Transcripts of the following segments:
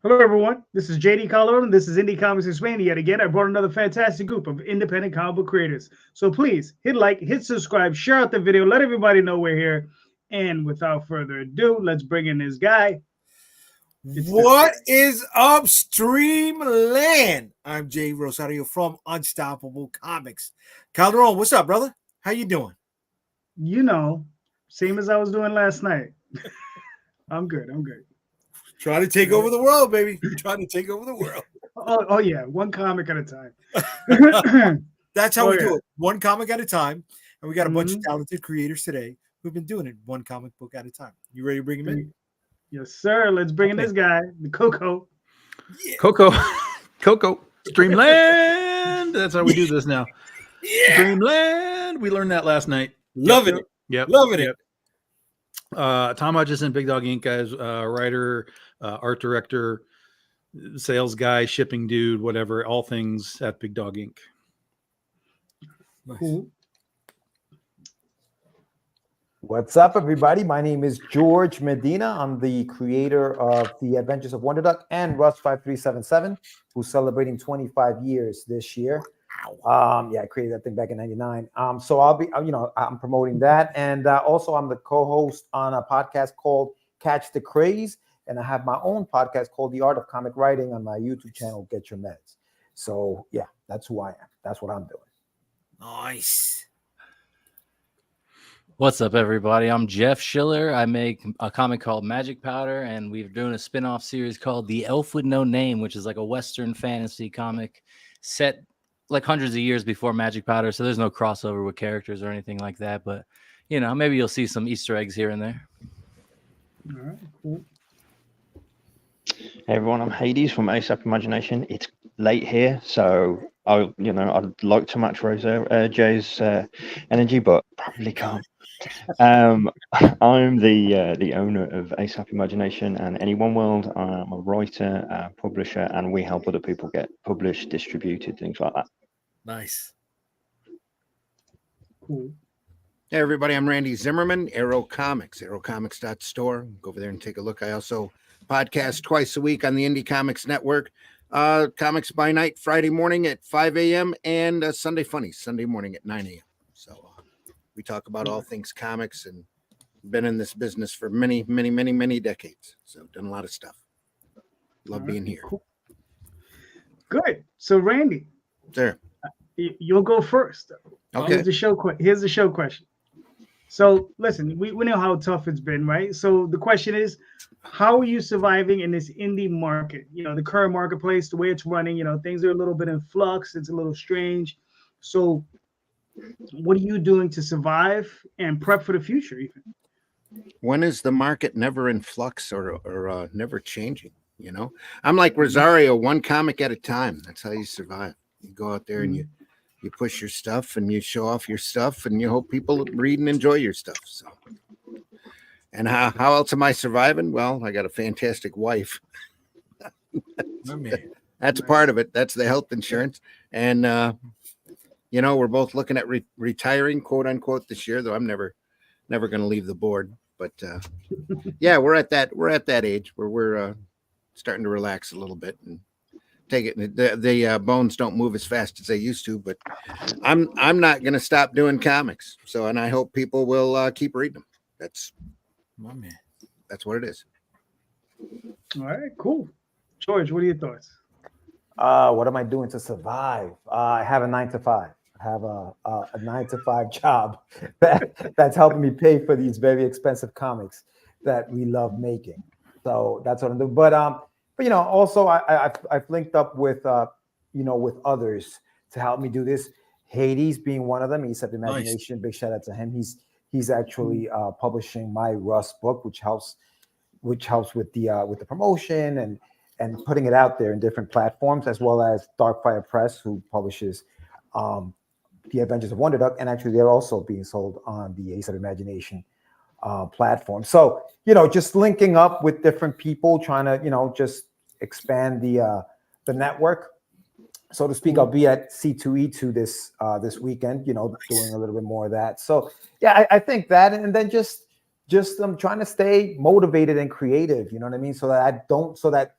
Hello, everyone. This is JD Calderon, and this is Indy Comics Explained. Yet again, I brought another fantastic group of independent comic book creators. So please hit like, hit subscribe, share out the video, let everybody know we're here. And without further ado, let's bring in this guy. What is up, Streamland? I'm JD Rosario from Unstoppable Comics. Calderon, what's up, brother? How you doing? You know, same as I was doing last night. I'm good. Trying to take over the world, baby. Trying to take over the world. Oh yeah, one comic at a time. That's how we do it. One comic at a time. And we got a bunch of talented creators today who've been doing it one comic book at a time. You ready to bring him in? Yes, sir. Let's bring in this guy, the Coco. Yeah. Coco, Streamland. That's how we do this now. Yeah. Dreamland. We learned that last night. Loving it. Yep. Loving it. Tom Hutchison, Big Dog Inc. guys, writer, art director, sales guy, shipping dude, whatever, all things at Big Dog Inc. Cool. What's up, everybody? My name is Jorge Medina. I'm the creator of The Adventures of Wonder Duck and Russ 5377, who's celebrating 25 years this year. I created that thing back in '99. So I'll be, I'm promoting that, and also I'm the co-host on a podcast called Catch the Craze, and I have my own podcast called The Art of Comic Writing on my YouTube channel, Get Your Meds. So yeah, that's who I am. That's what I'm doing. Nice. What's up, everybody? I'm Jeff Schiller. I make a comic called Magic Powder, and we're doing a spin-off series called The Elf with No Name, which is like a Western fantasy comic set like hundreds of years before Magic Powder. So there's no crossover with characters or anything like that. But, you know, maybe you'll see some Easter eggs here and there. All right, cool. Hey everyone, I'm Haydes from ASAP Imagination. It's late here, so I'd like to match Jay's energy, but probably can't. I'm the owner of ASAP Imagination and Any One World. I'm a writer, publisher, and we help other people get published, distributed, things like that. Nice. Cool. Hey everybody, I'm Randy Zimmerman, Arrow Comics, arrowcomics.store. Go over there and take a look. I also podcast twice a week on the Indy Comics Network. Comics by Night, Friday morning at 5 a.m. and Sunday Funnies, Sunday morning at 9 a.m. So we talk about all things comics and been in this business for many, many, many, many decades. So done a lot of stuff. Love being here. Cool. Good. So Randy, there, you'll go first. Okay. Here's the show question. So listen, we know how tough it's been, right? So the question is, how are you surviving in this indie market? You know, the current marketplace, the way it's running, things are a little bit in flux. It's a little strange. So what are you doing to survive and prep for the future even? When is the market never in flux or never changing? I'm like Rosario, one comic at a time. That's how you survive. You go out there and you push your stuff and you show off your stuff and you hope people read and enjoy your stuff. So, and how else am I surviving? Well, I got a fantastic wife. That's a part of it. That's the health insurance. And, we're both looking at retiring, quote unquote, this year, though I'm never going to leave the board. But yeah, we're at that age where we're starting to relax a little bit and take it. The bones don't move as fast as they used to, but I'm not going to stop doing comics. So, and I hope people will keep reading them. That's what it is. All right, cool. George, what are your thoughts? What am I doing to survive? I have a 9 to 5. I have a 9 to 5 job that's helping me pay for these very expensive comics that we love making. So that's what I'm doing. But also I've linked up with with others to help me do this. Haydes being one of them. He's at Imagination. Nice. Big shout out to him. He's actually publishing my Russ book, which helps with the promotion and putting it out there in different platforms, as well as Darkfire Press, who publishes The Adventures of Wonder Duck, and actually they're also being sold on the Ace of Imagination platform. So just linking up with different people, trying to just expand the network, so to speak. I'll be at C2E2 this weekend, doing a little bit more of that. So yeah, I think that, and then just I'm trying to stay motivated and creative. You know what I mean? So that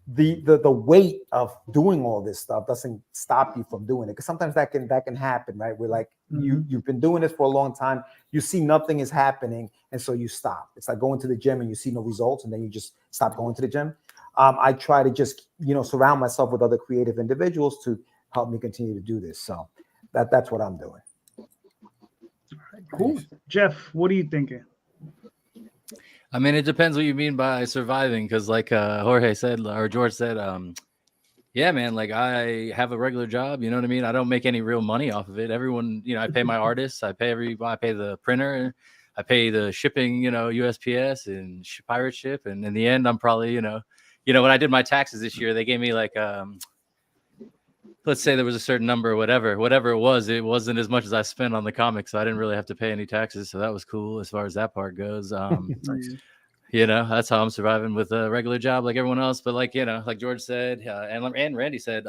the weight of doing all this stuff doesn't stop you from doing it, because sometimes that can happen, right? We're like, you've been doing this for a long time, you see nothing is happening, and so you stop. It's like going to the gym and you see no results, and then you just stop going to the gym. I try to just surround myself with other creative individuals to help me continue to do this. So that's what I'm doing. Cool. Jeff, what are you thinking? I mean, it depends what you mean by surviving, because like Jorge said, or George said, yeah, man, like I have a regular job, you know what I mean? I don't make any real money off of it. Everyone, I pay my artists, I pay the printer, I pay the shipping, USPS and pirate ship. And in the end, I'm probably, when I did my taxes this year, they gave me like, let's say there was a certain number or whatever it wasn't as much as I spent on the comics. So I didn't really have to pay any taxes. So that was cool as far as that part goes. That's how I'm surviving with a regular job like everyone else. But like George said, and Randy said,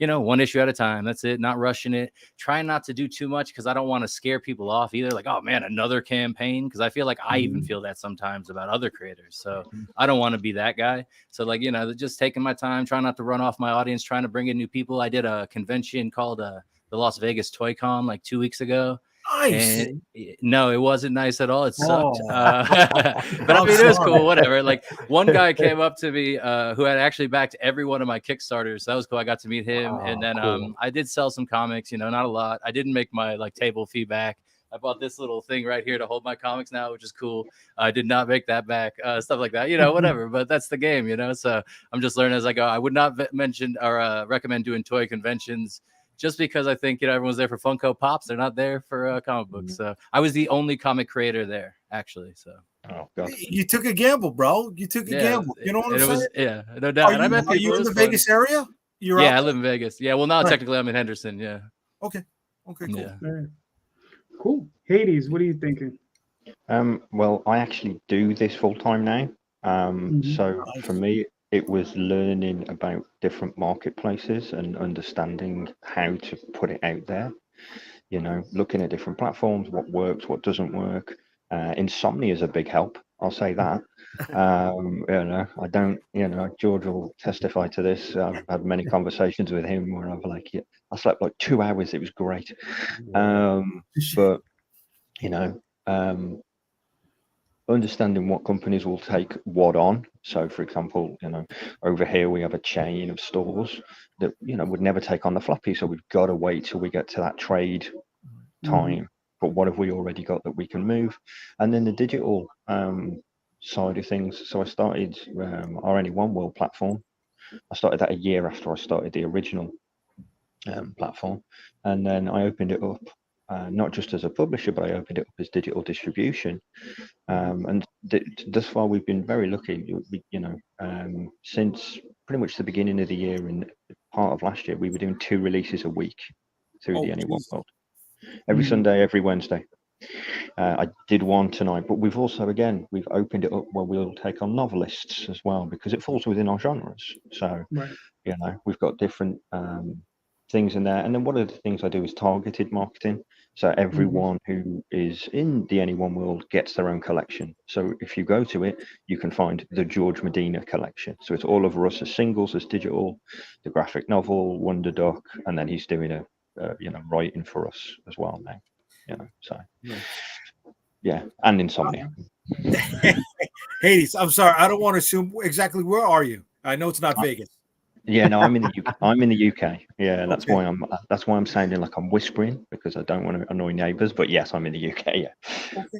one issue at a time. That's it. Not rushing it. Trying not to do too much because I don't want to scare people off either. Like, oh man, another campaign. Because I feel like I even feel that sometimes about other creators. So I don't want to be that guy. So like, just taking my time, trying not to run off my audience, trying to bring in new people. I did a convention called the Las Vegas Toy Con like 2 weeks ago. Nice. And no, it wasn't nice at all. It sucked. But I mean, it was cool. Whatever. Like one guy came up to me who had actually backed every one of my Kickstarters. So that was cool. I got to meet him. And then cool. I did sell some comics, not a lot. I didn't make my like table fee back. I bought this little thing right here to hold my comics now, which is cool. I did not make that back. Stuff like that, whatever. But that's the game, So I'm just learning as I go. I would not mention or recommend doing toy conventions, just because I think everyone's there for Funko Pops. They're not there for comic books. So I was the only comic creator there, actually. So you took a gamble, bro. You took a gamble. You know what I'm saying? No doubt. Are you in the Vegas area? I live in Vegas. Yeah. Well, now technically I'm in Henderson. Yeah. Okay. Cool. Yeah. Cool. Hades, what are you thinking? Well, I actually do this full time now. So for me, it was learning about different marketplaces and understanding how to put it out there, looking at different platforms, what works, what doesn't work. Insomnia is a big help. I'll say that. I don't, George will testify to this. I've had many conversations with him where I've like, I slept like 2 hours. It was great. But, understanding what companies will take what on. So for example, over here we have a chain of stores that would never take on the floppy, so we've got to wait till we get to that trade time. But what have we already got that we can move? And then the digital side of things. So I started our Any One World platform. I started that a year after I started the original platform, and then I opened it up not just as a publisher, but I opened it up as digital distribution. And thus far, we've been very lucky. Since pretty much the beginning of the year and part of last year, we were doing 2 releases a week through the Any One World. Every Sunday, every Wednesday. I did one tonight, but we've also, we've opened it up where we'll take on novelists as well, because it falls within our genres. So, we've got different things in there. And then one of the things I do is targeted marketing. So everyone who is in the Any One World gets their own collection. So if you go to it, you can find the Jorge Medina collection. So it's all of us as singles, as digital, the graphic novel, Wonder Duck, and then he's doing a writing for us as well now. And Insomnia. Hades, I'm sorry, I don't want to assume exactly where are you. I know it's not Vegas. Yeah, no, I'm in the UK. I'm in the UK. Yeah, that's why I'm sounding like I'm whispering, because I don't want to annoy neighbors. But yes, I'm in the UK. Yeah. Okay.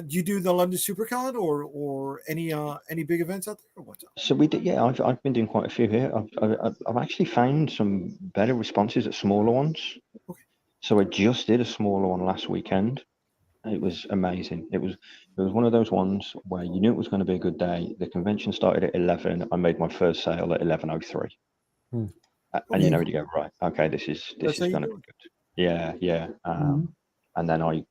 Do you do the London Supercon or any big events out there? Or what's up? So we did. Yeah, I've been doing quite a few here. I've actually found some better responses at smaller ones. Okay. So I just did a smaller one last weekend. It was amazing. It was one of those ones where you knew it was going to be a good day. The convention started at 11. I made my first sale at 11:03. And you go, right, okay, this is going to be good. Yeah. And then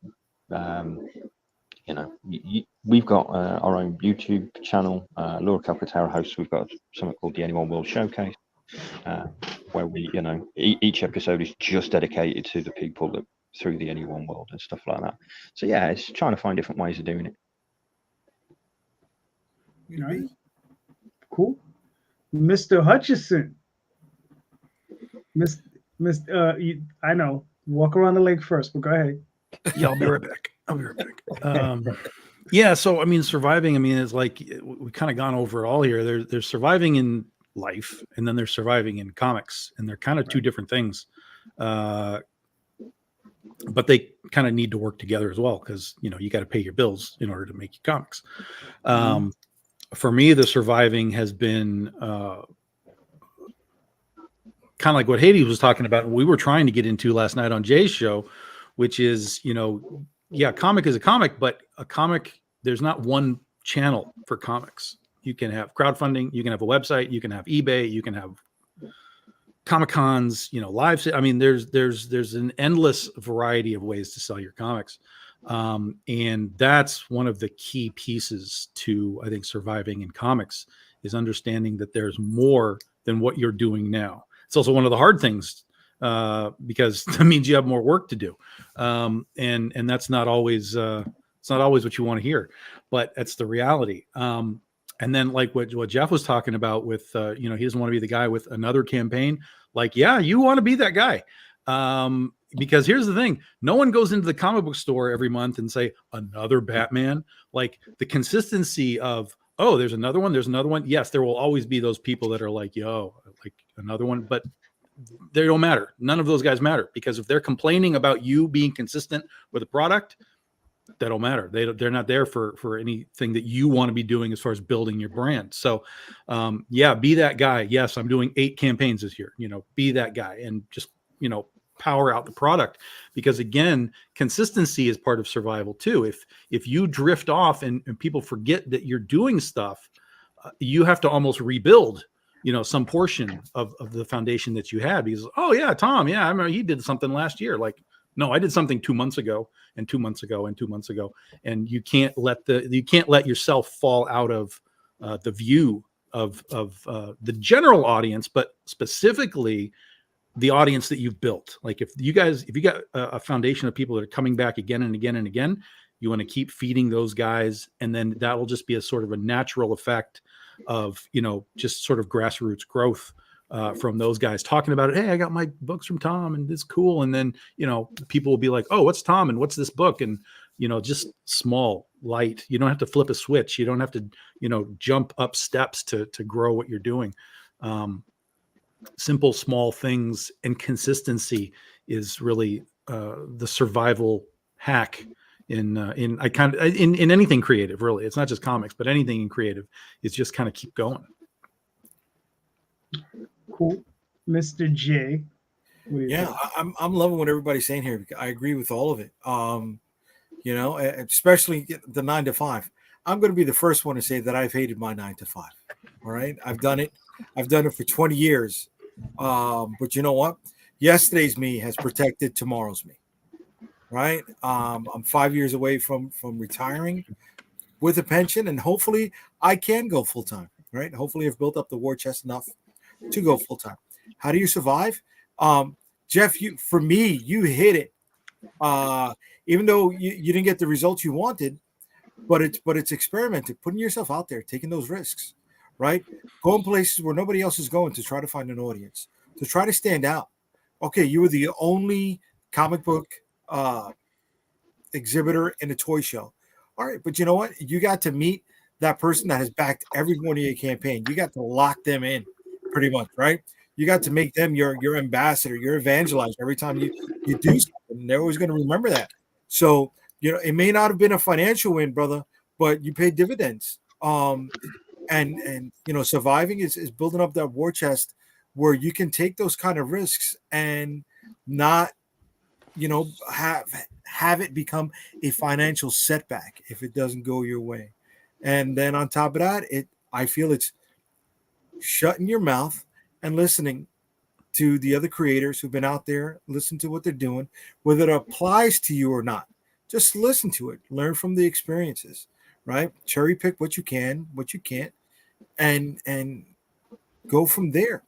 we've got our own YouTube channel. Laura Calcaterra hosts. We've got something called the Any One World Showcase, where we, each episode is just dedicated to the people that through the Any One World and stuff like that. So yeah, it's trying to find different ways of doing it. Nice. Cool. Mr. Hutchison. I know. Walk around the lake first, but go ahead. Yeah, I'll be right back. Yeah, so I mean, surviving. I mean, it's like we kind of gone over it all here. There's surviving in life, and then there's surviving in comics, and they're kind of two different things. But they kind of need to work together as well, because you got to pay your bills in order to make your comics. For me, the surviving has been kind of like what Haydes was talking about. We were trying to get into last night on Jay's show, which is, comic is a comic, but a comic, there's not one channel for comics. You can have crowdfunding, you can have a website, you can have eBay, you can have Comic Cons, live. I mean, there's an endless variety of ways to sell your comics. And that's one of the key pieces to, I think, surviving in comics, is understanding that there's more than what you're doing now. It's also one of the hard things, because that means you have more work to do. And that's not always, it's not always what you want to hear, but that's the reality. And then like what Jeff was talking about with, he doesn't want to be the guy with another campaign. Like, yeah, you want to be that guy. Because here's the thing, no one goes into the comic book store every month and say another Batman. Like, the consistency of, oh, there's another one. Yes, there will always be those people that are like, yo, like another one, but they don't matter. None of those guys matter, because if they're complaining about you being consistent with a product, that don't matter. They're not there for anything that you want to be doing as far as building your brand. So be that guy. Yes, I'm doing 8 campaigns this year, be that guy, and just, power out the product, because again, consistency is part of survival too. If you drift off and people forget that you're doing stuff, you have to almost rebuild, some portion of the foundation that you had, because, oh yeah, Tom, yeah, I remember he did something last year. Like, no, I did something 2 months ago and 2 months ago and 2 months ago. And you can't let yourself fall out of the view of the general audience, but specifically the audience that you've built. Like, if you got a foundation of people that are coming back again and again and again, you want to keep feeding those guys. And then that will just be a sort of a natural effect of, just sort of grassroots growth from those guys talking about it. Hey, I got my books from Tom and it's cool. And then, people will be like, oh, what's Tom and what's this book? And, just small, light. You don't have to flip a switch. You don't have to, jump up steps to grow what you're doing. Simple, small things and consistency is really the survival hack in anything creative. Really, it's not just comics, but anything in creative is just kind of keep going. Cool, Mr. J. Yeah, I'm loving what everybody's saying here. I agree with all of it. Especially the 9 to 5. I'm going to be the first one to say that I've hated my 9 to 5. All right, I've done it for 20 years. But you know what? Yesterday's me has protected tomorrow's me. Right? I'm 5 years away from retiring with a pension, and hopefully I can go full time. Right? Hopefully I've built up the war chest enough to go full time. How do you survive? Jeff, you hit it. Even though you didn't get the results you wanted, but it's experimenting, putting yourself out there, taking those risks. Right? Going places where nobody else is going to try to find an audience, to try to stand out. Okay, you were the only comic book exhibitor in a toy show. All right, but you know what? You got to meet that person that has backed every one of your campaign. You got to lock them in, pretty much, right? You got to make them your ambassador, your evangelizer every time you do something. They're always going to remember that. So, it may not have been a financial win, brother, but you paid dividends. And surviving is building up that war chest where you can take those kind of risks and not, have it become a financial setback if it doesn't go your way. And then on top of that, I feel it's shutting your mouth and listening to the other creators who've been out there, listen to what they're doing, whether it applies to you or not. Just listen to it, learn from the experiences. Right? Cherry pick what you can, what you can't, and go from there.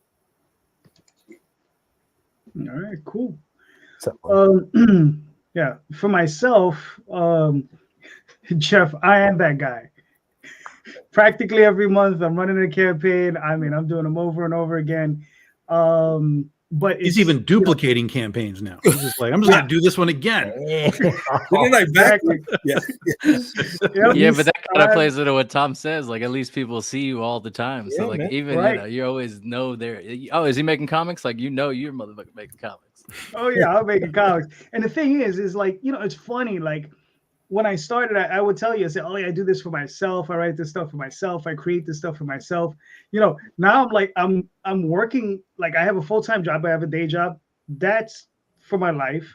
All right, cool. So, Yeah, for myself, Jeff, I am that guy. practically every month. I'm running a campaign. I mean, I'm doing them over and over again. But He's it's, even duplicating campaigns now. He's just like, I'm just going to do this one again. Didn't I back? exactly. Yeah. Yep, Yeah, but that kind of I'm- plays into what Tom says. Like, at least people see you all the time. So, Yeah, like, man. even Right. you know, you always know there. Oh, is he making comics? Like, you know, you're motherfucking making comics. Oh yeah, I'm making comics. And the thing is like, it's funny. Like when I started, I would tell you, I said, oh yeah, I do this for myself. I write this stuff for myself. I create this stuff for myself. Now I'm like, I'm working. Like I have a full-time job. I have a day job. That's for my life.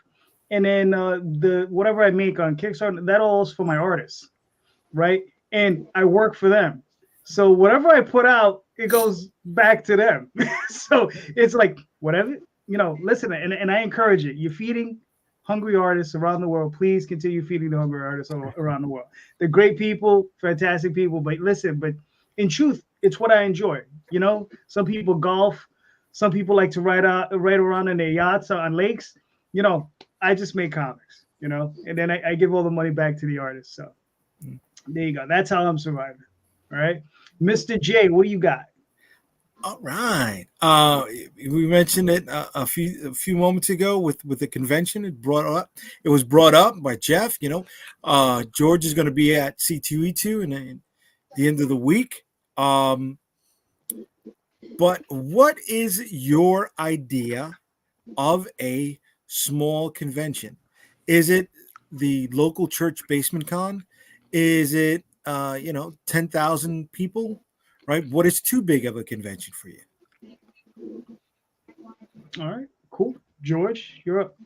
And then the whatever I make on Kickstarter, that all is for my artists, right? And I work for them. So whatever I put out, it goes back to them. So it's like whatever, listen, and I encourage it. You're feeding hungry artists around the world. Please continue feeding the hungry artists around the world. They're great people, fantastic people. But listen, but in truth, it's what I enjoy. Some people golf, some people like to ride around in their yachts on lakes. I just make comics. And then I give all the money back to the artists. So there you go. That's how I'm surviving. All right, Mr. J, what do you got? All right. We mentioned it a few moments ago with the convention. It was brought up by Jeff. George is going to be at C2E2 in the end of the week. But what is your idea of a small convention? Is it the local church basement con? Is it 10,000 people? Right? What is too big of a convention for you? All right, cool. George, you're up.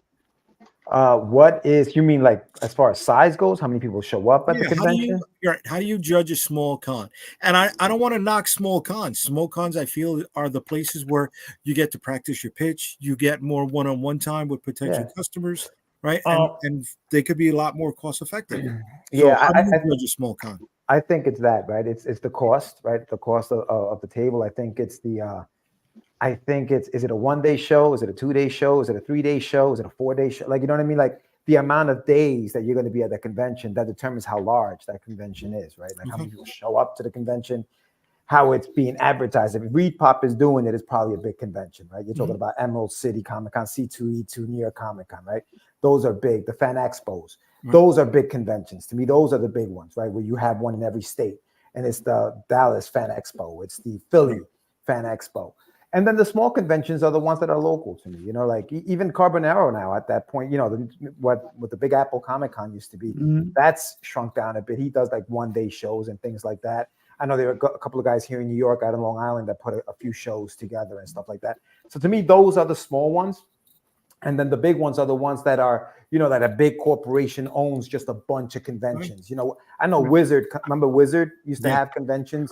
What is, you mean like as far as size goes, how many people show up at the convention? How do you judge a small con? And I don't want to knock small cons. Small cons, I feel, are the places where you get to practice your pitch. You get more one-on-one time with potential customers, right? And they could be a lot more cost effective. So how do you judge a small con? I think it's that, right? It's the cost, right? The cost of the table. I think it's is it a 1-day show? Is it a 2-day show? Is it a 3-day show? Is it a 4-day show? Like, you know what I mean? Like the amount of days that you're going to be at the convention, that determines how large that convention is, right? Like how many people show up to the convention, how it's being advertised. If Reed Pop is doing it, it's probably a big convention, right? You're talking about Emerald City Comic Con, C2E2, New York Comic Con, right? Those are big. The fan expos. Those are big conventions. To me, those are the big ones, right? Where you have one in every state. And it's the Dallas Fan Expo. It's the Philly Fan Expo. And then the small conventions are the ones that are local to me. Like even Carbonaro now at that point, what the Big Apple Comic Con used to be, that's shrunk down a bit. He does like 1-day shows and things like that. I know there are a couple of guys here in New York, out in Long Island, that put a few shows together and stuff like that. So to me, those are the small ones. And then the big ones are the ones that are, that a big corporation owns just a bunch of conventions. I know Wizard, remember Wizard used to have conventions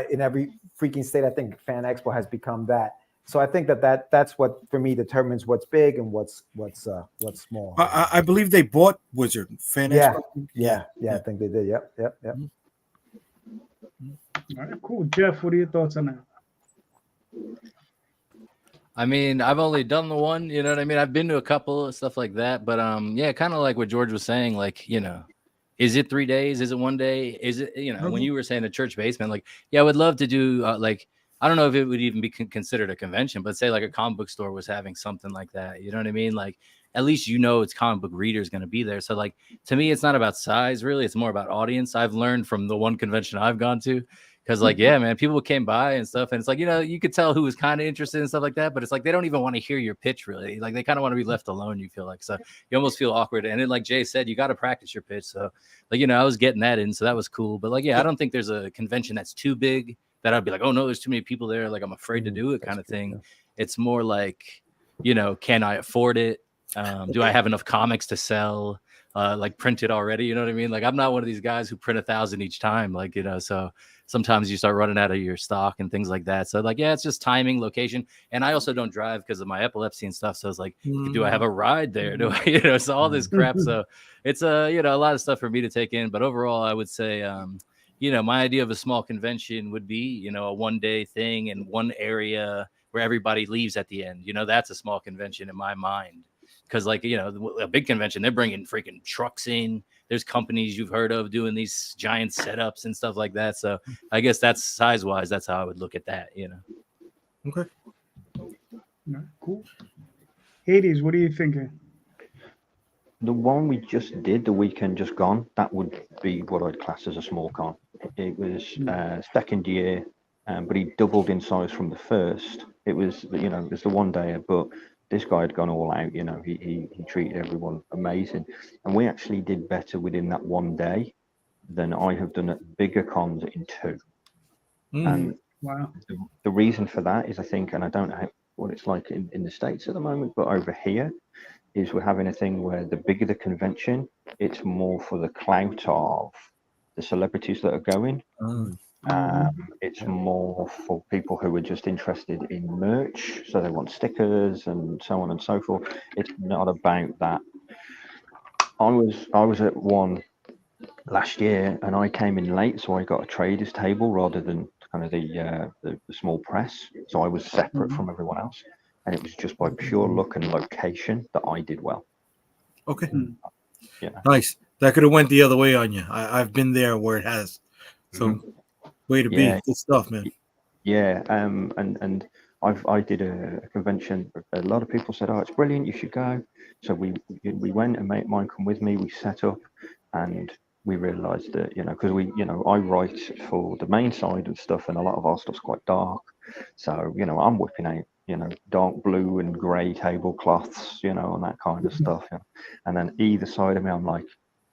in every freaking state. I think Fan Expo has become that. So I think that's what for me determines what's big and what's small. I believe they bought Wizard Fan Expo. Yeah. I think they did. Yep. All right, cool. Jeff, what are your thoughts on that? I mean, I've only done the one, you know what I mean? I've been to a couple of stuff like that, but kind of like what George was saying, like, is it 3 days? Is it 1 day? Is it, when you were saying a church basement, like, I would love to do I don't know if it would even be considered a convention, but say like a comic book store was having something like that. You know what I mean? Like, at least it's comic book readers going to be there. So like, to me, it's not about size, really. It's more about audience. I've learned from the one convention I've gone to. Because like, yeah, man, people came by and stuff. And it's like, you could tell who was kind of interested in stuff like that. But it's like, they don't even want to hear your pitch, really. Like, they kind of want to be left alone, you feel like. So you almost feel awkward. And then like Jay said, you got to practice your pitch. So like, I was getting that in. So that was cool. But like, I don't think there's a convention that's too big that I'd be like, oh, no, there's too many people there. Like, I'm afraid to do it kind of thing. It's more like, can I afford it? Do I have enough comics to sell? Like printed already, you know what I mean? Like, I'm not one of these guys who print 1,000 each time, like, so sometimes you start running out of your stock and things like that. So like, it's just timing, location. And I also don't drive because of my epilepsy and stuff. So it's like, do I have a ride there? Do I, so all this crap. So it's a lot of stuff for me to take in, but overall I would say, my idea of a small convention would be, a 1-day thing in one area where everybody leaves at the end. That's a small convention in my mind. Because like, a big convention, they're bringing freaking trucks in. there's companies you've heard of doing these giant setups and stuff like that. So I guess that's size wise, that's how I would look at that, you know. Okay. No, cool. Hades, what are you thinking? The one we just did, the weekend just gone, that would be what I'd class as a small con. It was second year, but he doubled in size from the first. It was, you know, it was the one day, but this guy had gone all out. You know, he treated everyone amazing, and we actually did better within that one day than I have done at bigger cons in 2. And Wow. the reason for that is, I think, and I don't know what it's like in the States at the moment, but over here is we're having a thing where the bigger the convention, it's more for the clout of the celebrities that are going. It's more for people who are just interested in merch, so they want stickers and so on and so forth. It's not about that. I was at one last year and I came in late, so I got a traders table rather than kind of the small press. So I was separate from everyone else, and it was just by pure luck and location that I did well. Okay. Yeah. Nice. That could have went the other way on you. I've been there where it has. So way to be. Good stuff, man. Yeah. And I did a convention. A lot of people said, "Oh, it's brilliant. You should go." So we went, and mate mine come with me. We set up, and we realised that, you know, because I write for the main side of stuff, and a lot of our stuff's quite dark. So, you know, I'm whipping out, you know, dark blue and grey tablecloths, you know, and that kind of stuff. You know? And then either side of me, I'm like,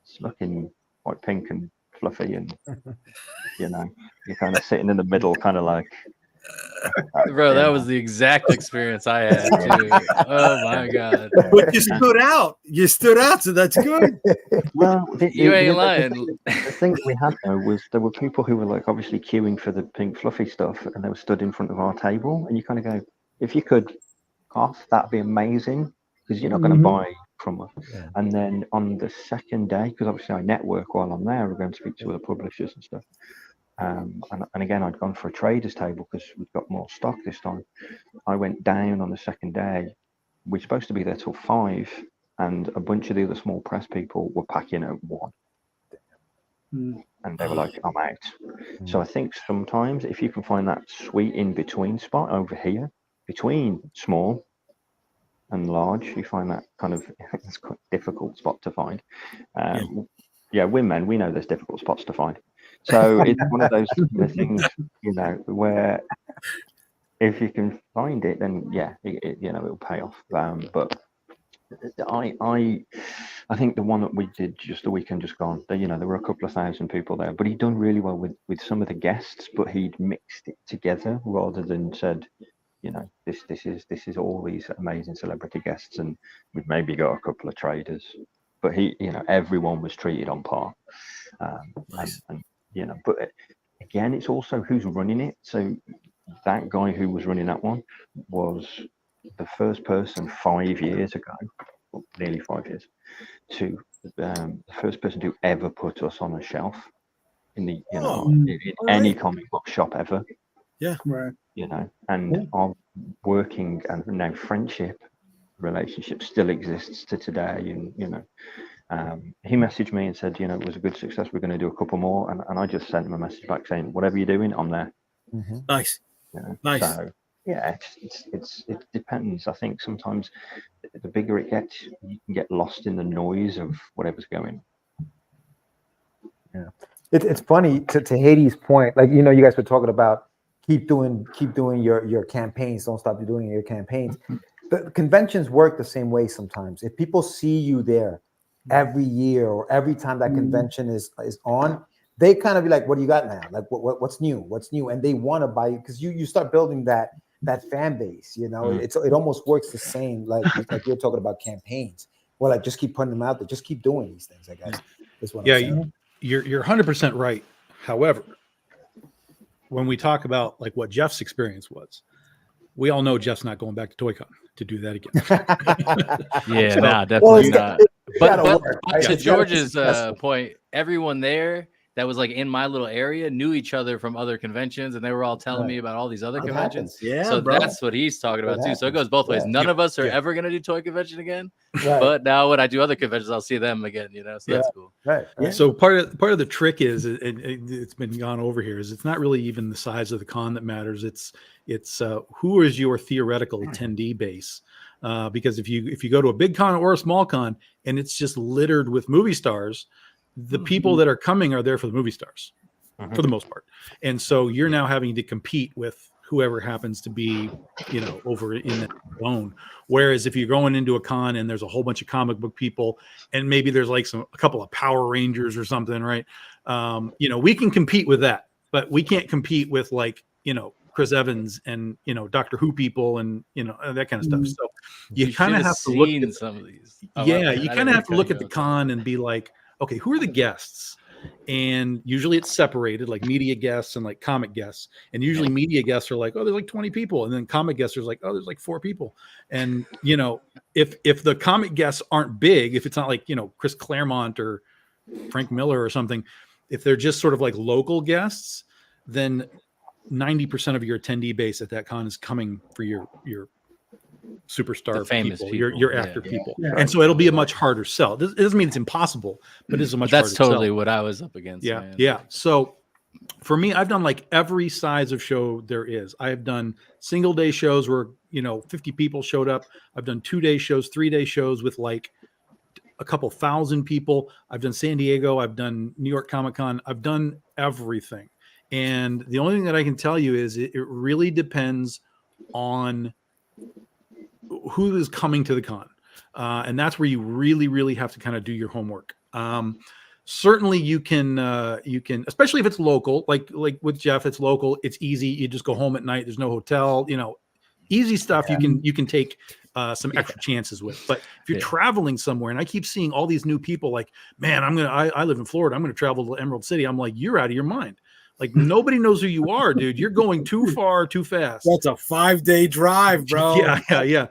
it's looking quite pink and fluffy, and you know, you're kind of sitting in the middle, kind of like. Bro, that was the exact experience I had too. Oh my god! But you stood out. You stood out, so that's good. Well, you ain't lying. The thing that we had though was there were people who were like obviously queuing for the pink fluffy stuff, and they were stood in front of our table, and you kind of go, if you could off, that'd be amazing, because you're not going to buy from us. Yeah. And then on the second day, because obviously I network while I'm there, we're going to speak to other publishers and stuff. And again, I'd gone for a traders table because we've got more stock this time. I went down on the second day. We're supposed to be there till 5, and a bunch of the other small press people were packing at 1. And they were like, I'm out. So I think sometimes if you can find that sweet in-between spot over here, between small and large, you find that kind of, it's quite a difficult spot to find. Yeah, we're men, we know there's difficult spots to find. So it's one of those things, you know, where if you can find it, then yeah, you know, it'll pay off. But I think the one that we did just the weekend just gone, you know, there were a couple of thousand people there, but he'd done really well with some of the guests, but he'd mixed it together rather than said, you know, this is all these amazing celebrity guests, and we've maybe got a couple of traders, but he, you know, everyone was treated on par. Nice. And you know, but again, it's also who's running it. So that guy who was running that one was the first person 5 years ago, well, nearly 5 years, to the first person to ever put us on a shelf in the, you know, in any comic book shop ever. Yeah, right. You know, and our working and now friendship relationship still exists to today, and you know. He messaged me and said, you know, it was a good success. We're going to do a couple more, and I just sent him a message back saying, whatever you're doing, I'm there. Nice, you know? Nice. So yeah, it depends. I think sometimes the bigger it gets, you can get lost in the noise of whatever's going. Yeah, it's funny to Hades' point. Like, you know, you guys were talking about keep doing your campaigns. Don't stop doing your campaigns. The conventions work the same way sometimes. If people see you there every year or every time that convention is on, they kind of be like, what do you got now? Like what's new? And they want to buy you because you start building that fan base, you know. It almost works the same like you're talking about campaigns. Well, like just keep putting them out there, just keep doing these things, I guess. Is what I'm saying. You're 100% right. However, when we talk about like what Jeff's experience was, we all know Jeff's not going back to ToyCon to do that again. Yeah, So, definitely not. But work, right? to George's point, everyone there that was like in my little area knew each other from other conventions, and they were all telling me about all these other It conventions. happens. Yeah, So bro. that's what he's talking about too. So it happens. goes both ways. Yeah. None of us are Yeah. ever gonna do toy convention again, Right. but now when I do other conventions, I'll see them again. You know, so Yeah. that's cool. Right. Yeah. Right. So part of the trick is it's been gone over here is it's not really even the size of the con that matters. It's who is your theoretical attendee base. Because if you go to a big con or a small con and it's just littered with movie stars, the people that are coming are there for the movie stars for the most part. And so you're now having to compete with whoever happens to be, over in that zone. Whereas if you're going into a con and there's a whole bunch of comic book people and maybe there's like a couple of Power Rangers or something, right? We can compete with that, but we can't compete with Chris Evans and Doctor Who people and that kind of stuff. So you kind of have to look at some of these. you kind of have to look at the con and be like, okay, who are the guests? And usually it's separated, like media guests and like comic guests. And usually media guests are like, oh, there's like 20 people. And then comic guests are like, oh, there's like 4 people. And, if the comic guests aren't big, if it's not like, Chris Claremont or Frank Miller or something, if they're just sort of like local guests, then 90% of your attendee base at that con is coming for your superstar The famous people, people. your actor Yeah. people. Yeah. And so it'll be a much harder sell. It doesn't mean it's impossible, but it's a much That's harder totally sell. what I was up against. Yeah. Man. Yeah. So for me, I've done like every size of show there is. I have done single day shows where, 50 people showed up. I've done 2-day shows, 3-day shows with like a couple thousand people. I've done San Diego. I've done New York Comic Con. I've done everything. And the only thing that I can tell you is it really depends on who is coming to the con. And that's where you really, really have to kind of do your homework. Certainly you can, especially if it's local, like with Jeff, it's local, it's easy. You just go home at night. There's no hotel, easy stuff. Yeah. You can take some extra chances with, but if you're traveling somewhere, and I keep seeing all these new people like, man, I live in Florida. I'm going to travel to Emerald City. I'm like, you're out of your mind. Like nobody knows who you are, dude. You're going too far, too fast. That's a 5-day drive, bro. Yeah.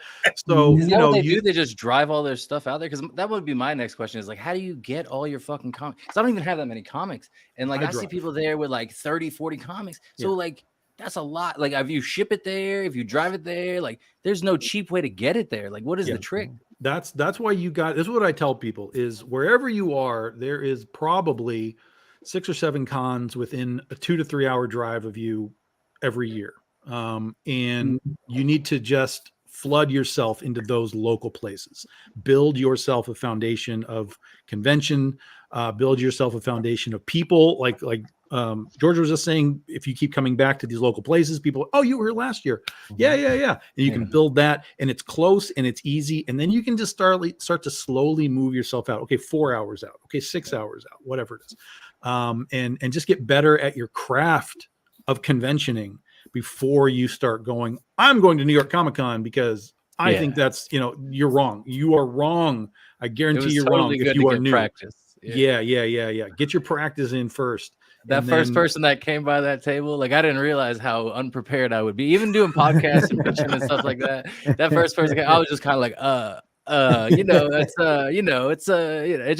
So Is that what they do? They just drive all their stuff out there? Because that would be my next question is like, how do you get all your fucking comics? Because I don't even have that many comics. And like I see people there with like 30, 40 comics. So like that's a lot. Like if you ship it there, if you drive it there, like there's no cheap way to get it there. Like what is the trick? That's why this is what I tell people is wherever you are, there is probably 6 or 7 cons within a 2 to 3 hour drive of you every year. And you need to just flood yourself into those local places, build yourself a foundation of convention, build yourself a foundation of people. Like George was just saying, if you keep coming back to these local places, people, oh, you were here last year. Yeah. And you can build that and it's close and it's easy. And then you can just start to slowly move yourself out. Okay. 4 hours out. Okay. 6 hours out, whatever it is. And just get better at your craft of conventioning before you start going, I'm going to New York Comic Con because I think that's, you're wrong. You are wrong. I guarantee you're wrong if you are new. Practice. Yeah. Get your practice in first. That first person that came by that table, like I didn't realize how unprepared I would be, even doing podcasts and pitching and stuff like that. That first person, I was just kind of like, it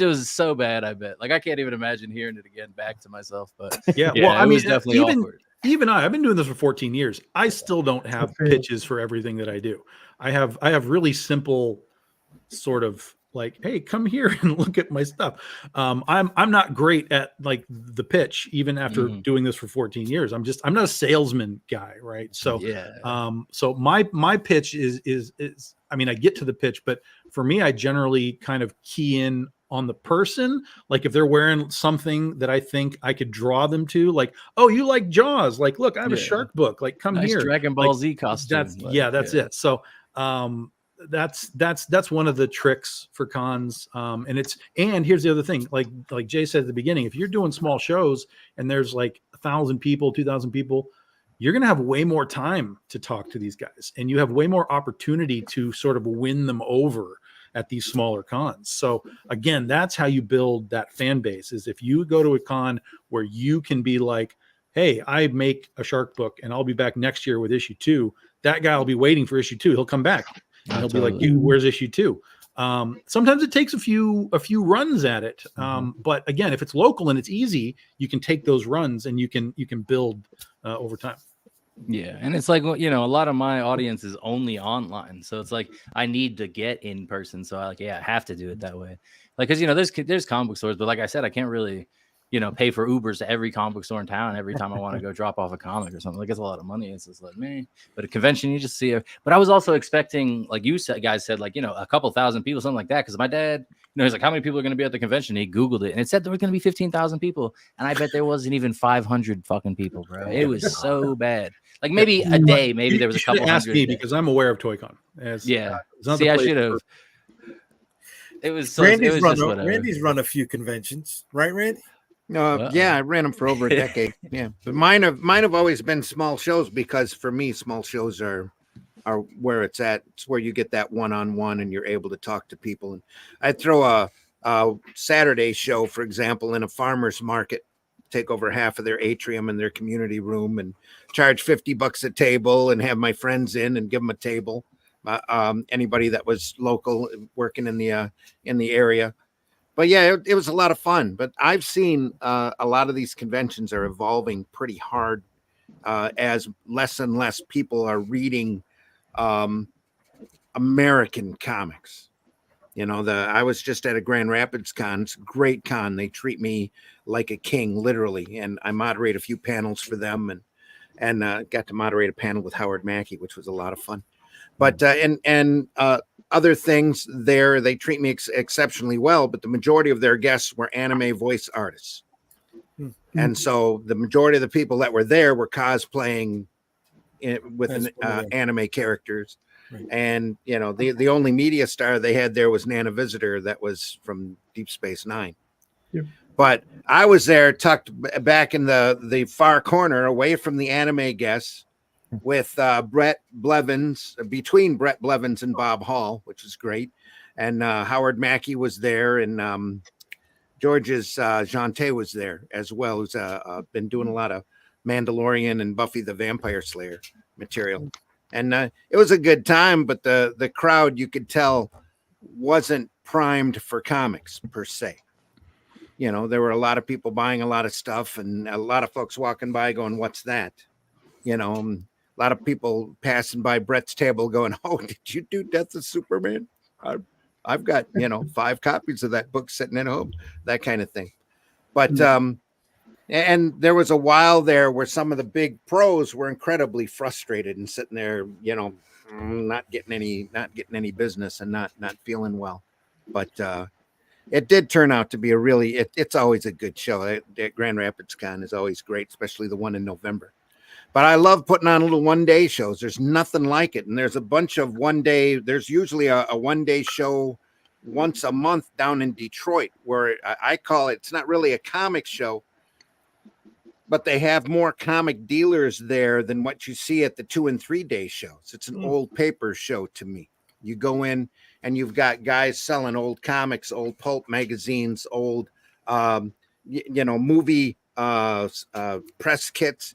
was so bad. I bet, like, I can't even imagine hearing it again back to myself. But well, I mean, was definitely awkward. Even I've been doing this for 14 years. I still don't have pitches for everything that I do. I have really simple sort of like, hey, come here and look at my stuff. I'm not great at like the pitch, even after doing this for 14 years. I'm not a salesman guy, right? So so my pitch is I mean, I get to the pitch, but for me, I generally kind of key in on the person. Like if they're wearing something that I think I could draw them to, like, oh, you like Jaws? Like, look, I have a shark book. Like, come nice here. Dragon Ball Z costume. That's it. So that's one of the tricks for cons. And here's the other thing, like Jay said at the beginning, if you're doing small shows and there's like 1,000 people, 2,000 people, you're going to have way more time to talk to these guys and you have way more opportunity to sort of win them over at these smaller cons. So again, that's how you build that fan base, is if you go to a con where you can be like, hey, I make a shark book and I'll be back next year with issue 2. That guy will be waiting for issue 2. He'll come back and he'll be like, where's issue 2? Sometimes it takes a few runs at it. But again, if it's local and it's easy, you can take those runs and you can build over time. Yeah, and it's like, you know, a lot of my audience is only online, so it's like I need to get in person. So I have to do it that way. Like, because, you know, there's comic book stores, but like I said, I can't really, you know, pay for Ubers to every comic book store in town every time I want to go drop off a comic or something. Like, it's a lot of money. It's just like, man. But a convention, you just see it. But I was also expecting, like you guys said, like, you know, a couple thousand people, something like that. Because my dad, you know, he's like, how many people are going to be at the convention? He Googled it, and it said there were going to be 15,000 people, and I bet there wasn't even 500 fucking people, bro. It was so bad. Like, maybe a day, maybe there was a couple ask hundred. me because I'm aware of ToyCon. See, I should have. It was so. Randy's Randy's run a few conventions, right, Randy? Yeah, I ran them for over a decade. Yeah, but mine have always been small shows, because for me, small shows are where it's at. It's where you get that one-on-one and you're able to talk to people. And I throw a Saturday show, for example, in a farmer's market, take over half of their atrium and their community room, and charge $50 a table, and have my friends in and give them a table. Anybody that was local working in the area. But yeah, it was a lot of fun. But I've seen a lot of these conventions are evolving pretty hard as less and less people are reading American comics. You know, I was just at a Grand Rapids con. It's a great con. They treat me like a king, literally. And I moderate a few panels for them, and got to moderate a panel with Howard Mackey, which was a lot of fun. But and other things there, they treat me exceptionally well. But the majority of their guests were anime voice artists, and so the majority of the people that were there were cosplaying with anime characters. Right. And, you know, the only media star they had there was Nana Visitor, that was from Deep Space Nine. Yep. But I was there tucked back in the far corner, away from the anime guests, with Brett Blevins, between Brett Blevins and Bob Hall, which is great. And Howard Mackey was there, and George's Jante was there as well, who's been doing a lot of Mandalorian and Buffy the Vampire Slayer material. And it was a good time, but the crowd, you could tell, wasn't primed for comics per se. You know, there were a lot of people buying a lot of stuff, and a lot of folks walking by going, "What's that?" You know, a lot of people passing by Brett's table going, "Oh, did you do Death of Superman? I've got, 5 copies of that book sitting at home," that kind of thing. But and there was a while there where some of the big pros were incredibly frustrated and sitting there, not getting any business and not feeling well. But it did turn out to be it's always a good show. Grand Rapids Con is always great, especially the one in November. But I love putting on little one-day shows. There's nothing like it. And there's a bunch of one-day, there's usually a one-day show once a month down in Detroit, where I call it, it's not really a comic show, but they have more comic dealers there than what you see at the 2 and 3 day shows. It's an old paper show to me. You go in and you've got guys selling old comics, old pulp magazines, old, movie press kits,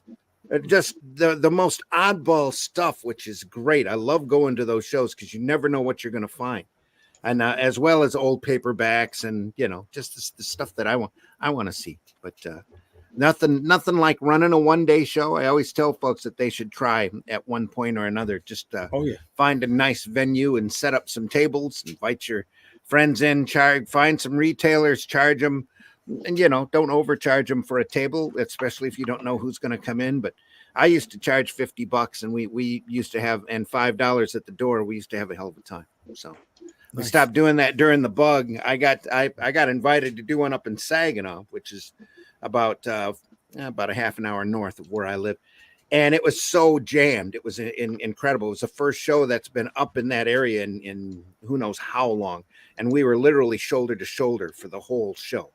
just the most oddball stuff, which is great. I love going to those shows because you never know what you're going to find. And as well as old paperbacks and, just the stuff that I want to see. But nothing like running a one-day show. I always tell folks that they should try at one point or another. Just find a nice venue and set up some tables, invite your friends in, find some retailers, charge them, and don't overcharge them for a table, especially if you don't know who's going to come in. But I used to charge $50, and we used to have, and $5 at the door. We used to have a hell of a time. So we stopped doing that during the bug. I got invited to do one up in Saginaw, which is about a half an hour north of where I live. And it was so jammed. It was incredible. It was the first show that's been up in that area in who knows how long. And we were literally shoulder to shoulder for the whole show.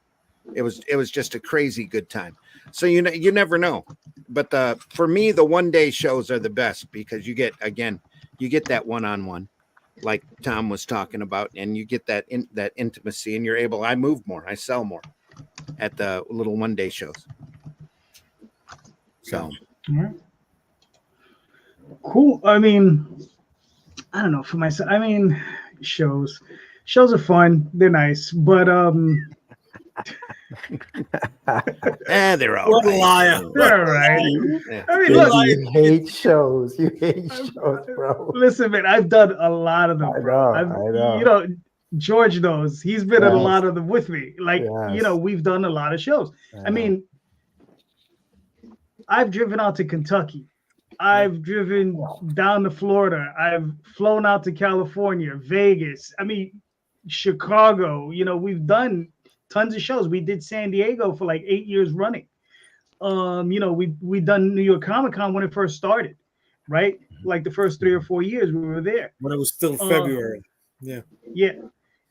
It was just a crazy good time. So you never know. But for me, the one-day shows are the best, because you get that one-on-one, like Tom was talking about, and you get that intimacy, and I move more, I sell more at the little one-day shows. So cool. I mean, I don't know, for myself, shows. shows are fun. They're nice, but They're all What a right. liar. they're all right. Yeah. I mean, You look, hate shows. You hate shows, bro. listen, man, I've done a lot of them, I bro. know, I know. You know, George knows. He's been in a Yes. lot of them with me. Like, you Yes. know, we've done a lot of shows. I mean, I've driven out to Kentucky. I've driven down to Florida. I've flown out to California, Vegas. I mean, Chicago. You know, we've done tons of shows. We did San Diego for like 8 years running. You know, we done New York Comic Con when it first started, right? Like the first 3 or 4 years we were there. When it was still February. Yeah. Yeah.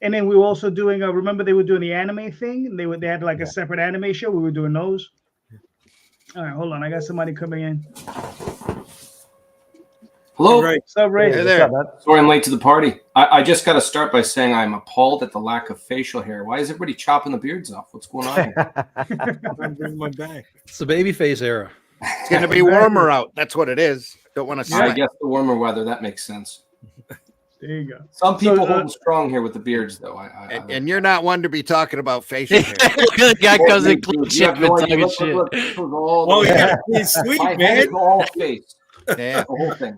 And then we were also doing remember they were doing the anime thing, and they had like a separate anime show. We were doing those. All right, hold on. I got somebody coming in. Hello. Right. What's up, Ray? Hey there. Sorry I'm late to the party. I just got to start by saying I'm appalled at the lack of facial hair. Why is everybody chopping the beards off? What's going on here? I'm bringing my bag. It's the baby face era. It's going to be warmer out. That's what it is. Don't want to I sweat. guess the warmer weather, that makes sense. There you go. Some people So, hold strong here with the beards, though. And you're not one to be talking about facial hair. The guy comes in Dude, clean you have shaven, no idea. talking Look, shit. look, this was all Oh, the- yeah. He's sweet, My head man. is all face. Yeah. The whole thing.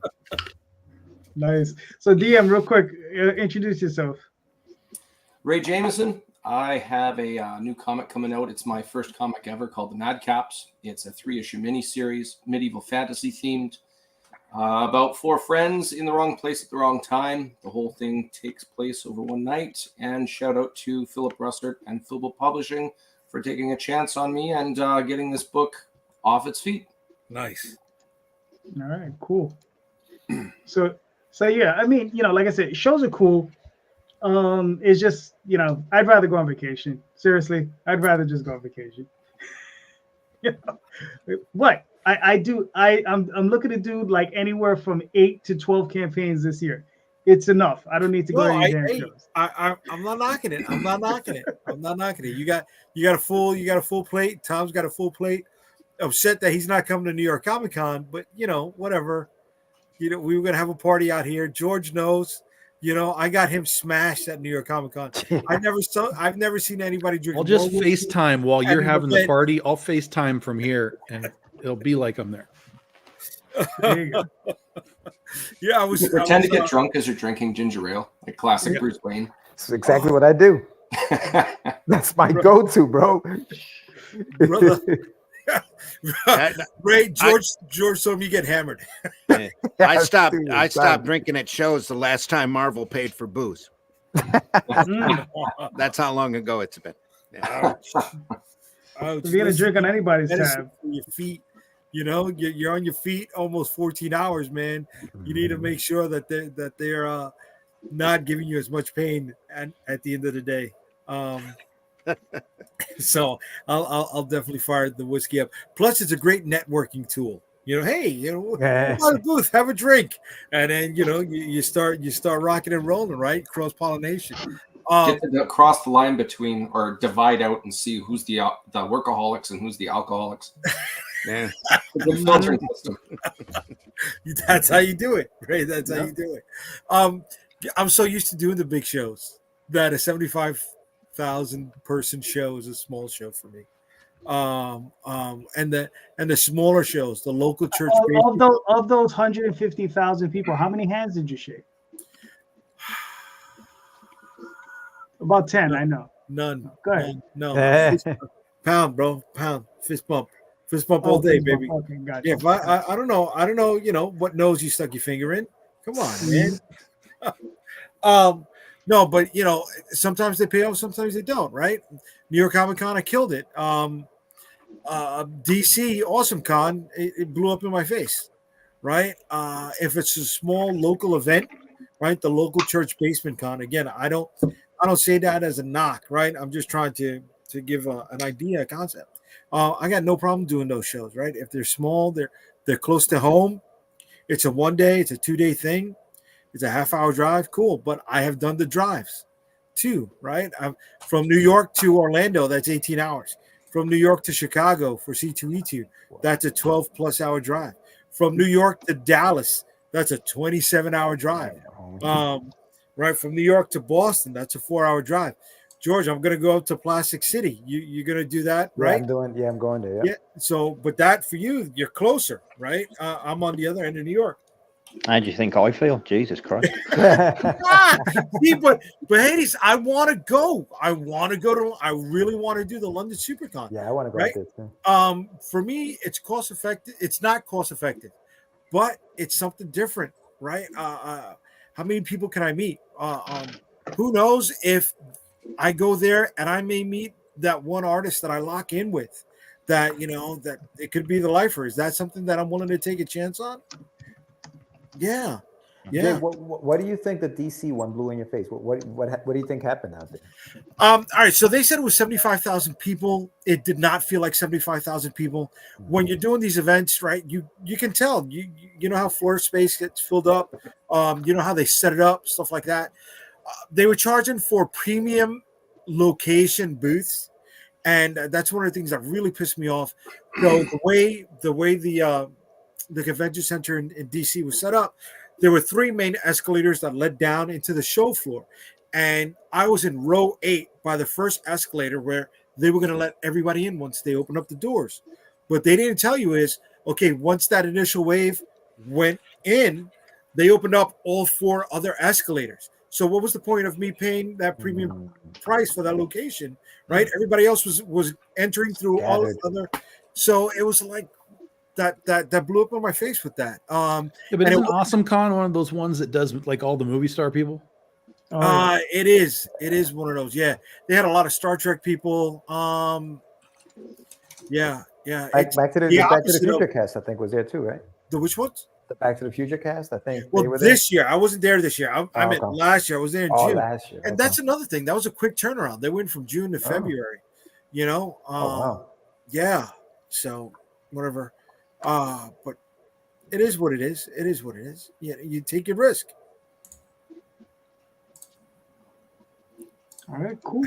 Nice. So DM, real quick, introduce yourself. Ray Jameson. I have a new comic coming out. It's my first comic ever called The Madcaps. It's a 3-issue miniseries, medieval fantasy themed. About 4 friends in the wrong place at the wrong time. The whole thing takes place over one night. And shout out to Philip Russert and Philbo Publishing for taking a chance on me and getting this book off its feet. Nice. All right, cool. So yeah, I mean, you know, like I said, shows are cool. It's just, you know, I'd rather go on vacation. Seriously, I'd rather just go on vacation. You know, but I'm looking to do like anywhere from 8 to 12 campaigns this year. It's enough. I don't need to go to any damn shows. I'm not knocking it. I'm not knocking it. You got a full plate. Tom's got a full plate. Upset that he's not coming to New York Comic Con, but you know, whatever. You know, we were gonna have a party out here. George knows. You know, I got him smashed at New York Comic Con. I've never seen anybody drink. I'll just more whiskey FaceTime while you're at an having the event. party. I'll FaceTime from here, and it'll be like I'm there. There you go. Yeah, I was. You pretend to get drunk as you're drinking ginger ale, like classic Bruce Wayne. That's exactly what I do. That's my go-to, bro. Brother. Ray, George saw me get hammered. I stopped drinking at shows the last time Marvel paid for booze. That's how long ago it's been. Yeah. Ouch. If you're gonna drink on anybody's Medicine tab, for your feet. You know, you're on your feet almost 14 hours, man. You need to make sure that they're not giving you as much pain at the end of the day. So I'll definitely fire the whiskey up. Plus, it's a great networking tool. You know, hey, you know, Yeah. go to the booth, have a drink, and then you know you start rocking and rolling, right? Cross pollination. Get to cross the line between or divide out and see who's the workaholics and who's the alcoholics. Yeah. The filtering system. That's how you do it, right? That's how you do it. I'm so used to doing the big shows that a 75,000 person show is a small show for me. And the smaller shows, the local church. of those 150,000 people, how many hands did you shake? About 10, I know. None. Go ahead. No. Pound, bro. Pound. Fist bump all day, baby. Okay, gotcha. Yeah, if I don't know, you know, what nose you stuck your finger in. Come on, man. No, but you know, sometimes they pay off, sometimes they don't, right? New York Comic Con, I killed it. DC Awesome Con, it blew up in my face, right? If it's a small local event, right? The local church basement con. Again, I don't say that as a knock, right? I'm just trying to give an idea, a concept. I got no problem doing those shows, right? If they're small, they're close to home. It's a 1 day, it's a 2 day thing. It's a half-hour drive, cool. But I have done the drives too, right? From New York to Orlando, that's 18 hours. From New York to Chicago for C2E2, that's a 12+ hour drive. From New York to Dallas, that's a 27-hour drive. right? From New York to Boston, that's a 4-hour drive. George, I'm going to go up to Plastic City. You're going to do that, Yeah, right? I'm going there. Yeah. So, but that for you, you're closer, right? I'm on the other end of New York. How do you think I feel? Jesus Christ. See, but Haydes, I want to go. I really want to do the London Supercon. Yeah, I want to go right? out there too. For me, it's cost effective. It's not cost effective, but it's something different, right? How many people can I meet? Who knows if I go there and I may meet that one artist that I lock in with, that that it could be the lifer. Is that something that I'm willing to take a chance on? Yeah. Jay, what do you think the DC one blew in your face? What do you think happened out there? All right. So they said it was 75,000 people. It did not feel like 75,000 people. When you're doing these events, right? You can tell. You know how floor space gets filled up. You know how they set it up, stuff like that. They were charging for premium location booths, and that's one of the things that really pissed me off. So the way the convention center in DC was set up, there were 3 main escalators that led down into the show floor. And I was in row 8 by the first escalator where they were going to let everybody in once they opened up the doors. What they didn't tell you is, okay, once that initial wave went in, they opened up all 4 other escalators. So what was the point of me paying that premium price for that location, right? Everybody else was entering through all of the other. So it was like, that blew up in my face with that. Yeah, but isn't Awesome Con one of those ones that does like all the movie star people? It is one of those. Yeah, they had a lot of Star Trek people. Yeah. Back to the Future cast, I think, was there too, right? The which ones? The Back to the Future cast, I think. Well, they were this year I wasn't there. This year I meant okay. last year. I was there in June. Last year. And that's another thing. That was a quick turnaround. They went from June to February. Wow. Yeah. So whatever. But it is what it is. It is what it is. Yeah, you take your risk. All right, cool.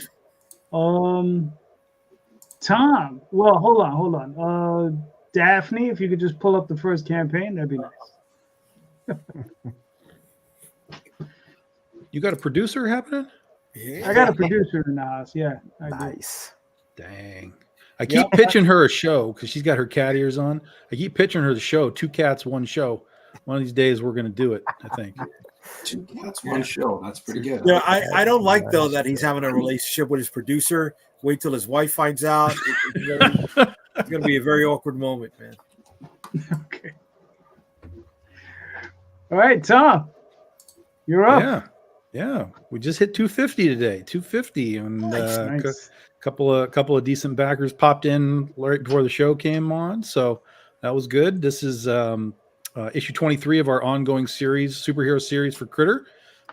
Tom. Well, hold on. Daphne, if you could just pull up the first campaign, that'd be nice. You got a producer happening? Yeah. I got a producer in the house. Yeah. Nice. Dang. I keep pitching her a show because she's got her cat ears on. I keep pitching her the show, 2 cats, 1 show. One of these days we're going to do it, I think. 2 cats, 1 show. That's pretty good. Yeah, I don't like, though, that he's having a relationship with his producer. Wait till his wife finds out. It's going to be a very awkward moment, man. Okay. All right, Tom. You're up. Yeah. We just hit 250 today. 250. And nice. couple of decent backers popped in right before the show came on, so that was good. This is issue 23 of our ongoing superhero series for Critter.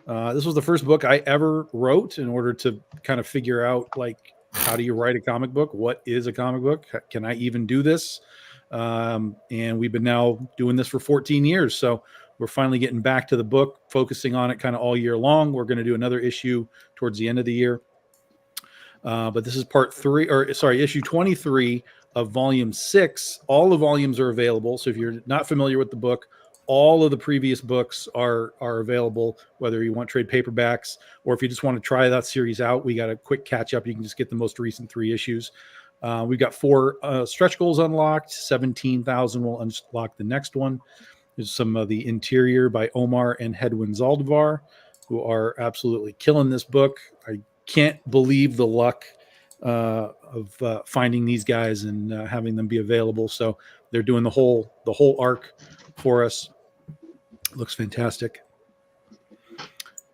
This was the first book I ever wrote in order to kind of figure out, like, how do you write a comic book? What is a comic book? Can I even do this? And we've been now doing this for 14 years, so we're finally getting back to the book, focusing on it kind of all year long. We're going to do another issue towards the end of the year. But this is issue 23 of volume 6. All the volumes are available. So if you're not familiar with the book, all of the previous books are available, whether you want trade paperbacks or if you just want to try that series out. We got a quick catch up. You can just get the most recent 3 issues. We've got 4 stretch goals unlocked. 17,000 will unlock the next one. There's some of the interior by Omar and Hedwin Zaldivar, who are absolutely killing this book. I can't believe the luck of finding these guys and having them be available. So they're doing the whole arc for us. Looks fantastic.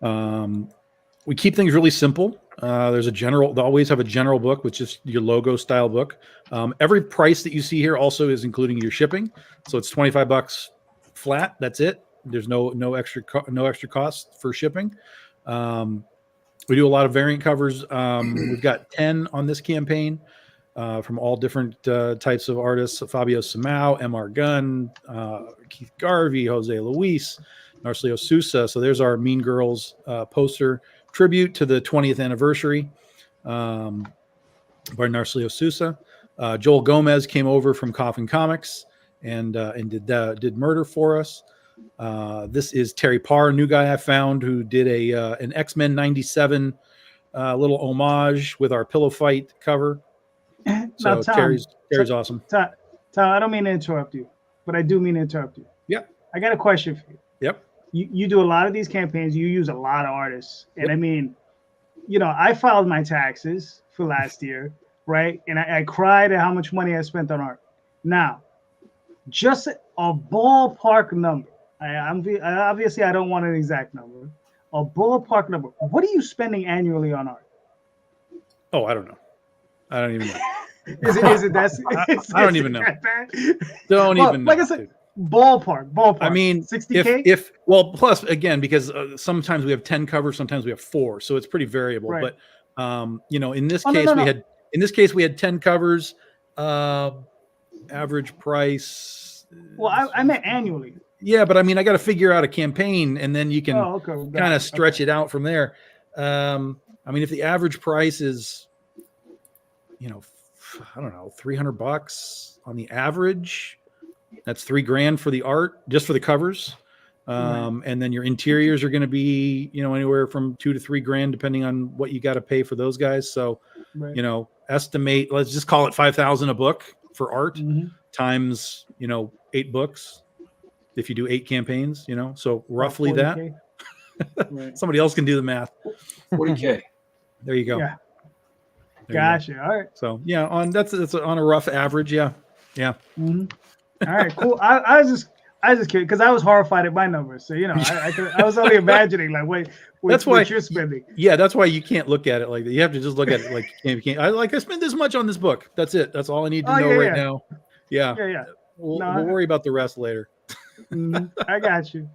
We keep things really simple. They always have a general book, which is your logo style book. Every price that you see here also is including your shipping. So it's $25 flat. That's it. There's no extra cost for shipping. We do a lot of variant covers. We've got 10 on this campaign from all different types of artists. Fabio Samao, M.R. Gunn, Keith Garvey, Jose Luis, Narciso Sousa. So there's our Mean Girls poster tribute to the 20th anniversary by Narciso Sousa. Joel Gomez came over from Coffin Comics and did Murder for us. This is Terry Parr, a new guy I found who did an X-Men 97 little homage with our pillow fight cover. So Tom, Terry's awesome. Tom, I don't mean to interrupt you, but I do mean to interrupt you. Yep. I got a question for you. Yep. You do a lot of these campaigns. You use a lot of artists, and I mean, I filed my taxes for last year, right? And I cried at how much money I spent on art. Now, just a ballpark number. Obviously I don't want an exact number. A ballpark number. What are you spending annually on art? Oh, I don't know. I don't even know. Is it that's? I don't even know. Don't even know. Like I said, ballpark. I mean, 60K. If plus again, because sometimes we have 10 covers, sometimes we have 4, so it's pretty variable. Right. But in this case, we had 10 covers. Average price. Well, I meant annually. Yeah, but I mean, I got to figure out a campaign, and then you can kind of stretch it out from there. I mean, if the average price is, I don't know, $300 on the average, that's $3,000 for the art, just for the covers. And then your interiors are going to be, anywhere from $2,000 to $3,000, depending on what you got to pay for those guys. So, estimate, let's just call it $5,000 a book for art times, 8 books. If you do 8 campaigns, so roughly that. Right. Somebody else can do the math. 40K. There you go. Yeah. Gotcha. All right. So yeah, that's on a rough average. Yeah. Mm-hmm. All right. Cool. I was just kidding because I was horrified at my numbers. So I was only imagining like, that's why you're spending. Yeah, that's why you can't look at it like that. You have to just look at it like you can't. I spent this much on this book. That's it. That's all I need to know right now. Yeah. Yeah. We'll worry about the rest later. I got you.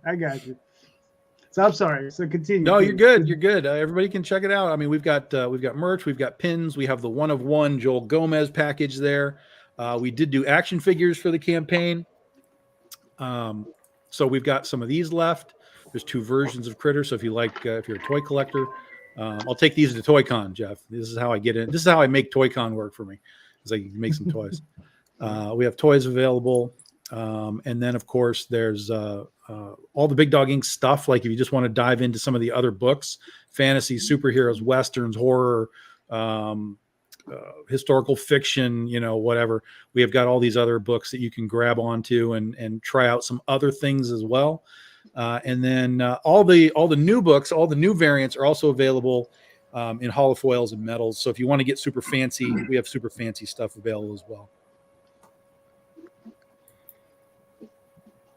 So I'm sorry. So continue. No, you're good. You're good. Everybody can check it out. I mean, we've got merch, we've got pins, we have the 1-of-1 Joel Gomez package there. We did do action figures for the campaign. So we've got some of these left. There's 2 versions of Critter. So if you like, if you're a toy collector, I'll take these to ToyCon, Jeff. This is how I get in. This is how I make ToyCon work for me. Is I make some toys. We have toys available. And then of course there's all the Big Dog Inc. stuff. Like if you just want to dive into some of the other books, fantasy, superheroes, Westerns, horror, historical fiction, whatever. We have got all these other books that you can grab onto and try out some other things as well. And then all the new books, all the new variants are also available in holofoils and metals. So if you want to get super fancy, we have super fancy stuff available as well.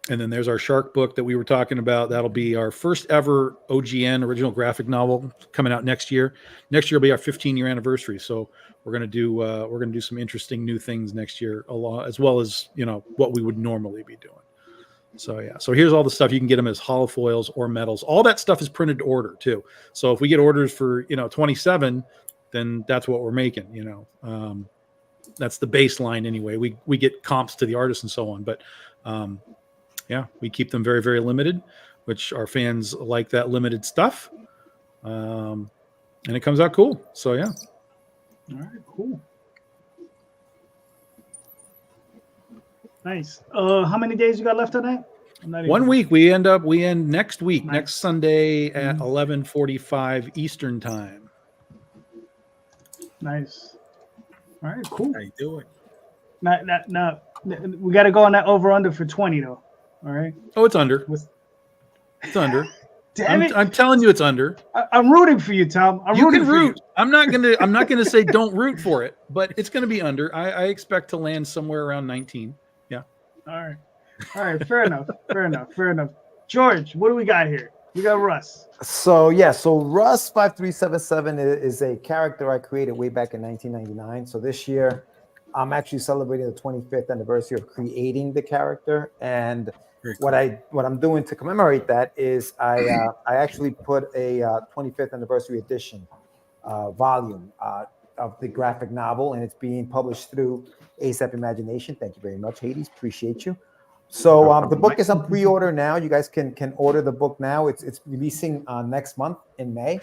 And then there's our shark book that we were talking about. That'll be our first ever OGN, original graphic novel, coming out next year. Next year will be our 15-year anniversary. So we're gonna do some interesting new things next year, as well as what we would normally be doing. So yeah. So here's all the stuff. You can get them as holofoils or metals. All that stuff is printed to order too. So if we get orders for 27, then that's what we're making. That's the baseline anyway. We get comps to the artists and so on, but. Yeah, we keep them very, very limited, which our fans like that limited stuff. And it comes out cool. So, yeah. All right, cool. Nice. How many days you got left on that? 1 week. We end next week, next Sunday at 11:45 Eastern time. Nice. All right, cool. How you doing? Now, we got to go on that over-under for 20, though. All right. Oh, it's under. It's under. Damn it! I'm telling you, it's under. I'm rooting for you, Tom. You can root. I'm not gonna say don't root for it, but it's gonna be under. I expect to land somewhere around 19. Yeah. All right. Fair enough. George, what do we got here? We got Russ. So Russ 5377 is a character I created way back in 1999. So this year, I'm actually celebrating the 25th anniversary of creating the character, and what I'm doing to commemorate that is I actually put a 25th anniversary edition volume of the graphic novel, and it's being published through ASAP Imagination. Thank you very much, Haydes. Appreciate you. So the book is on pre-order now. You guys can order the book now. It's releasing next month in May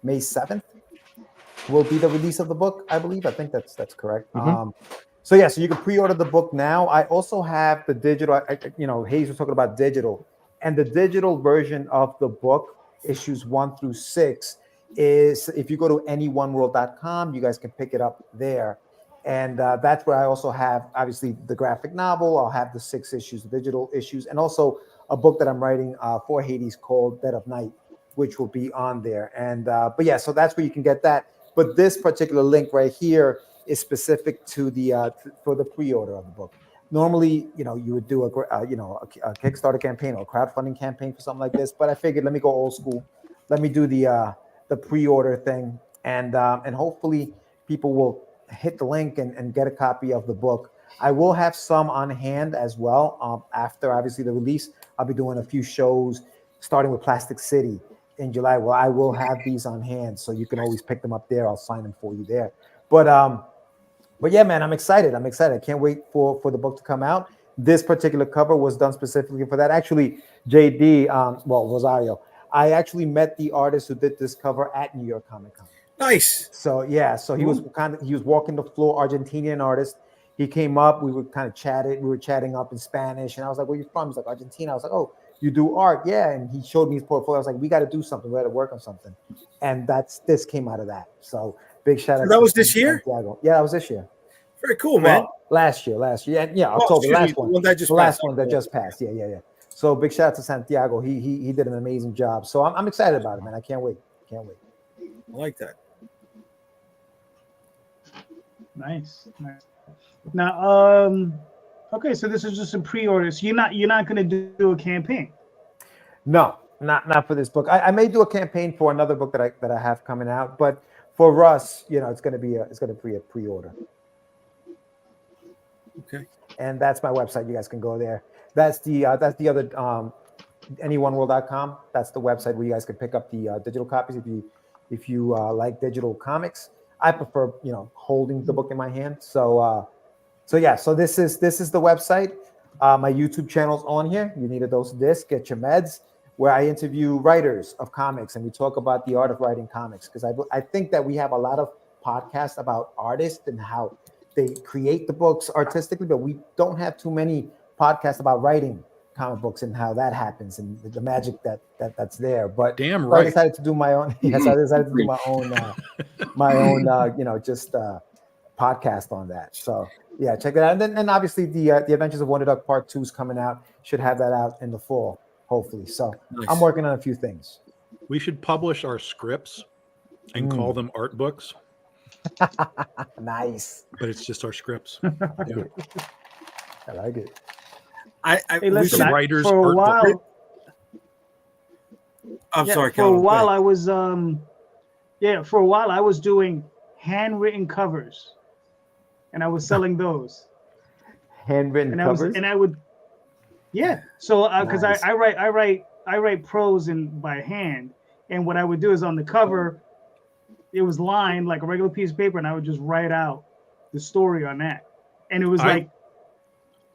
7th. Will be the release of the book, I believe. I think that's correct. Mm-hmm. So you can pre-order the book now. I also have the digital. Hayes was talking about digital. And the digital version of the book, issues 1 through 6, is if you go to anyoneworld.com, you guys can pick it up there. And that's where I also have, obviously, the graphic novel. I'll have the 6 issues, the digital issues, and also a book that I'm writing for Haydes called Dead of Night, which will be on there. And but yeah, so that's where you can get that. But this particular link right here is specific to the for the pre-order of the book. Normally, you would do a Kickstarter campaign or a crowdfunding campaign for something like this. But I figured, let me go old school. Let me do the pre-order thing, and hopefully people will hit the link and get a copy of the book. I will have some on hand as well. After obviously the release, I'll be doing a few shows, starting with Plastic City in July. Well, I will have these on hand, so you can always pick them up there. I'll sign them for you there. But yeah, man, I'm excited. I can't wait for the book to come out. This particular cover was done specifically for that. Actually, JD, Rosario, I actually met the artist who did this cover at New York Comic Con. Nice. So yeah, so he was walking the floor, Argentinian artist. He came up, we were kind of chatting, we were chatting up in Spanish, and I was like, "Where you from?" He's like, "Argentina." I was like, "Oh, you do art?" Yeah, and he showed me his portfolio. I was like, "We got to do something. We got to work on something," and this came out of that. So big shout out. That was this year? Santiago. Yeah, that was this year. Very cool, man. Well, last year, yeah, October, last one. The last one that just passed. Yeah. So big shout out to Santiago. He did an amazing job. So I'm excited about it, man. I can't wait. I like that. Nice. Now, okay, so this is just a pre-order. So you're not gonna do a campaign? No, not for this book. I may do a campaign for another book that I have coming out, but for us, it's gonna be a pre-order. Okay. And that's my website. You guys can go there. That's the other anyoneworld.com. That's the website where you guys can pick up the digital copies if you like digital comics. I prefer holding the book in my hand. So yeah. So this is the website. My YouTube channel's on here. You need a dose of this. Get your meds. Where I interview writers of comics and we talk about the art of writing comics, because I think that we have a lot of podcasts about artists and how they create the books artistically, but we don't have too many podcasts about writing comic books and how that happens and the magic that's there. But damn so right, I decided to do my own. Yes, I decided to do my own podcast on that. So yeah, check that out. And then obviously the Adventures of Wonder Duck Part 2 is coming out. Should have that out in the fall, hopefully. So nice. I'm working on a few things. We should publish our scripts and call them art books. Nice. But it's just our scripts. I like it. Hey, listen, writers for a while. I'm sorry, for a while I was for a while I was doing handwritten covers, and I was selling those. Handwritten covers. I would. Yeah. So because Nice. I write prose by hand, and what I would do is on the cover, it was lined like a regular piece of paper, and I would just write out the story on that, and it was like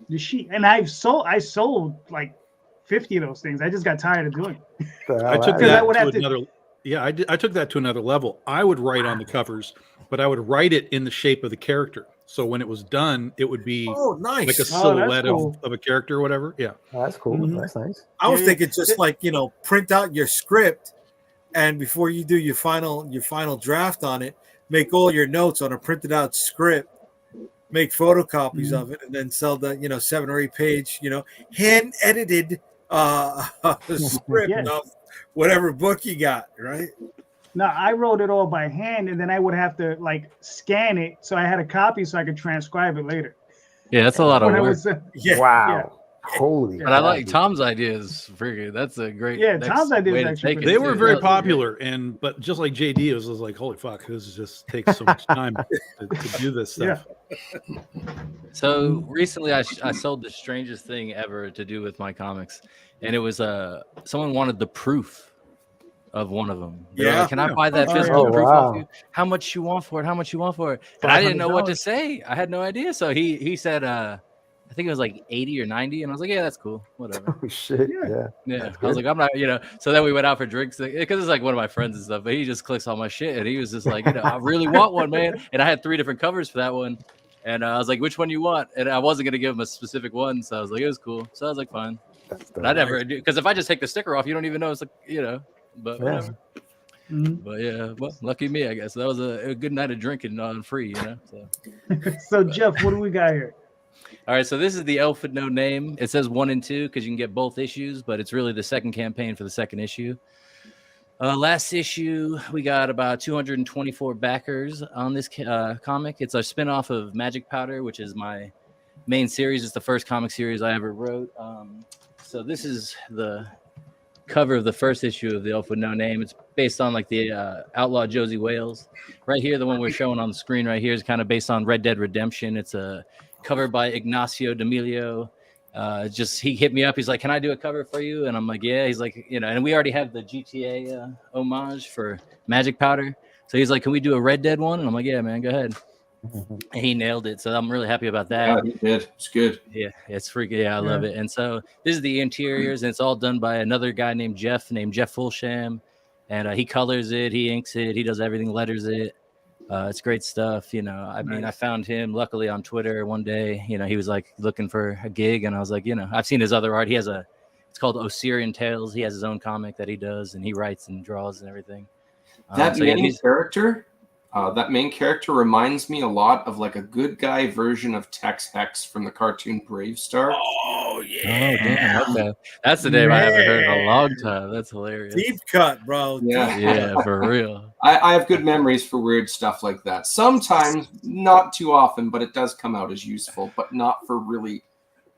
the sheet. And I sold like 50 of those things. I just got tired of doing it. I took that to another. Yeah, I took that to another level. I would write on the covers, but I would write it in the shape of the character. So when it was done, it would be nice. like a silhouette cool. of a character or whatever. Yeah, that's cool. Mm-hmm. That's nice. I was thinking just like print out your script. And before you do your final draft on it, make all your notes on a printed out script, make photocopies of it, and then sell the 7 or 8 page hand edited script of whatever book you got, right? No, I wrote it all by hand, and then I would have to scan it so I had a copy so I could transcribe it later. Yeah, that's a lot of work. Wow. Yeah. Holy. But I like Tom's ideas. Freaking, that's a great. Yeah, Tom's ideas actually. They were very popular, but just like JD, it was like, holy fuck, this just takes so much time to do this stuff. Yeah. So recently, I sold the strangest thing ever to do with my comics, and it was someone wanted the proof of one of them. Like, can I buy that physical proof off you? How much you want for it? How much you want for it? And I didn't know what to say. I had no idea. So he said, I think it was like 80 or 90, and I was like, yeah, that's cool, whatever. Oh shit, yeah. I was like, I'm not, So then we went out for drinks because it's like one of my friends and stuff. But he just clicks all my shit, and he was just like, I really want one, man. And I had 3 different covers for that one, and I was like, which one you want? And I wasn't gonna give him a specific one, so I was like, it was cool. So I was like, fine. But I never do, because if I just take the sticker off, you don't even know it's like, but whatever. But yeah, well, lucky me, I guess. That was a good night of drinking on free, So. So Jeff, what do we got here? All right, so this is the Elf with No Name. It says 1 and 2 because you can get both issues, but it's really the second campaign for the second issue. Last issue, we got about 224 backers on this comic. It's a spinoff of Magic Powder, which is my main series. It's the first comic series I ever wrote. So this is the cover of the first issue of the Elf with No Name. It's based on like the outlaw Josie Wales. Right here, the one we're showing on the screen right here is kind of based on Red Dead Redemption. It's a cover by Ignacio D'Amelio. He hit me up. He's like, "Can I do a cover for you?" And I'm like, "Yeah." He's like, and we already have the GTA homage for Magic Powder. So he's like, "Can we do a Red Dead one?" And I'm like, "Yeah, man, go ahead." And he nailed it. So I'm really happy about that. Yeah, he did. It's good. Yeah, it's freaking. Yeah, I love it. And so this is the interiors, and it's all done by another guy named Jeff Fulsham. And he colors it, he inks it, he does everything, letters it. It's great stuff. I mean, I found him luckily on Twitter one day. He was like looking for a gig, and I was like, I've seen his other art. He has it's called Osirian Tales. He has his own comic that he does, and he writes and draws and everything. That main character reminds me a lot of like a good guy version of Tex Hex from the cartoon Brave Star. Oh damn. Okay, that's the name I haven't heard in a long time. That's hilarious. Deep cut, bro. Yeah, for real. I have good memories for weird stuff like that. Sometimes, not too often, but it does come out as useful, but not for really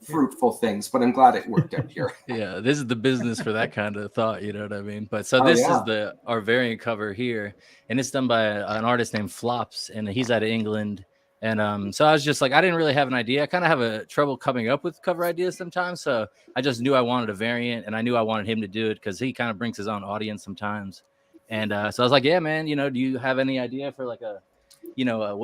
fruitful things. But I'm glad it worked out here. Yeah, this is the business for that kind of thought. You know what I mean? But so this is our variant cover here, and it's done by an artist named Flops, and he's out of England. And so I was just like, I didn't really have an idea. I kind of have a trouble coming up with cover ideas sometimes. So I just knew I wanted a variant, and I knew I wanted him to do it because he kind of brings his own audience sometimes. And so I was like, yeah, man, do you have any idea for like a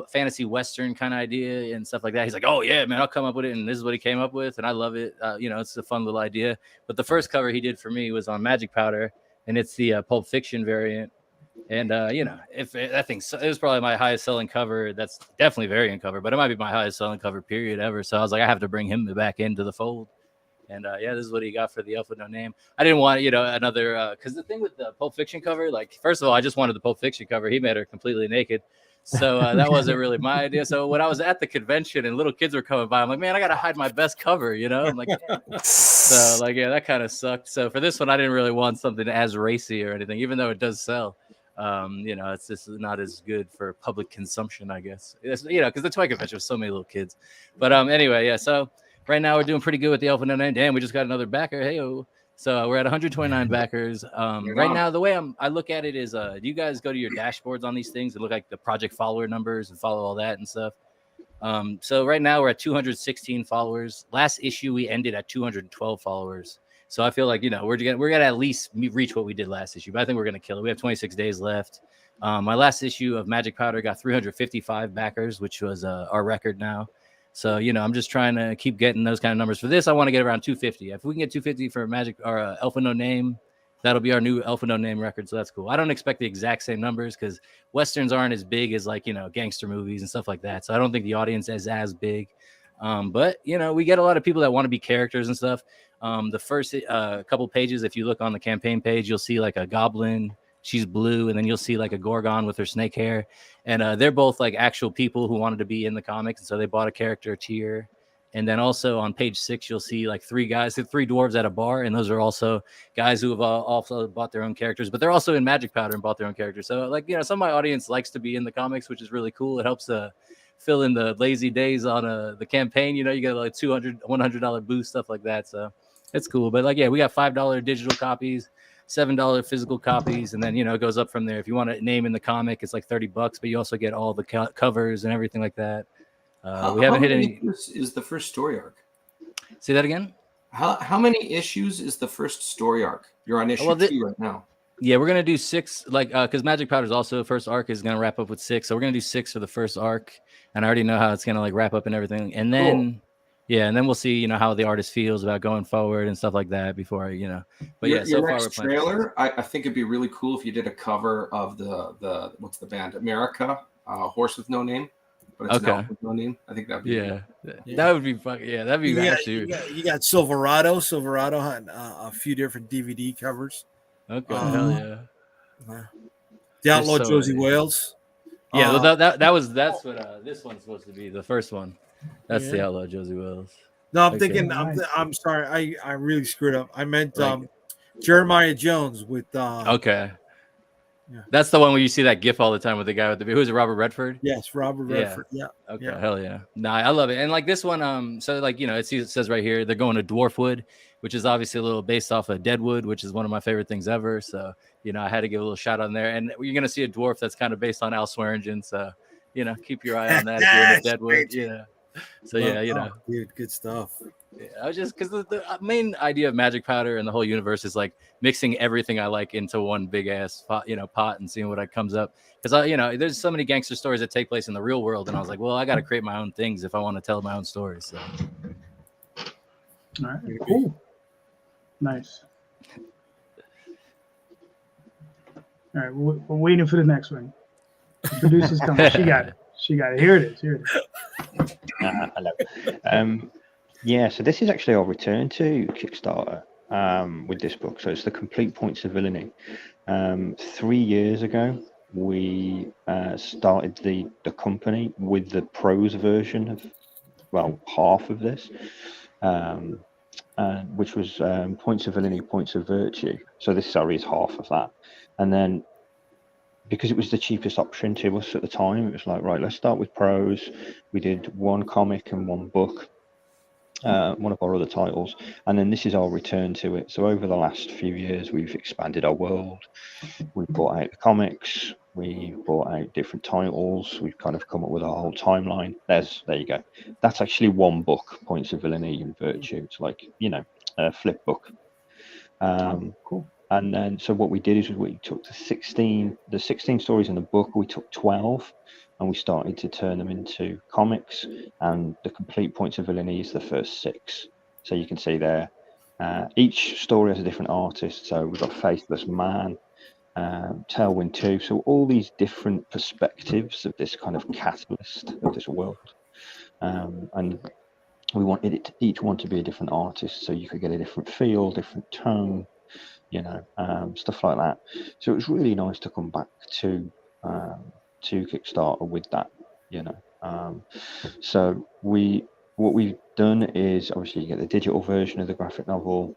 fantasy Western kind of idea and stuff like that? He's like, oh yeah, man, I'll come up with it. And this is what he came up with. And I love it. It's a fun little idea. But the first cover he did for me was on Magic Powder, and it's the Pulp Fiction variant. And I think it was probably my highest selling cover. That's definitely variant cover, but it might be my highest selling cover period ever. So I was like, I have to bring him back into the fold. And this is what he got for the Elf with No Name. I didn't want another because the thing with the Pulp Fiction cover, like first of all, I just wanted the Pulp Fiction cover. He made her completely naked, so that wasn't really my idea. So when I was at the convention and little kids were coming by, I'm like, man, I gotta hide my best cover, I'm like, so like that kind of sucked. So for this one, I didn't really want something as racy or anything, even though it does sell. It's just not as good for public consumption, I guess. Because the toy convention was so many little kids. But anyway, yeah. So right now we're doing pretty good with the Elf with No Name. Damn, we just got another backer. Hey-o. So we're at 129 backers. Right now, the way I look at it is, do you guys go to your dashboards on these things and look like the project follower numbers and follow all that and stuff? So right now we're at 216 followers. Last issue we ended at 212 followers. So I feel like, we're gonna at least reach what we did last issue, but I think we're gonna kill it. We have 26 days left. My last issue of Magic Powder got 355 backers, which was our record now. So, I'm just trying to keep getting those kind of numbers. For this, I want to get around 250. If we can get 250 for Magic or Elf with No Name, that'll be our new Elf with No Name record. So that's cool. I don't expect the exact same numbers because Westerns aren't as big as like, gangster movies and stuff like that. So I don't think the audience is as big. But, we get a lot of people that want to be characters and stuff. The first couple pages, if you look on the campaign page, you'll see like a goblin. She's blue, and then you'll see like a Gorgon with her snake hair, and they're both like actual people who wanted to be in the comics, and so they bought a character tier. And then also on page 6, you'll see like 3 dwarves at a bar, and those are also guys who have also bought their own characters, but they're also in Magic Powder and bought their own characters. So like some of my audience likes to be in the comics, which is really cool. It helps fill in the lazy days on the campaign. You get like $100 boost, stuff like that. So it's cool. But like we got $5 digital copies, $7 physical copies, and then it goes up from there. If you want a name in the comic, it's like $30, but you also get all the covers and everything like that. We haven't hit any. Is the first story arc? Say that again. How many issues is the first story arc? You're on issue 2 right now. Yeah, we're gonna do 6, because Magic Powder is also first arc is gonna wrap up with 6, so we're gonna do 6 for the first arc, and I already know how it's gonna wrap up and everything, and then. Cool. Yeah, and then we'll see, how the artist feels about going forward and stuff like that before, But yeah, so far we're playing. Trailer, I think it'd be really cool if you did a cover of the what's the band? America, Horse with No Name. but it's an Okay. Alfred No name. I think that'd be Yeah, that would be fucking. Yeah, that'd be actually. You got Silverado. Silverado had a few different DVD covers. Okay, hell yeah. The Outlaw so Josie many. Wales. Yeah, well, that's what this one's supposed to be. The first one. That's the Yeah. Outlaw Josie Wells. No, I'm Okay. thinking. Nice. I'm sorry. I really screwed up. I meant Right. Jeremiah Jones with. Okay. Yeah. That's the one where you see that GIF all the time with the guy with the. Who's it? Robert Redford. Yes, Robert Redford. Yeah. Okay. Yeah. Hell yeah. Nah, I love it. And like this one, so like it says right here they're going to Dwarfwood, which is obviously a little based off of Deadwood, which is one of my favorite things ever. So I had to give a little shout out on there. And you're gonna see a dwarf that's kind of based on Al Swearingen. So keep your eye on that if you're into Deadwood. So dude, good stuff. Yeah, I was just because the main idea of Magic Powder and the whole universe is like mixing everything I like into one big ass pot and seeing what comes up. Because there's so many gangster stories that take place in the real world, and I was like, well, I got to create my own things if I want to tell my own stories. So. All right, cool, nice. All right, we're waiting for the next one. The producer's coming. She got it. Here it is. Hello. Yeah, so this is actually our return to Kickstarter with this book. So it's The Complete Points of Villainy. 3 years ago, we started the company with the prose version of, half of this, which was Points of Villainy, Points of Virtue. So this, is half of that. And then because it was the cheapest option to us at the time, it was like, right, let's start with prose. We did one comic and one book. One of our other titles, and then this is our return to it. So over the last few years, we've expanded our world. We've brought out the comics. We brought out different titles. We've kind of come up with our whole timeline. There you go. That's actually one book, Points of Villainy and Virtue. It's like a flip book. Cool. And then so what we did is we took the 16 stories in the book. We took 12. And we started to turn them into comics, and The Complete Points of Villainy is the first 6. So you can see there, each story has a different artist. So we've got Faithless Man, Tailwind 2. So all these different perspectives of this kind of catalyst of this world. And we wanted each one to be a different artist, so you could get a different feel, different tone, stuff like that. So it was really nice to come back to Kickstarter with that, so what we've done is obviously you get the digital version of the graphic novel,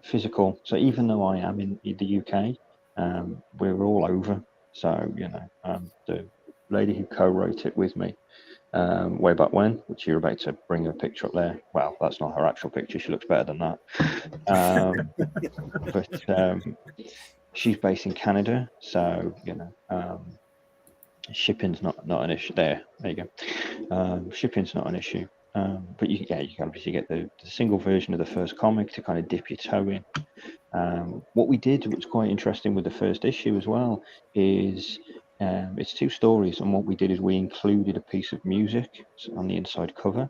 physical. So even though I am in the UK, we're all over. So the lady who co-wrote it with me way back when, which you're about to bring her picture up there. Well, that's not her actual picture. She looks better than that. But she's based in Canada, so shipping's not an issue. There you go. Shipping's not an issue. But you can obviously get the single version of the first comic to kind of dip your toe in. What we did, was quite interesting with the first issue as well, is it's 2 stories, and what we did is we included a piece of music on the inside cover,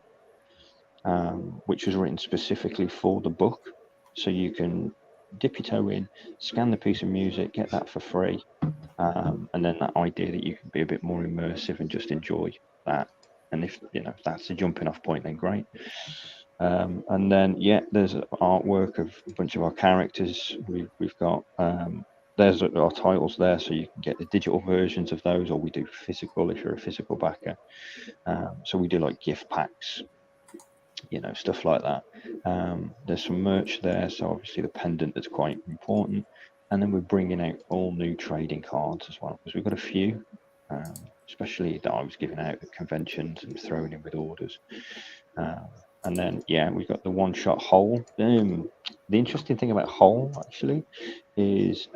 which was written specifically for the book, so you can dip your toe in, scan the piece of music, get that for free, and then that idea that you can be a bit more immersive and just enjoy that. And if that's the jumping off point, then great. And then there's artwork of a bunch of our characters. We've got there's our titles there, so you can get the digital versions of those, or we do physical if you're a physical backer. So we do like gift packs, stuff like that. There's some merch there, so obviously the pendant that's quite important. And then we're bringing out all new trading cards as well, because we've got a few, especially that I was giving out at conventions and throwing in with orders. And then we've got the one-shot Whole. The interesting thing about Whole actually is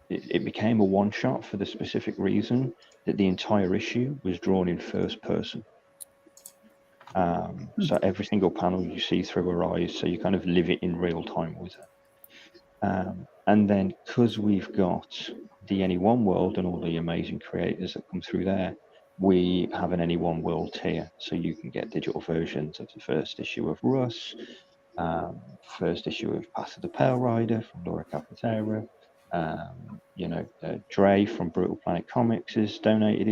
it became a one-shot for the specific reason that the entire issue was drawn in first person. So every single panel you see through her eyes, so you kind of live it in real time with her. And then because we've got the Anyone world and all the amazing creators that come through there, we have an Anyone world tier, so you can get digital versions of the first issue of Russ, first issue of Path of the Pale Rider from Laura Capatera, Dre from Brutal Planet Comics has donated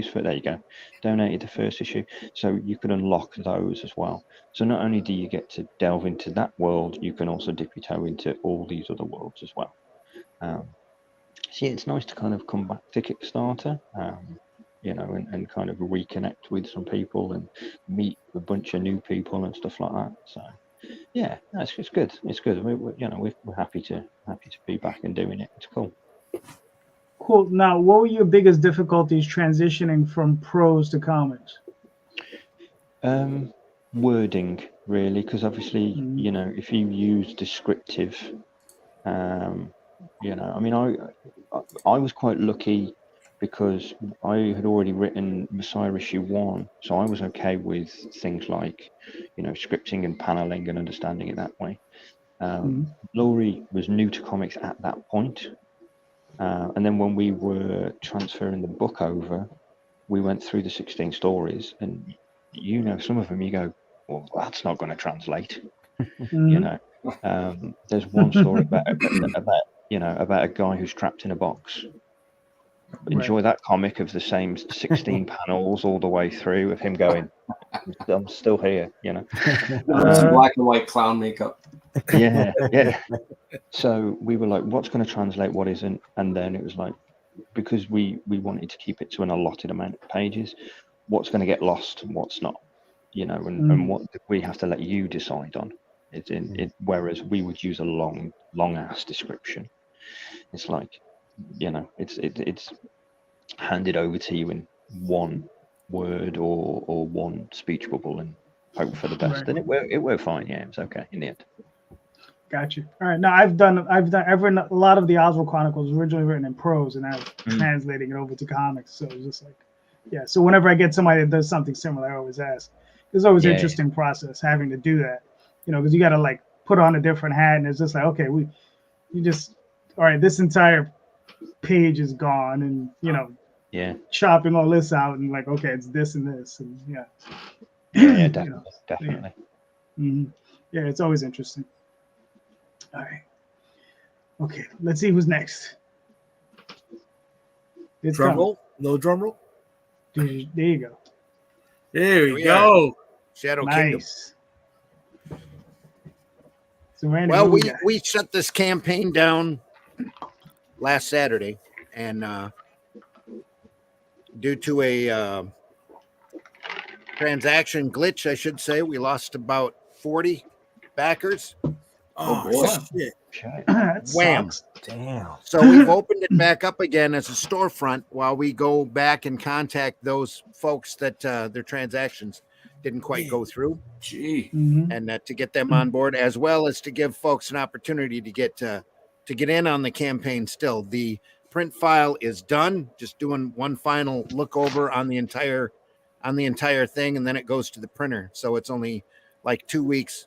donated the first issue, so you can unlock those as well. So not only do you get to delve into that world, you can also dip your toe into all these other worlds as well. So yeah, it's nice to kind of come back to Kickstarter, and kind of reconnect with some people and meet a bunch of new people and stuff like that. So yeah, it's good. It's good. We're happy to be back and doing it. It's cool. Cool. Now, what were your biggest difficulties transitioning from prose to comics? Wording, really, because obviously, if you use descriptive, I was quite lucky because I had already written Messiah issue 1, so I was okay with things like, scripting and paneling and understanding it that way. Laurie was new to comics at that point. And then when we were transferring the book over, we went through the 16 stories, and some of them you go, well, that's not going to translate. There's one story about a guy who's trapped in a box. Enjoy that comic of the same 16 panels all the way through of him going, I'm still here, Some black and white clown makeup. Yeah. So we were like, what's going to translate, what isn't? And then it was like, because we wanted to keep it to an allotted amount of pages, what's going to get lost and what's not, and what we have to let you decide on. Whereas we would use a long ass description. It's like, it's handed over to you in one word or one speech bubble and hope for the best. And it worked fine. Yeah, it was okay in the end. Gotcha. All right. Now I've written a lot of the Oswald Chronicles originally written in prose, and I'm translating it over to comics. So it's just like, yeah. So whenever I get somebody that does something similar, I always ask. It's always an interesting process having to do that, because you got to like put on a different hat, and it's just like, okay, all right, this entire page is gone, and chopping all this out, and like, okay, it's this and this, and definitely. Yeah, it's always interesting. All right. Okay, let's see who's next. Drum roll? No drum roll? There you go. There we go. Shadow Kingdom. Nice. So Randy, well, we shut this campaign down last Saturday, and due to a transaction glitch, I should say, we lost about 40 backers. Oh, shit. Wham. Damn. So we've opened it back up again as a storefront while we go back and contact those folks that their transactions didn't quite go through. And to get them on board, as well as to give folks an opportunity to get in on the campaign still. The print file is done, just doing one final look over on the entire thing, and then it goes to the printer. So it's only like 2 weeks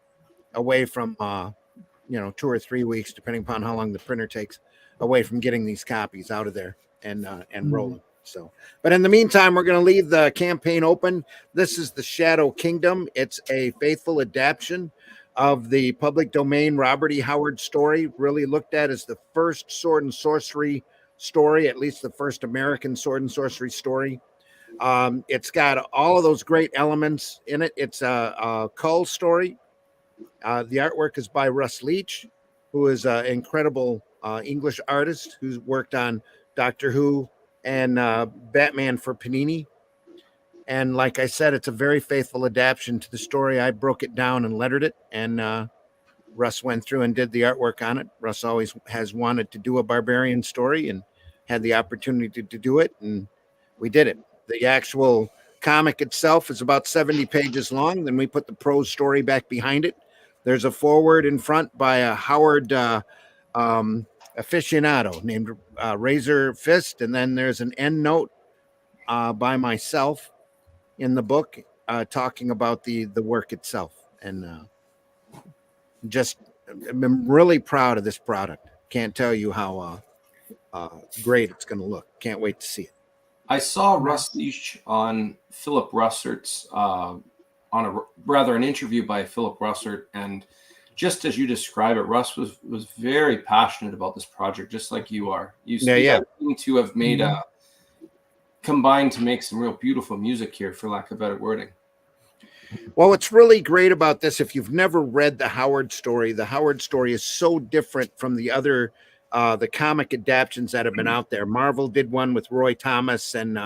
away from 2 or 3 weeks, depending upon how long the printer takes, away from getting these copies out of there and rolling. So, but in the meantime, we're going to leave the campaign open. This is the Shadow Kingdom. It's a faithful adaptation of the public domain Robert E. Howard story, really looked at as the first sword and sorcery story, at least the first American sword and sorcery story. It's got all of those great elements in it. It's a cull story. The artwork is by Russ Leach, who is an incredible English artist who's worked on Doctor Who and Batman for Panini. And like I said, it's a very faithful adaptation to the story. I broke it down and lettered it, and Russ went through and did the artwork on it. Russ always has wanted to do a barbarian story and had the opportunity to do it, and we did it. The actual comic itself is about 70 pages long. Then we put the prose story back behind it. There's a foreword in front by a Howard aficionado named Razor Fist, and then there's an end note by myself in the book talking about the work itself. And I'm really proud of this product. Can't tell you how great it's going to look. Can't wait to see it. I saw Russ Leach on Philip Russert's an interview by Philip Russert, and just as you describe it, Russ was very passionate about this project, just like you are. You seem to have made combined to make some real beautiful music here, for lack of better wording. Well, what's really great about this, if you've never read the Howard story is so different from the other the comic adaptions that have been out there. Marvel did one with Roy Thomas and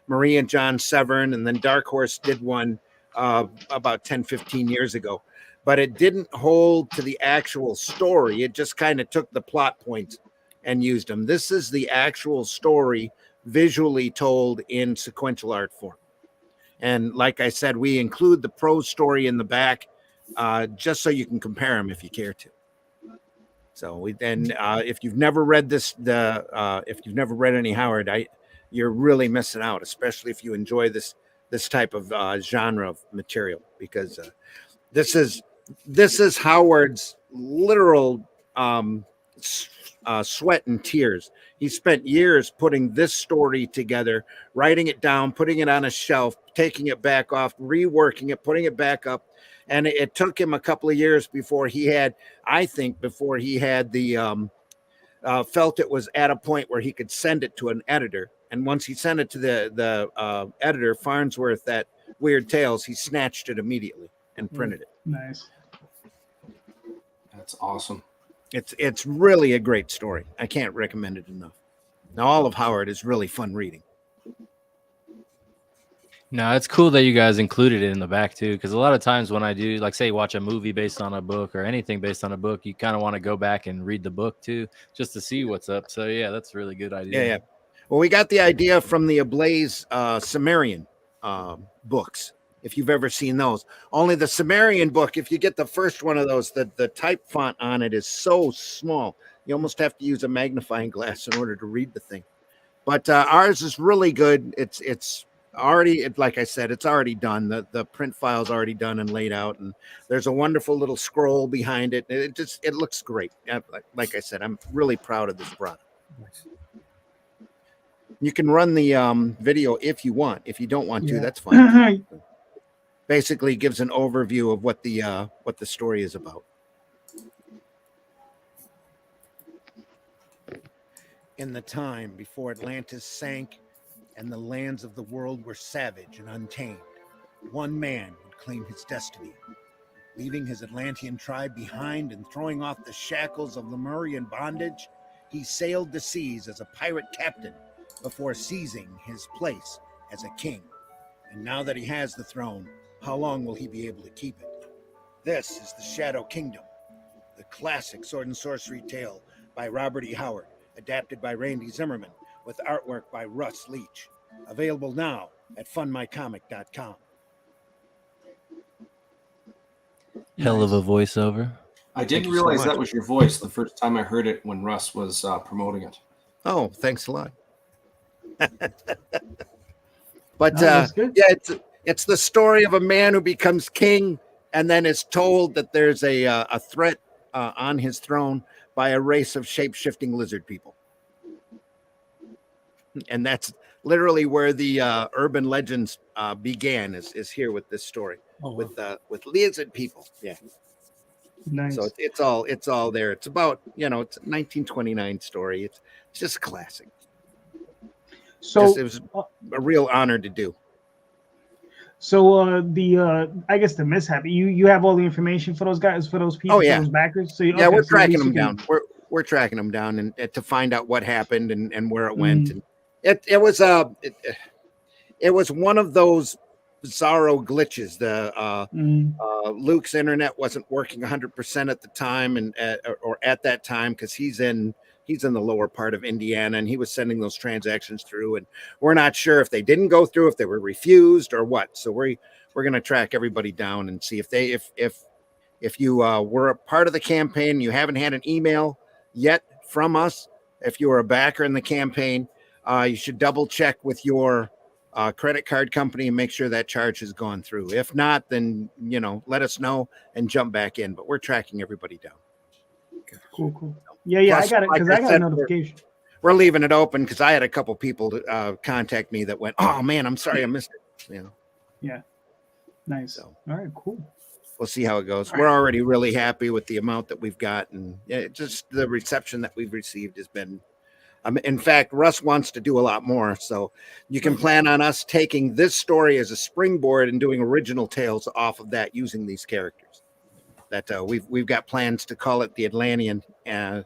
Marie and John Severn, and then Dark Horse did one about 10, 15 years ago. But it didn't hold to the actual story. It just kind of took the plot points and used them. This is the actual story visually told in sequential art form. And like I said, we include the prose story in the back just so you can compare them if you care to. So if you've never read if you've never read any Howard, you're really missing out, especially if you enjoy this type of genre of material, because this is Howard's literal sweat and tears. He spent years putting this story together, writing it down, putting it on a shelf, taking it back off, reworking it, putting it back up. And it took him a couple of years before he had the felt it was at a point where he could send it to an editor. And once he sent it to the editor, Farnsworth, at Weird Tales, he snatched it immediately and printed it. Nice. That's awesome. It's really a great story. I can't recommend it enough. Now, all of Howard is really fun reading. No, it's cool that you guys included it in the back too, because a lot of times when I do, like, say, watch a movie based on a book or anything based on a book, you kind of want to go back and read the book too, just to see what's up. So yeah, that's a really good idea. Yeah. Well, we got the idea from the Ablaze Sumerian books, if you've ever seen those. Only the Sumerian book, if you get the first one of those, the type font on it is so small, you almost have to use a magnifying glass in order to read the thing. But ours is really good. It's already, like I said, it's already done. The print file's already done and laid out, and there's a wonderful little scroll behind it. It looks great. Like I said, I'm really proud of this product. Nice. You can run the video if you want. If you don't want to, that's fine. Basically gives an overview of what the story is about. In the time before Atlantis sank and the lands of the world were savage and untamed, one man would claim his destiny, leaving his Atlantean tribe behind and throwing off the shackles of Lemurian bondage. He sailed the seas as a pirate captain before seizing his place as a king. And now that he has the throne, how long will he be able to keep it? This is the Shadow Kingdom, the classic sword and sorcery tale by Robert E. Howard, adapted by Randy Zimmerman, with artwork by Russ Leach. Available now at fundmycomic.com. Hell of a voiceover. I didn't realize that was your voice the first time I heard it when Russ was promoting it. Oh, thanks a lot. But it's the story of a man who becomes king and then is told that there's a threat on his throne by a race of shape-shifting lizard people. And that's literally where the urban legends began, is here with this story. With lizard people. Yeah. Nice. So it's all there. It's about, it's a 1929 story. It's just classic. So it was a real honor to do. So I guess the mishap, you have all the information for those guys, for those people, for those backers. So we're tracking them down. We're tracking them down and to find out what happened and where it went. And it was one of those bizarro glitches. Luke's internet wasn't working 100% at the time, or at that time, because he's in the lower part of Indiana, and he was sending those transactions through, and we're not sure if they didn't go through, if they were refused or what. So we're going to track everybody down and see if you were a part of the campaign, you haven't had an email yet from us. If you were a backer in the campaign, you should double check with your credit card company and make sure that charge has gone through. If not, then let us know and jump back in. But we're tracking everybody down. Cool. Yeah, plus, I got it, because I got a notification. We're leaving it open because I had a couple people contact me that went, "Oh man, I'm sorry I missed it." Yeah. Nice. So, all right, cool. we'll see how it goes. We're already really happy with the amount that we've got, and just the reception that we've received has been. In fact, Russ wants to do a lot more, so you can plan on us taking this story as a springboard and doing original tales off of that using these characters. That we've got plans to call it the Atlantean, and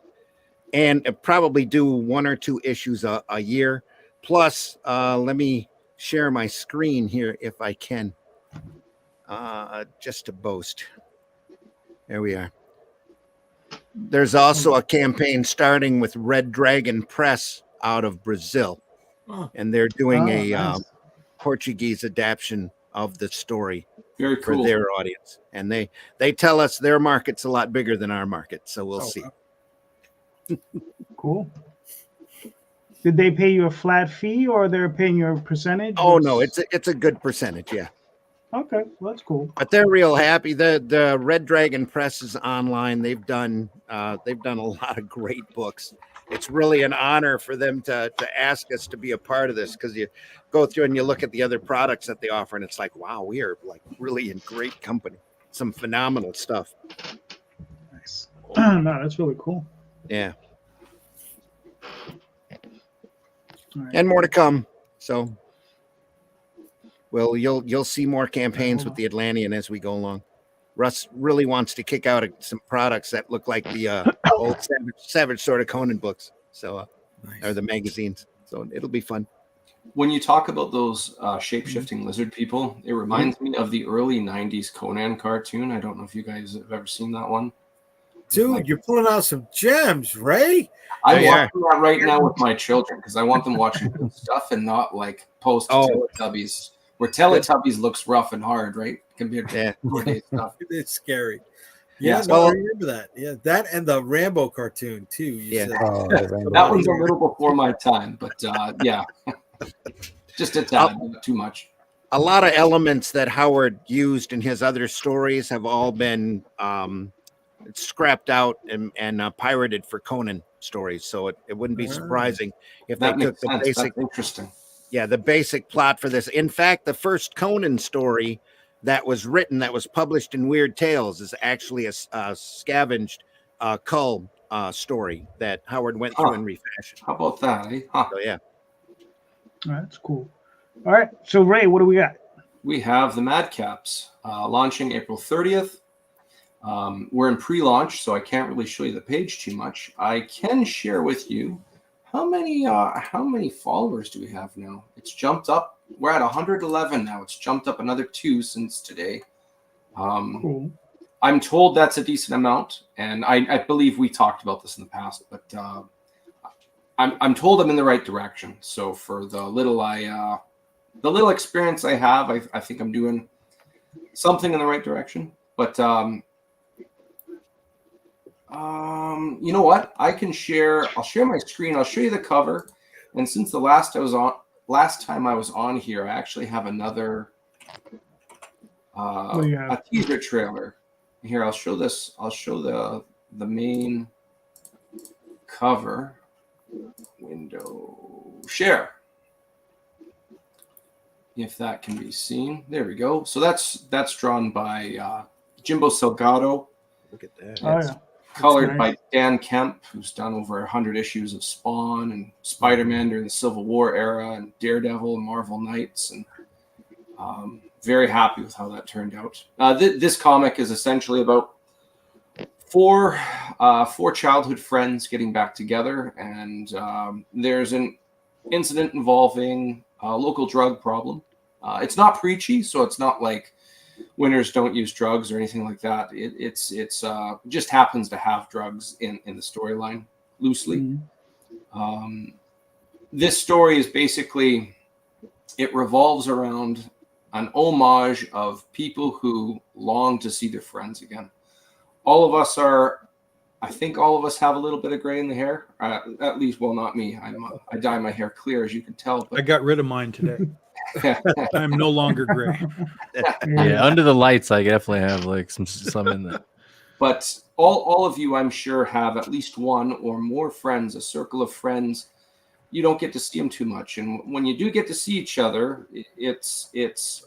probably do 1 or 2 issues a year. Plus, let me share my screen here if I can. Just to boast. There we are. There's also a campaign starting with Red Dragon Press out of Brazil, and they're doing a Portuguese adaptation of the story for their audience. And they tell us their market's a lot bigger than our market, so we'll see. Cool. Did they pay you a flat fee, or they're paying you a percentage? Oh no, it's a good percentage, yeah. Okay, well, that's cool. But they're real happy. The Red Dragon Press is online. They've done a lot of great books. It's really an honor for them to ask us to be a part of this, because you go through and you look at the other products that they offer, and it's like, wow, we are like really in great company. Some phenomenal stuff. Nice. No, that's really cool. Yeah. Right. And more to come. So, well, you'll see more campaigns with the Atlantean as we go along. Russ really wants to kick out some products that look like the old Savage Sword of Conan books. So, or the magazines. So it'll be fun. When you talk about those shape-shifting lizard people, it reminds me of the early 90s Conan cartoon. I don't know if you guys have ever seen that one. Dude, you're pulling out some gems, Ray. I'm watching that right now with my children because I want them watching good stuff and not like post Teletubbies, where Teletubbies looks rough and hard, right? Compared to stuff. It's scary. Yeah, Yeah. no, I remember that. Yeah, that and the Rambo cartoon too. You said. That one's a little before my time, but yeah, just a tad, not too much. A lot of elements that Howard used in his other stories have all been scrapped out and pirated for Conan stories. So it wouldn't be surprising if they took the basic. That's interesting. Yeah, the basic plot for this. In fact, the first Conan story that was written, that was published in Weird Tales, is actually a scavenged cull story that Howard went through and refashioned. How about that? Eh? Huh. So yeah, that's cool. All right, so Ray, what do we got? We have the Madcaps launching April 30th. We're in pre-launch, so I can't really show you the page too much. I can share with you how many followers do we have now? It's jumped up. We're at 111 now. It's jumped up another 2 since today. Cool. I'm told that's a decent amount, and I believe we talked about this in the past, but I'm told I'm in the right direction. So for the little experience I have, I think I'm doing something in the right direction. But you know what? I'll share my screen. I'll show you the cover. And since the last time I was on here, I actually have another a teaser trailer. Here, I'll show this. I'll show the main cover. Window share. If that can be seen. There we go. So that's drawn by Jimbo Salgado. Look at that. Oh, yeah. Colored by Dan Kemp, who's done over 100 issues of Spawn and Spider-Man during the Civil War era and Daredevil and Marvel Knights. And very happy with how that turned out. This comic is essentially about four childhood friends getting back together. And there's an incident involving a local drug problem. It's not preachy, so it's not like winners don't use drugs or anything like that. It's just happens to have drugs in the storyline loosely. Mm-hmm. This story is basically, it revolves around an homage of people who long to see their friends again. I think all of us have a little bit of gray in the hair. At least, well, not me. I dye my hair clear, as you can tell. But I got rid of mine today. I'm no longer gray. Yeah, under the lights, I definitely have like some in there. But all of you, I'm sure, have at least one or more friends, a circle of friends. You don't get to see them too much, and when you do get to see each other, it's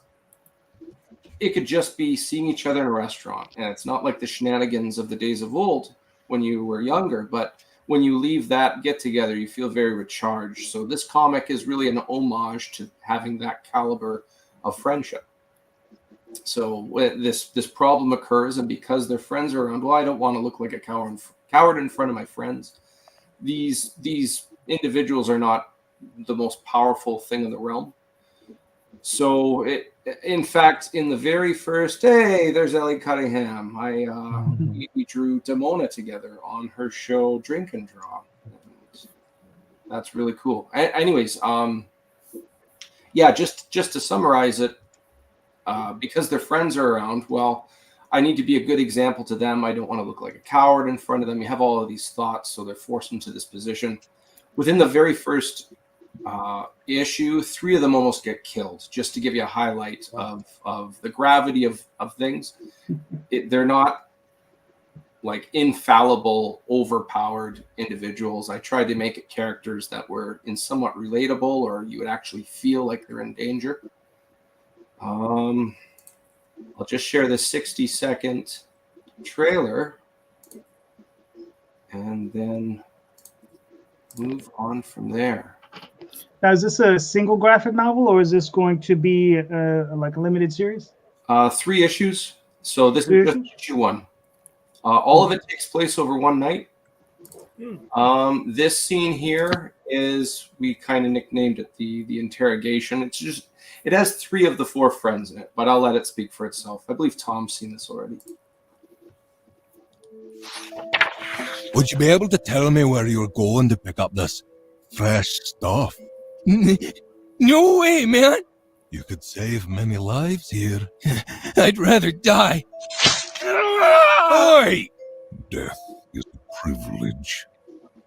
it could just be seeing each other in a restaurant, and it's not like the shenanigans of the days of old when you were younger, but when you leave that get together, you feel very recharged. So this comic is really an homage to having that caliber of friendship. So when this problem occurs, and because their friends are around, well, I don't want to look like a coward in front of my friends. These individuals are not the most powerful thing in the realm. So in fact, in the very first, hey, there's Ellie Cunningham. We drew Damona together on her show Drink and Draw. And that's really cool. Anyways, yeah, just to summarize it, because their friends are around, well, I need to be a good example to them. I don't want to look like a coward in front of them. You have all of these thoughts, so they're forced into this position. Within the very first issue, 3 of them almost get killed, just to give you a highlight of the gravity of things. They're not like infallible, overpowered individuals. I tried to make it characters that were in somewhat relatable, or you would actually feel like they're in danger. I'll just share this 60-second trailer and then move on from there. Now, is this a single graphic novel, or is this going to be like a limited series? 3 issues. So this is just issue 1. All of it takes place over one night. This scene here is, we kind of nicknamed it the interrogation. It's just, it has 3 of the 4 friends in it, but I'll let it speak for itself. I believe Tom's seen this already. Would you be able to tell me where you're going to pick up this fresh stuff? No way, man. You could save many lives here. I'd rather die. Oi! Death is a privilege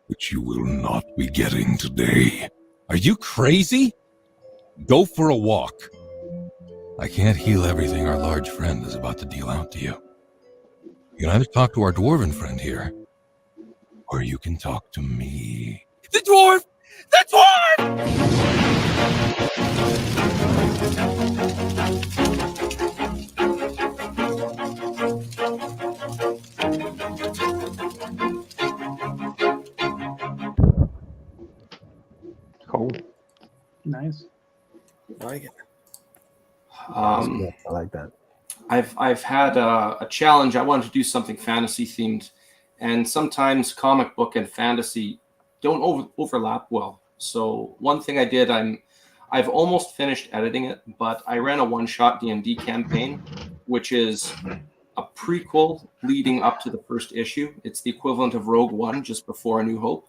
which you will not be getting today. Are you crazy? Go for a walk. I can't heal everything our large friend is about to deal out to you. You can either talk to our dwarven friend here, or you can talk to me. The dwarf! The dwarf! Cool. Nice. I like it. I like that. I've had a challenge. I wanted to do something fantasy themed, and sometimes comic book and fantasy don't overlap well. So one thing I did, I've almost finished editing it, but I ran a one-shot D&D campaign, which is a prequel leading up to the first issue. It's the equivalent of Rogue One, just before A New Hope.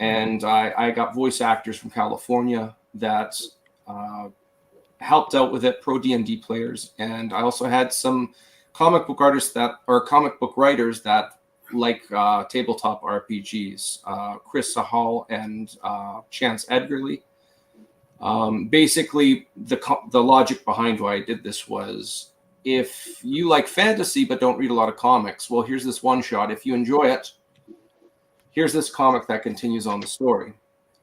And I got voice actors from California that helped out with it, pro D&D players, and I also had some comic book artists comic book writers that like tabletop RPGs, Chris Sahal and Chance Edgerly. Basically, the logic behind why I did this was, if you like fantasy but don't read a lot of comics, well, here's this one shot. If you enjoy it, here's this comic that continues on the story.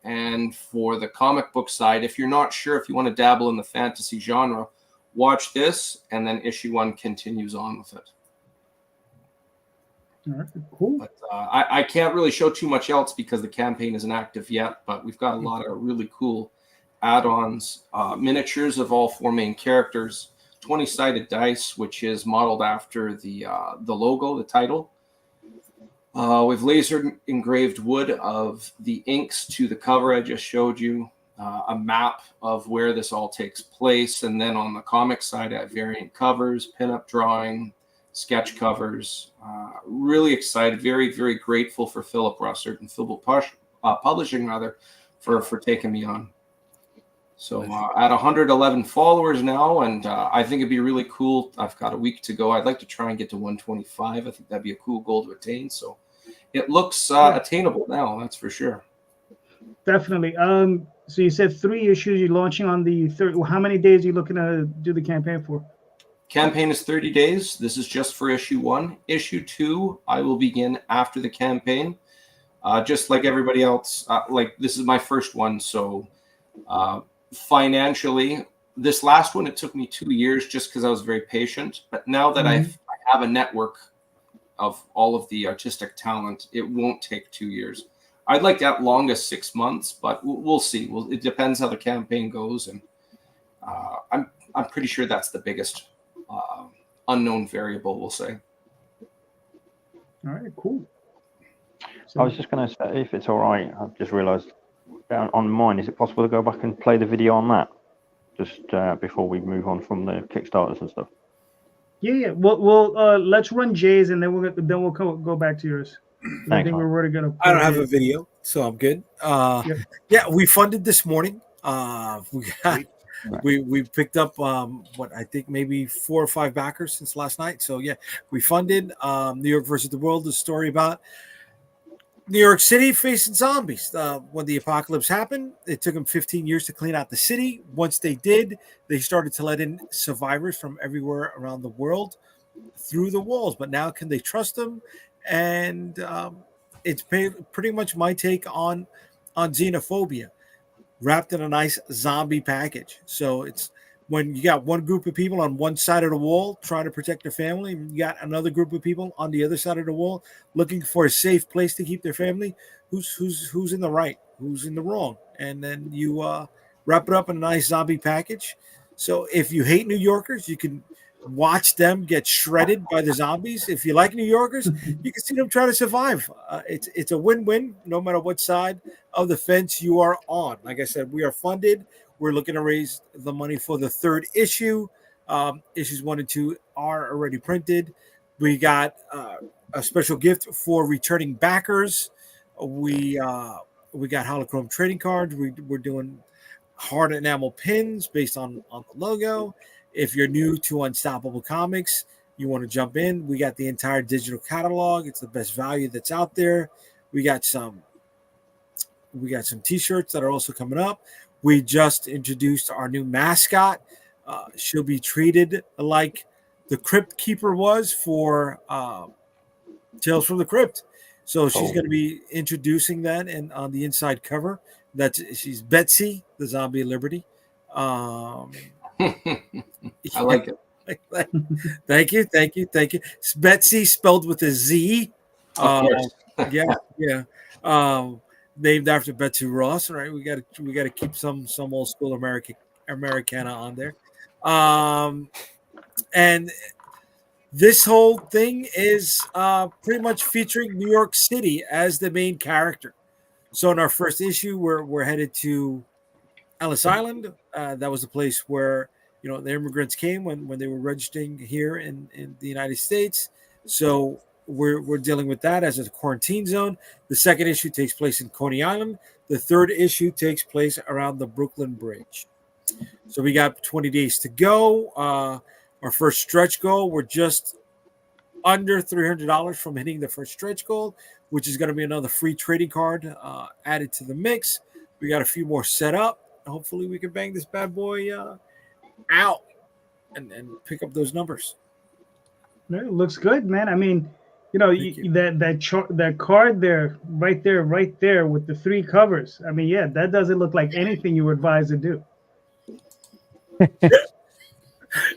And for the comic book side, if you're not sure if you want to dabble in the fantasy genre, watch this, and then issue 1 continues on with it. All right, cool. But I can't really show too much else because the campaign isn't active yet, but we've got a lot of really cool add-ons, miniatures of all 4 main characters, 20-sided dice, which is modeled after the logo, the title. We've laser engraved wood of the inks to the cover I just showed you, a map of where this all takes place, and then on the comic side, I have variant covers, pinup drawing, sketch covers. Really excited, very, very grateful for Philip Russert and Philip Publishing for taking me on. So at 111 followers now, and I think it'd be really cool. I've got a week to go. I'd like to try and get to 125. I think that'd be a cool goal to attain. So it looks attainable now, that's for sure. Definitely. So you said 3 issues. You're launching on the 3rd. How many days are you looking to do the campaign for? Campaign is 30 days. This is just for issue 1. Issue 2, I will begin after the campaign. Just like everybody else, like this is my first one, so financially, this last one, it took me 2 years just because I was very patient. But now that I have a network of all of the artistic talent, it won't take 2 years. I'd like at longest 6 months, but we'll see. It depends how the campaign goes, and I'm pretty sure that's the biggest unknown variable, we'll say. All right, cool. I was just going to say, if it's all right, I've just realised on mine, is it possible to go back and play the video on that just before we move on from the Kickstarters and stuff? Yeah. Well, let's run Jay's, and then we'll go back to yours. Thanks, I think we're already gonna. I don't have a video, so I'm good. Yeah, we funded this morning. We picked up what I think maybe 4 or 5 backers since last night. So yeah, we funded New York versus the World, the story about New York City facing zombies. When the apocalypse happened, it took them 15 years to clean out the city. Once they did, they started to let in survivors from everywhere around the world through the walls. But now, can they trust them? And it's pretty much my take on xenophobia, wrapped in a nice zombie package. So it's when you got one group of people on one side of the wall trying to protect their family, and you got another group of people on the other side of the wall looking for a safe place to keep their family. Who's in the right? Who's in the wrong? And then you wrap it up in a nice zombie package. So if you hate New Yorkers, you can watch them get shredded by the zombies. If you like New Yorkers, you can see them try to survive. It's a win-win no matter what side of the fence you are on. Like I said, we are funded. We're looking to raise the money for the 3rd issue. Issues 1 and 2 are already printed. We got a special gift for returning backers. We got holochrome trading cards. We're doing hard enamel pins based on the logo. If you're new to Unstoppable Comics, you want to jump in, we got the entire digital catalog. It's the best value that's out there. We got some t-shirts that are also coming up. We just introduced our new mascot. She'll be treated like the Crypt Keeper was for Tales from the Crypt. So she's going to be introducing that and on the inside cover. She's Betsy, the Zombie of Liberty. I like it. Thank you. It's Betsy spelled with a Z. Of course. Yeah. Named after Betsy Ross, right? We got to keep some old school Americana on there. And this whole thing is pretty much featuring New York City as the main character. So in our first issue, we're headed to Ellis Island. That was the place where the immigrants came when they were registering here in the United States. So we're dealing with that as a quarantine zone. The 2nd issue takes place in Coney Island. The 3rd issue takes place around the Brooklyn Bridge. So we got 20 days to go. Our first stretch goal, we're just under $300 from hitting the first stretch goal, which is going to be another free trading card added to the mix. We got a few more set up. Hopefully we can bang this bad boy out and pick up those numbers. It looks good, man. I mean, that card there, right there with the 3 covers. I mean, yeah, that doesn't look like anything you would advise to do.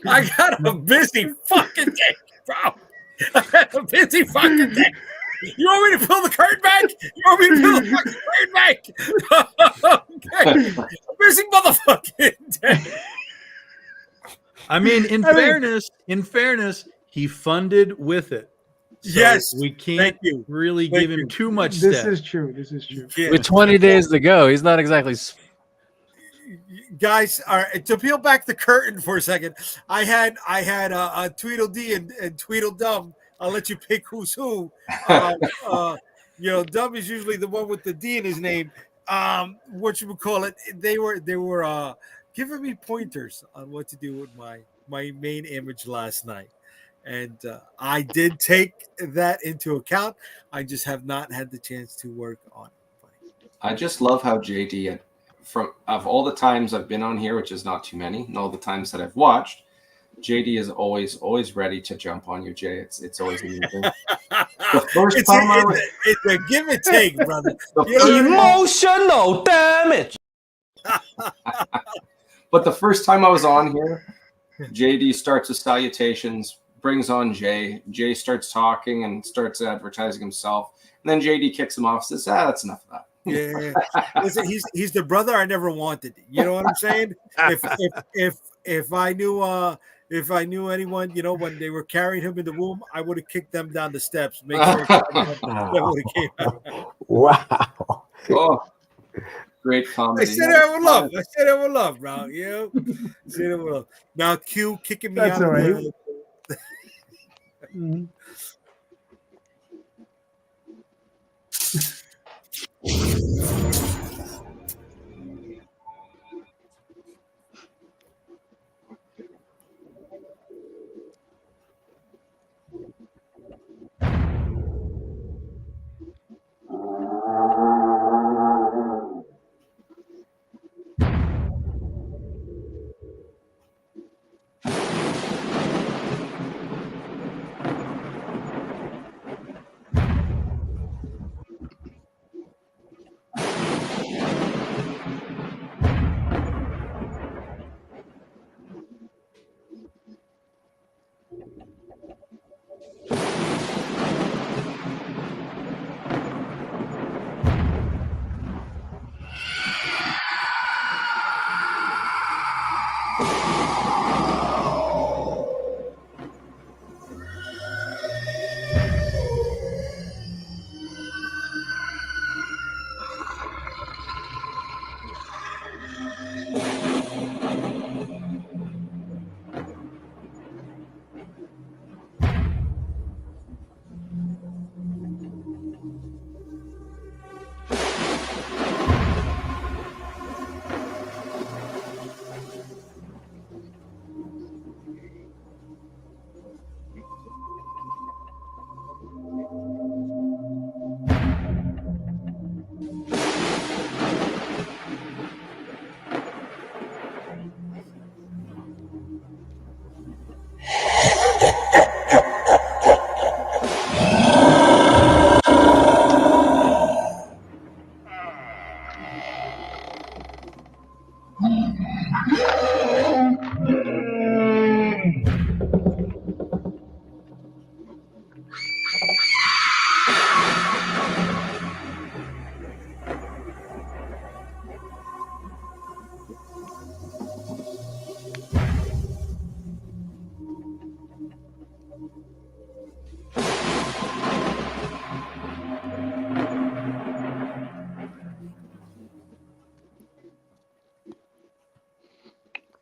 I got a busy fucking day, bro. I got a busy fucking day. You want me to pull the curtain back? You want me to pull the fucking curtain back? Okay. Busy motherfucking day. I mean, in fairness, he funded with it. So yes, we can't really give him too much. This is true. Yeah. With 20 days to go, he's not exactly. Guys, all right, to peel back the curtain for a second, I had a Tweedledee and Tweedledum. I'll let you pick who's who. Dumb is usually the one with the D in his name. What you would call it? They were giving me pointers on what to do with my main image last night, and I did take that into account. I just have not had the chance to work on it. I just love how JD, of all the times I've been on here, which is not too many, and all the times that I've watched, JD is always ready to jump on you, Jay. It's always amazing. The first time it's a give and take, brother. Emotional damage. But the first time I was on here, JD starts with salutations, brings on Jay. Jay starts talking and starts advertising himself. And then JD kicks him off, says, that's enough of that. Yeah, listen, he's the brother I never wanted. You know what I'm saying? If I knew anyone, you know, when they were carrying him in the womb, I would have kicked them down the steps. Make sure that would have came out. Wow. Oh, great I comedy. said I would love. I said I would love, bro. You know, said I would love. Now Q kicking me That's out. all right. Of the... Mhm.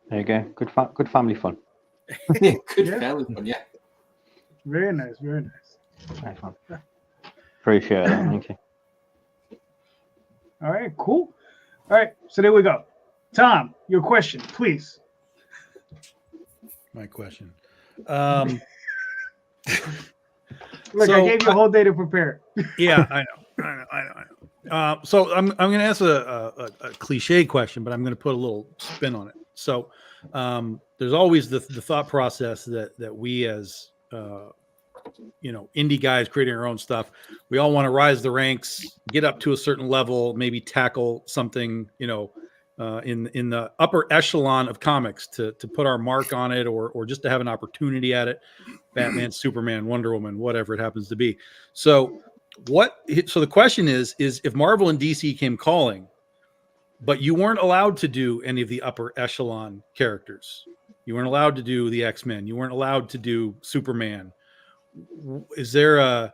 There you go. Good family fun. Good Yeah. family fun, yeah. Very nice. Very nice. Very fun. Appreciate that. Thank you. All right. Cool. All right. So there we go. Tom, your question, please. My question. Look, So, I gave you a whole day to prepare. Yeah, I know. So I'm going to ask a cliche question, but I'm going to put a little spin on it. So there's always the thought process that we as indie guys creating our own stuff, we all want to rise the ranks, get up to a certain level, maybe tackle something in the upper echelon of comics to put our mark on it, or just to have an opportunity at it. Batman, Superman, Wonder Woman, whatever it happens to be. So the question is if Marvel and DC came calling, but you weren't allowed to do any of the upper echelon characters, you weren't allowed to do the X-Men, you weren't allowed to do Superman, is there a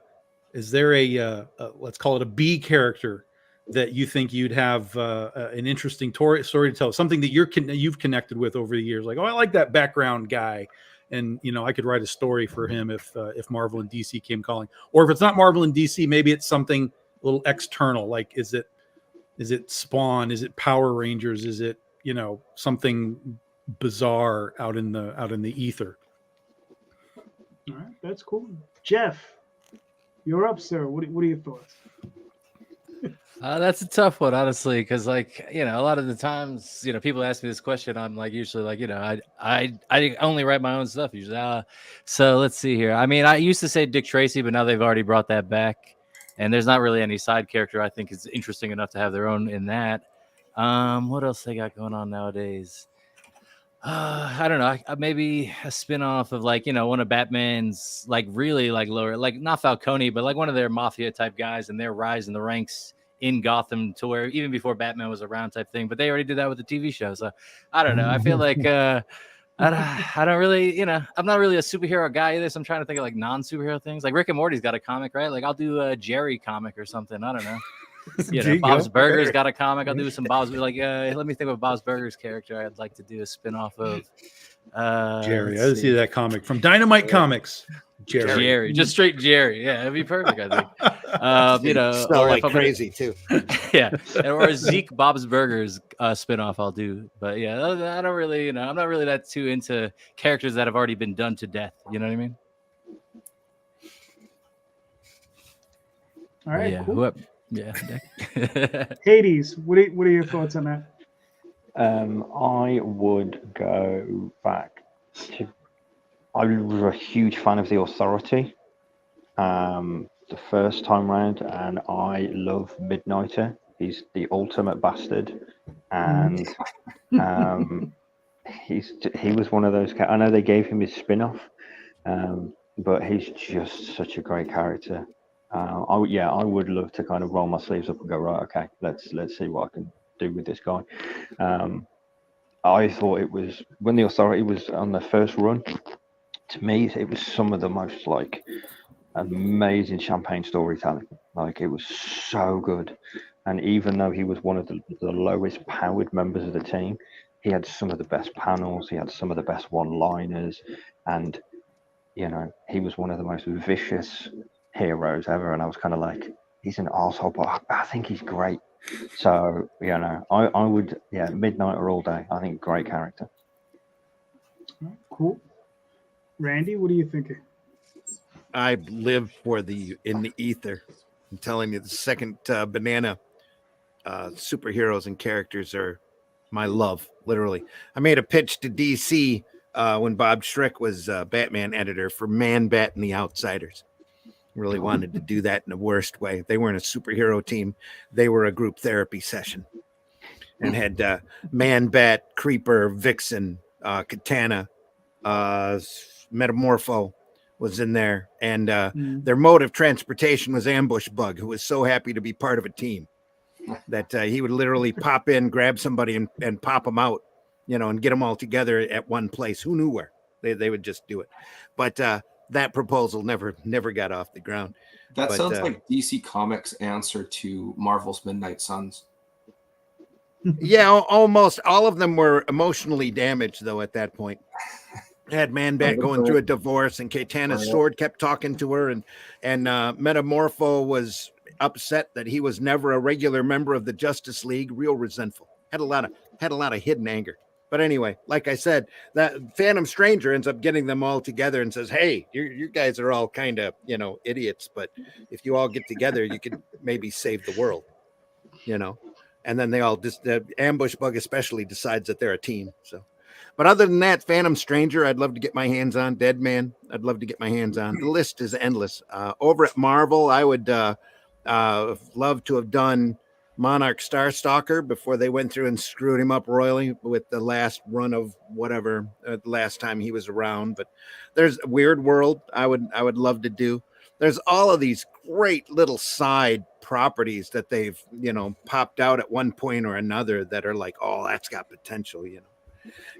let's call it a B character that you think you'd have an interesting story to tell, something that you've connected with over the years, like, oh, I like that background guy, and I could write a story for him if Marvel and DC came calling? Or if it's not Marvel and DC, maybe it's something a little external, like is it Spawn, is it Power Rangers, is it something bizarre out in the ether? All right, that's cool. Jeff, you're up, sir. What are your thoughts? That's a tough one, honestly, because a lot of the times, people ask me this question. I'm usually I only write my own stuff usually. So let's see here. I mean, I used to say Dick Tracy, but now they've already brought that back, and there's not really any side character I think is interesting enough to have their own in that. What else they got going on nowadays? I don't know. Maybe a spin-off of like, one of Batman's like really like lower, like not Falcone, but like one of their mafia type guys and their rise in the ranks in Gotham to where even before Batman was around type thing. But they already did that with the TV show. So I don't know. I feel like I don't really, I'm not really a superhero guy either. So I'm trying to think of like non-superhero things. Like Rick and Morty's got a comic, right? Like I'll do a Jerry comic or something. I don't know. Bob's Burgers got a comic. I'll do some Bob's. Like, let me think of Bob's Burgers character I'd like to do a spin-off of. Jerry, I see that comic from Dynamite Comics. Jerry, just straight Jerry. Yeah, it'd be perfect. I think. Smell like crazy too. Yeah, or a Zeke Bob's Burgers spin-off I'll do. But yeah, I don't really, I'm not really that too into characters that have already been done to death. You know what I mean? All right, yeah, cool. Yeah. Hades, what are your thoughts on that? I would go back to. I was a huge fan of The Authority the first time round, and I love Midnighter. He's the ultimate bastard, and he was one of those. I know they gave him his spin-off, but he's just such a great character. I would love to kind of roll my sleeves up and go, right, okay, let's see what I can do with this guy. I thought it was when The Authority was on the first run. To me, it was some of the most like amazing champagne storytelling. Like it was so good, and even though he was one of the lowest powered members of the team, he had some of the best panels. He had some of the best one-liners, and he was one of the most vicious heroes ever. And I was kind of like, he's an arsehole, but I think he's great. So I would Midnighter all day. I think great character. Cool. Randy, what are you thinking? I live for in the ether. I'm telling you, the second banana superheroes and characters are my love, literally. I made a pitch to DC when Bob Schreck was Batman editor for Man Bat and the Outsiders. Really wanted to do that in the worst way. They weren't a superhero team. They were a group therapy session and had Man Bat, Creeper, Vixen, Katana, Metamorpho was in there. And their mode of transportation was Ambush Bug, who was so happy to be part of a team that he would literally pop in, grab somebody and pop them out, and get them all together at one place. Who knew where? They would just do it. But that proposal never got off the ground. That sounds like DC Comics' answer to Marvel's Midnight Suns. Yeah, almost all of them were emotionally damaged, though, at that point. Had Man Bat going through a divorce, and Katana's sword kept talking to her, and Metamorpho was upset that he was never a regular member of the Justice League, real resentful. Had a lot of hidden anger. But anyway, like I said, that Phantom Stranger ends up getting them all together and says, hey, you guys are all kind of, idiots, but if you all get together, you could maybe save the world, and then they all the Ambush Bug especially decides that they're a team. So, but other than that, Phantom Stranger, I'd love to get my hands on. Dead Man, I'd love to get my hands on. The list is endless. Over at Marvel, I would love to have done Monarch Starstalker before they went through and screwed him up royally with the last run of whatever last time he was around. But there's a Weird World I would love to do. There's all of these great little side properties that they've popped out at one point or another that are like, oh, that's got potential,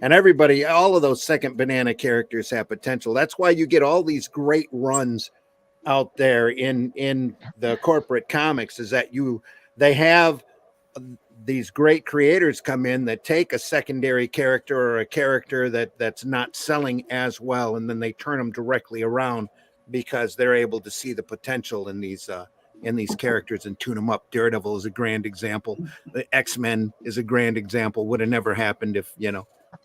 and everybody, all of those second banana characters have potential. That's why you get all these great runs out there in the corporate comics, is that they have these great creators come in that take a secondary character or a character that's not selling as well, and then they turn them directly around because they're able to see the potential in these characters and tune them up. Daredevil is a grand example. The X-Men is a grand example. Would have never happened if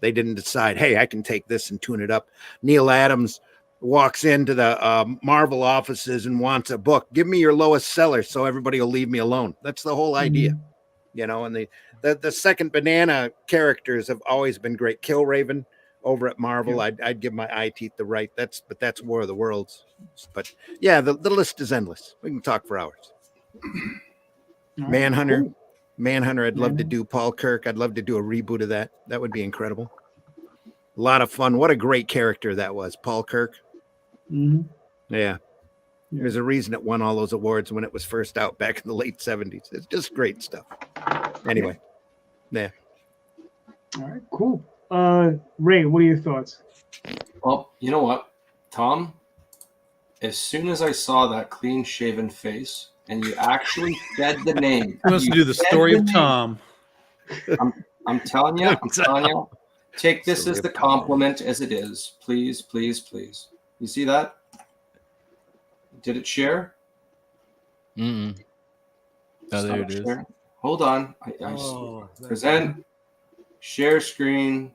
they didn't decide, hey, I can take this and tune it up. Neil Adams walks into the Marvel offices and wants a book. Give me your lowest seller so everybody will leave me alone. That's the whole idea, and the second banana characters have always been great. Killraven over at Marvel, I'd give my eye teeth the right. That's War of the Worlds. But yeah, the list is endless. We can talk for hours. Manhunter, I'd love to do Paul Kirk. I'd love to do a reboot of that. That would be incredible. A lot of fun. What a great character that was, Paul Kirk. Mhm. Yeah. There's a reason it won all those awards when it was first out back in the late 70s. It's just great stuff. Anyway, yeah. All right, cool. Ray, what are your thoughts? Well, you know what, Tom? As soon as I saw that clean-shaven face, and you actually said the name, He wants to do the story of Tom. I'm telling you, take this as the compliment as it is. Please, please, please. You see that? Did it share? Mm-mm. Oh, there it is. Share. Hold on. Present. Share screen.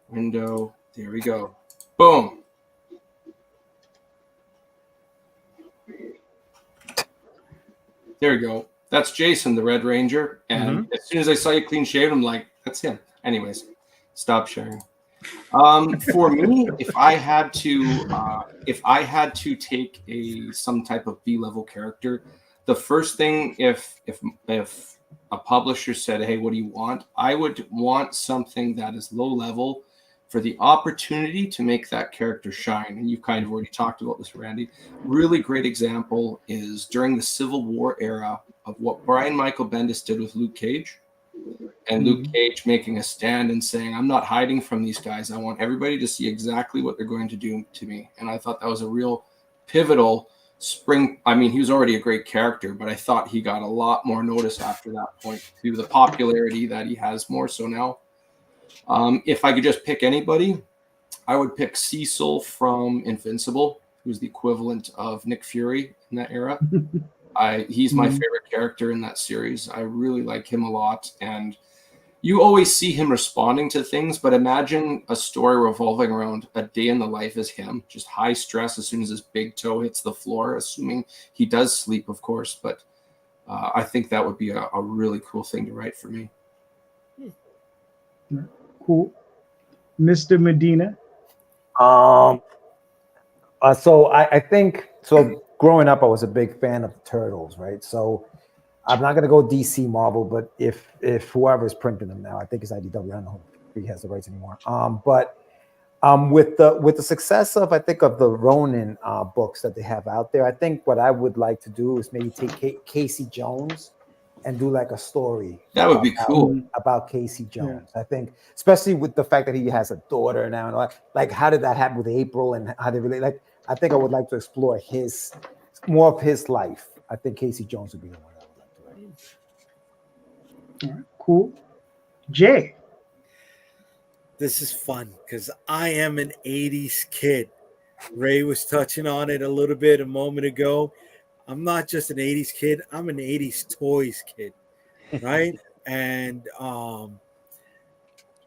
Window. There we go. Boom. There we go. That's Jason, the Red Ranger. And as soon as I saw you clean shaven, I'm like, that's him. Anyways, stop sharing. For me, if I had to take some type of B-level character, the first thing, if a publisher said, "Hey, what do you want?" I would want something that is low level for the opportunity to make that character shine. And you've kind of already talked about this, Randy. Really great example is during the Civil War era of what Brian Michael Bendis did with Luke Cage. And Luke Cage making a stand and saying, "I'm not hiding from these guys. I want everybody to see exactly what they're going to do to me." And I thought that was a real pivotal spring. I mean, he was already a great character, but I thought he got a lot more notice after that point to the popularity that he has more so now. If I could just pick anybody, I would pick Cecil from Invincible, who's the equivalent of Nick Fury in that era. He's my favorite character in that series. I really like him a lot. And you always see him responding to things, but imagine a story revolving around a day in the life as him, just high stress as soon as his big toe hits the floor, assuming he does sleep, of course. But I think that would be a really cool thing to write for me. Cool. Mr. Medina. So I think so. Growing up, I was a big fan of the Turtles, right? So I'm not gonna go DC Marvel, but if whoever's printing them now, I think it's IDW. I don't know if he has the rights anymore. But with the success of the Ronin books that they have out there, I think what I would like to do is maybe take Casey Jones and do like a story. That would be cool about Casey Jones. Yeah. I think, especially with the fact that he has a daughter now, and like how did that happen with April and how they relate? Like, I think I would like to explore more of his life. I think Casey Jones would be the one I would like to write. All right, cool. Jay. This is fun because I am an 80s kid. Ray was touching on it a little bit a moment ago. I'm not just an 80s kid. I'm an 80s toys kid, right? And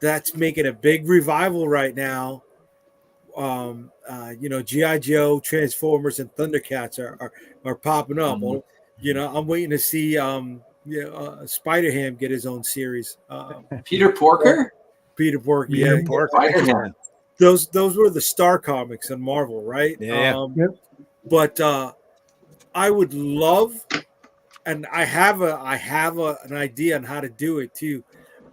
that's making a big revival right now. G.I. Joe, Transformers, and Thundercats are popping up. I'm waiting to see Spider-Ham get his own series. Peter Porker? Peter Porker, yeah. Spider-Man. Those were the Star Comics on Marvel, right? Yeah. But I would love, and I have an idea on how to do it too.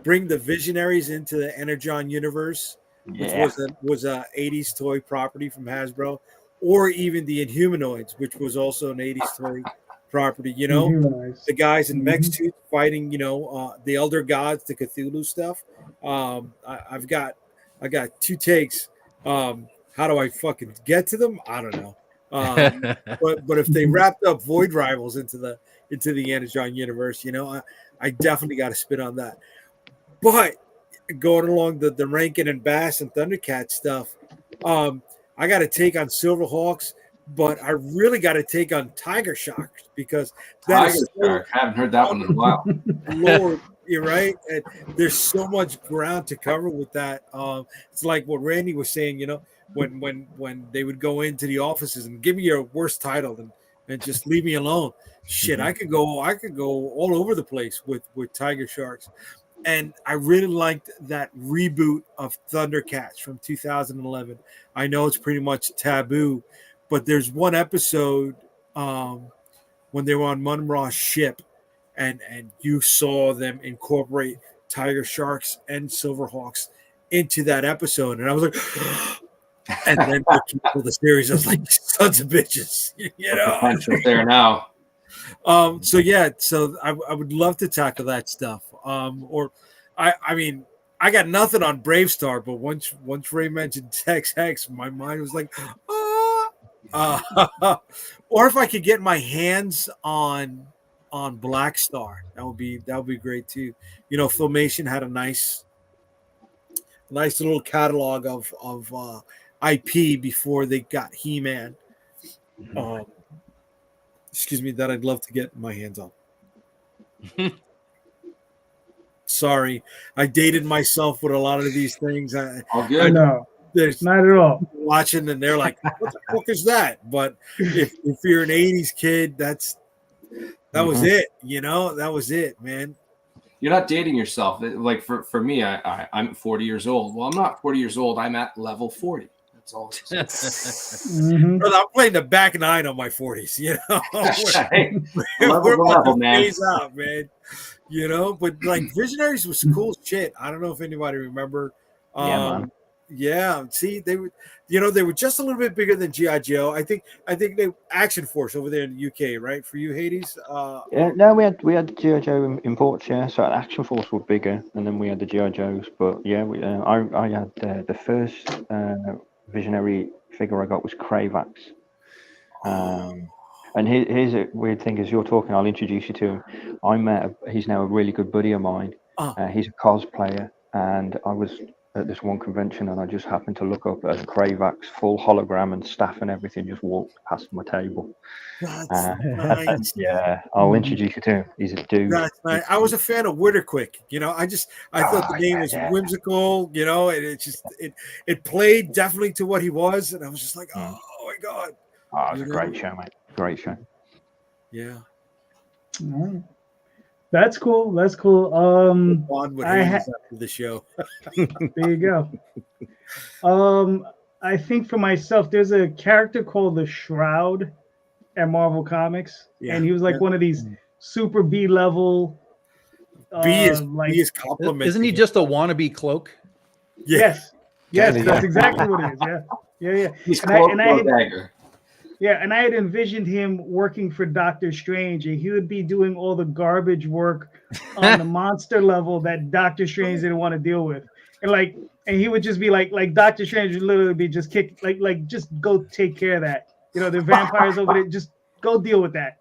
Bring the Visionaries into the Energon universe, which was a 80s toy property from Hasbro, or even the Inhumanoids, which was also an 80s toy property. The guys in mech suits fighting, the Elder Gods, the Cthulhu stuff. I got two takes. How do I fucking get to them? I don't know. But if they wrapped up Void Rivals into the Energon universe, I definitely got to spit on that. But going along the Rankin and Bass and Thundercat stuff, I got to take on Silverhawks, but I really got to take on Tiger Sharks because Tiger Shark. I haven't heard that one in a while. Lord, you're right. And there's so much ground to cover with that. It's like what Randy was saying, when they would go into the offices and give me your worst title and just leave me alone. Shit, I could go all over the place with Tiger Sharks. And I really liked that reboot of Thundercats from 2011. I know it's pretty much taboo, but there's one episode when they were on Munro's ship and you saw them incorporate Tiger Sharks and Silverhawks into that episode, and I was like, and then for the series, I was like, sons of bitches, you know. Potential there now. So yeah, so I would love to tackle that stuff. Or I mean, I got nothing on Brave Star, but once Ray mentioned Tex Hex, my mind was like, or if I could get my hands on Black Star, that would be great too. You know, Filmation had a nice little catalog of IP before they got He-Man. Excuse me, that I'd love to get my hands on. Sorry, I dated myself with a lot of these things. All good. No, There's not at all. watching, and they're like, "What the fuck is that?" But if you're an '80s kid, that was it. You know, that was it, man. You're not dating yourself. Like for me, I'm 40 years old. Well, I'm not 40 years old. I'm at level 40. That's all. Mhm. Brother, I'm playing the back nine on my 40s. You know, Level we're to about level, to man. phase out, man. You know, but like Visionaries was cool shit. I don't know if anybody remember. Man. Yeah. See, they were just a little bit bigger than G.I. Joe. I think they Action Force over there in the UK, right? For you, Hades. Yeah, no, we had G.I. Joe imports, yeah. So Action Force were bigger, and then we had the G.I. Joes. But yeah, I had the first Visionary figure I got was Kravax. And here's a weird thing: as you're talking, I'll introduce you to him. He's now a really good buddy of mine. He's a cosplayer, and I was at this one convention, and I just happened to look up at Kravax, full hologram and staff and everything, just walked past my table. That's nice. Yeah, I'll introduce you to him. He's a dude. That's nice. I was a fan of Witterquick. You know, I thought the name was whimsical. You know, and it played definitely to what he was, and I was just like, oh my god. Oh, it was a great show, mate. Great show. Yeah. All right. That's cool. That's cool. Bond with Haydes after the show. There you go. I think for myself, there's a character called the Shroud at Marvel Comics, and he was like one of these super B level. B is complimenting. Isn't he just a wannabe cloak? Yes, that's exactly what it is. Yeah. He's called Dagger. Yeah, and I had envisioned him working for Doctor Strange, and he would be doing all the garbage work on the monster level that Doctor Strange didn't want to deal with, and he would just be like Doctor Strange would literally be just just go take care of that. You know, the vampires over there, just go deal with that,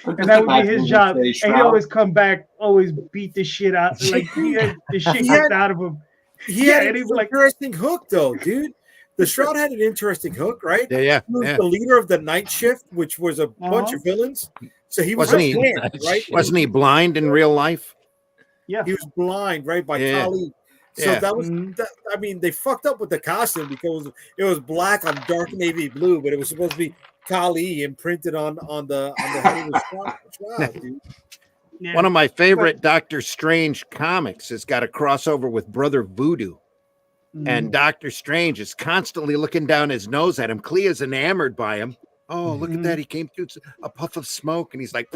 and that would be his job. And he'd always come back, always beat the shit out, like he had the shit kicked out of him. He had an interesting hook, though, dude. The Shroud had an interesting hook, right? Yeah. He was the leader of the Night Shift, which was a bunch of villains. So he was Wasn't he? right? Wasn't he blind in real life? Yeah, he was blind, right, by Kali. So that was, I mean, they fucked up with the costume because it was black on dark navy blue, but it was supposed to be Kali imprinted on the head of the Shroud, dude. Yeah. One of my favorite Doctor Strange comics has got a crossover with Brother Voodoo. And Doctor Strange is constantly looking down his nose at him. Clea's enamored by him. Oh, look at that. He came through a puff of smoke, and he's like,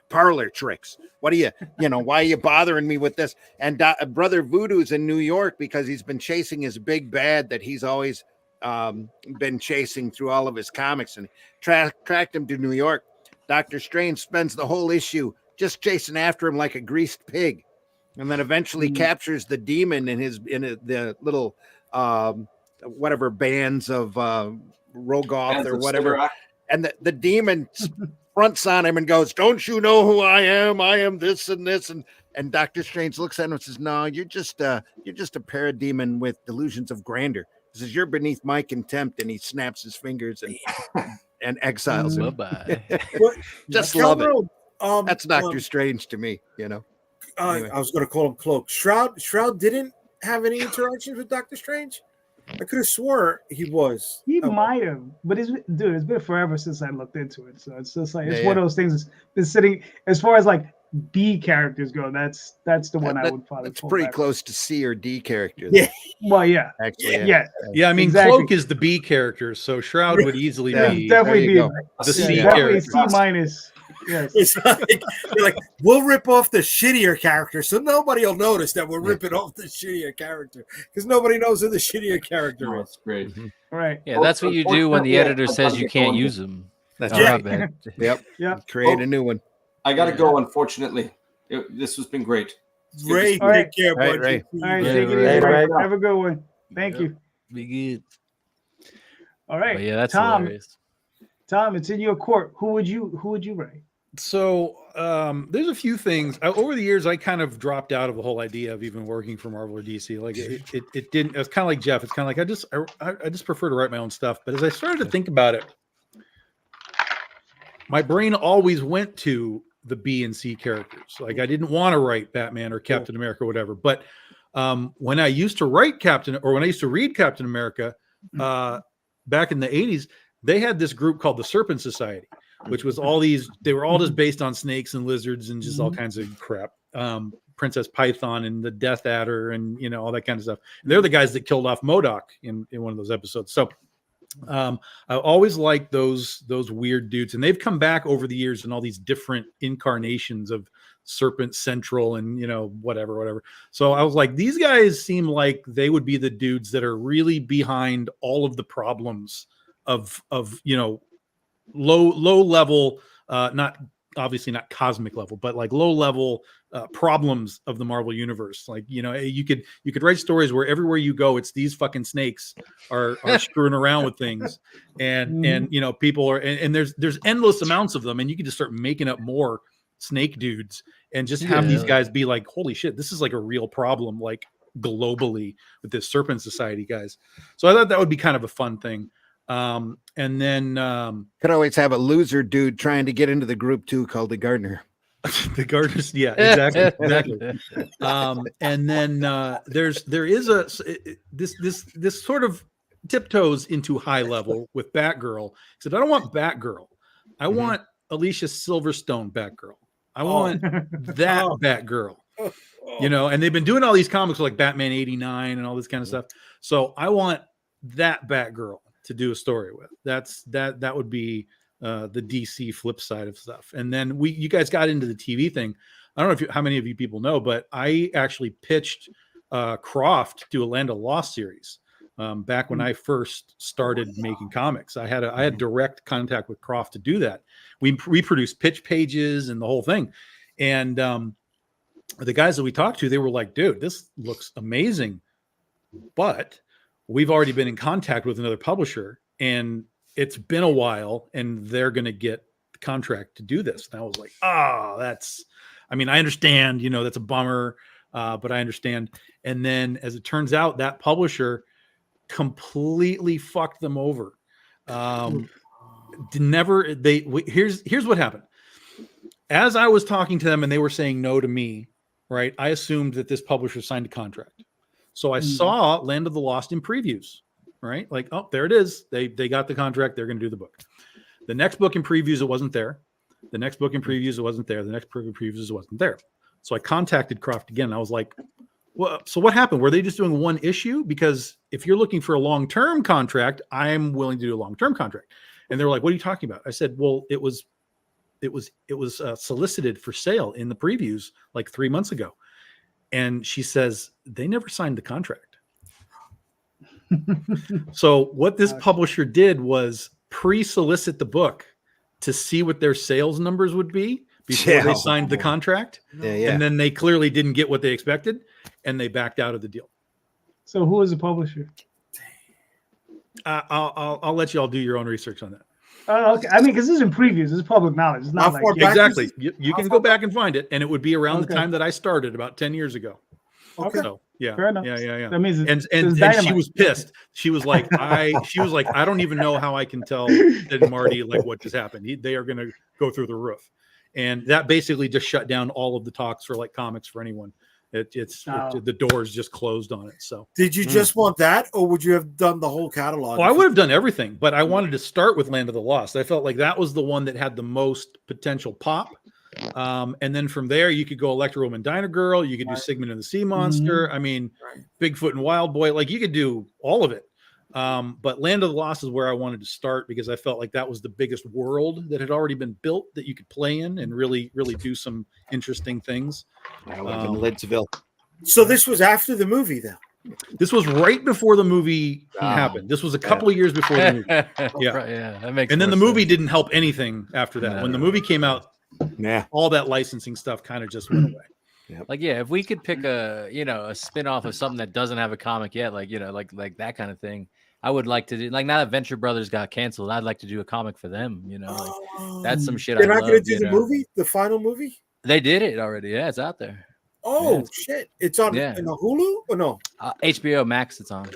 parlor tricks. What are you, why are you bothering me with this? And Brother Voodoo's in New York because he's been chasing his big bad that he's always been chasing through all of his comics, and tracked him to New York. Doctor Strange spends the whole issue just chasing after him like a greased pig. And then eventually captures the demon in the little whatever bands of Rogoth or whatever, and the demon fronts on him and goes, "Don't you know who I am? I am this and this." And Doctor Strange looks at him and says, "No, you're just a parademon with delusions of grandeur." He says, "You're beneath my contempt," and he snaps his fingers and exiles him. Bye-bye. Just love it. That's Doctor Strange to me, Anyway. I was going to call him Cloak. Shroud didn't have any interactions with Doctor Strange. I could have swore he was. He might have, but it's been forever since I looked into it. So it's just like it's one of those things that's been sitting. As far as like B characters go, that's the one I would probably. It's pretty close to C or D character. Yeah. Well, yeah. Actually, yeah. I mean, exactly. Cloak is the B character, so Shroud would easily be definitely be the C definitely character. C minus. Yes. It's like they're like, we'll rip off the shittier character, so nobody will notice that we're ripping off the shittier character because nobody knows who the shittier character is. That's great. Right. Yeah, that's what you do when the editor says you can't use them. That's Oh, my right. bad. Yep. Yeah. Create a new one. I got to go, unfortunately. This has been great. It's good to Ray, see All right. take care, Right, bud. Ray. All right. Yeah, Take it right, easy. right. Have a good one. Thank you. Be good. All right. But yeah, that's Tom. hilarious. Tom, it's in your court. Who would you write? So there's a few things over the years. I kind of dropped out of the whole idea of even working for Marvel or DC. Like it didn't. It's kind of like Jeff. It's kind of like I just prefer to write my own stuff. But as I started to think about it, my brain always went to the B and C characters. Like I didn't want to write Batman or Captain America or whatever. But when I used to write when I used to read Captain America back in the 80s, they had this group called the Serpent Society, which was they were all just based on snakes and lizards and just all kinds of crap. Princess Python and the Death Adder and, all that kind of stuff. And they're the guys that killed off MODOK in one of those episodes. So I always liked those weird dudes. And they've come back over the years in all these different incarnations of Serpent Central and, whatever. So I was like, these guys seem like they would be the dudes that are really behind all of the problems of low level, not obviously not cosmic level, but like low level problems of the Marvel universe. Like, you could write stories where everywhere you go, it's these fucking snakes are screwing around with things, and people are, and there's endless amounts of them, and you can just start making up more snake dudes and just have these guys be like, holy shit, this is like a real problem, like globally with this Serpent Society guys. So I thought that would be kind of a fun thing. And then Could always have a loser dude trying to get into the group too called the Gardener. the Gardeners, yeah, exactly. And then there is this sort of tiptoes into high level with Batgirl. Except I don't want Batgirl. I want Alicia Silverstone Batgirl. I want that Batgirl. And they've been doing all these comics like Batman 89 and all this kind of stuff. So I want that Batgirl to do a story with. That would be the DC flip side of stuff. And then you guys got into the TV thing. I don't know how many of you people know, but I actually pitched Croft to a Land of Lost series back when I first started making comics. I had direct contact with Croft to do that. We produced pitch pages and the whole thing. And the guys that we talked to, they were like, dude, this looks amazing, but we've already been in contact with another publisher and it's been a while and they're going to get the contract to do this. And I was like, I understand, that's a bummer, but I understand. And then as it turns out, that publisher completely fucked them over. Here's what happened. As I was talking to them and they were saying no to me, right, I assumed that this publisher signed a contract. So I saw Land of the Lost in previews, right? Like, oh, there it is. They got the contract. They're going to do the book. The next book in previews, it wasn't there. The next book in previews, it wasn't there. The next book in previews, it wasn't there. So I contacted Croft again. And I was like, well, so what happened? Were they just doing one issue? Because if you're looking for a long-term contract, I'm willing to do a long-term contract. And they were like, what are you talking about? I said, well, it was solicited for sale in the previews like 3 months ago. And she says, they never signed the contract. So what this publisher did was pre-solicit the book to see what their sales numbers would be before they signed the contract. Yeah. And then they clearly didn't get what they expected and they backed out of the deal. So who is the publisher? I'll let you all do your own research on that. Okay. I mean, because this is in previews. This is public knowledge. It's not like exactly. You can go back and find it, and it would be around the time that I started about 10 years ago. Okay. So yeah, fair enough. Yeah. That means and she was pissed. She was like, I don't even know how I can tell Ed and Marty like what just happened. They are going to go through the roof, and that basically just shut down all of the talks for like comics for anyone. The doors just closed on it. So did you just want that, or would you have done the whole catalog? Well, I would have done everything, but I wanted to start with Land of the Lost. I felt like that was the one that had the most potential pop. And then from there, you could go Electro Woman, Diner Girl. You could do Sigmund and the Sea Monster. I mean, Bigfoot and Wild Boy. Like you could do all of it. But Land of the Lost is where I wanted to start because I felt like that was the biggest world that had already been built that you could play in and really do some interesting things. I live in Lidsville. So this was after the movie, though. This was right before the movie happened. This was a couple of years before the movie. Yeah, that makes. And then the more movie sense. didn't help anything after that. No. When the movie came out, all that licensing stuff kind of just went away. Like, yeah, if we could pick a spin-off of something that doesn't have a comic yet, like like that kind of thing, I would like to do. Like, now that Venture Brothers got canceled, I'd like to do a comic for them. That's some shit. They're not going to do the movie, the final movie. They did it already. Yeah, it's out there. Oh shit! It's on in a Hulu or no? HBO Max. It's on.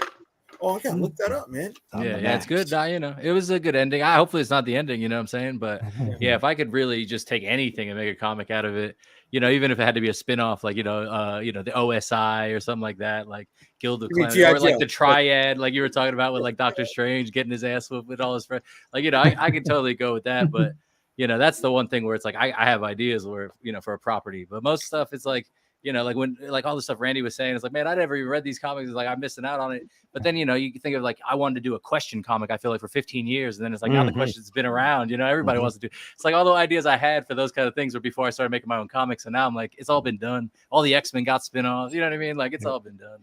Oh, I gotta look that up, man. Yeah, it's good. It was a good ending. Hopefully, it's not the ending. You know what I'm saying? But yeah, if I could really just take anything and make a comic out of it, even if it had to be a spin-off, like the OSI or something like that, like Guild of Clan, or like the Triad, like you were talking about with like Doctor Strange getting his ass whooped with all his friends. Like I could totally go with that. But that's the one thing where it's like I have ideas where for a property, but most stuff it's like. Like when like all the stuff Randy was saying, it's like, man, I never even read these comics. It's like I'm missing out on it. But then you can think of like I wanted to do a question comic. I feel like for 15 years, and then it's like now the question's been around. Everybody wants to do. It's like all the ideas I had for those kind of things were before I started making my own comics, and now I'm like, it's all been done. All the X-Men got spin-offs. You know what I mean? Like it's all been done.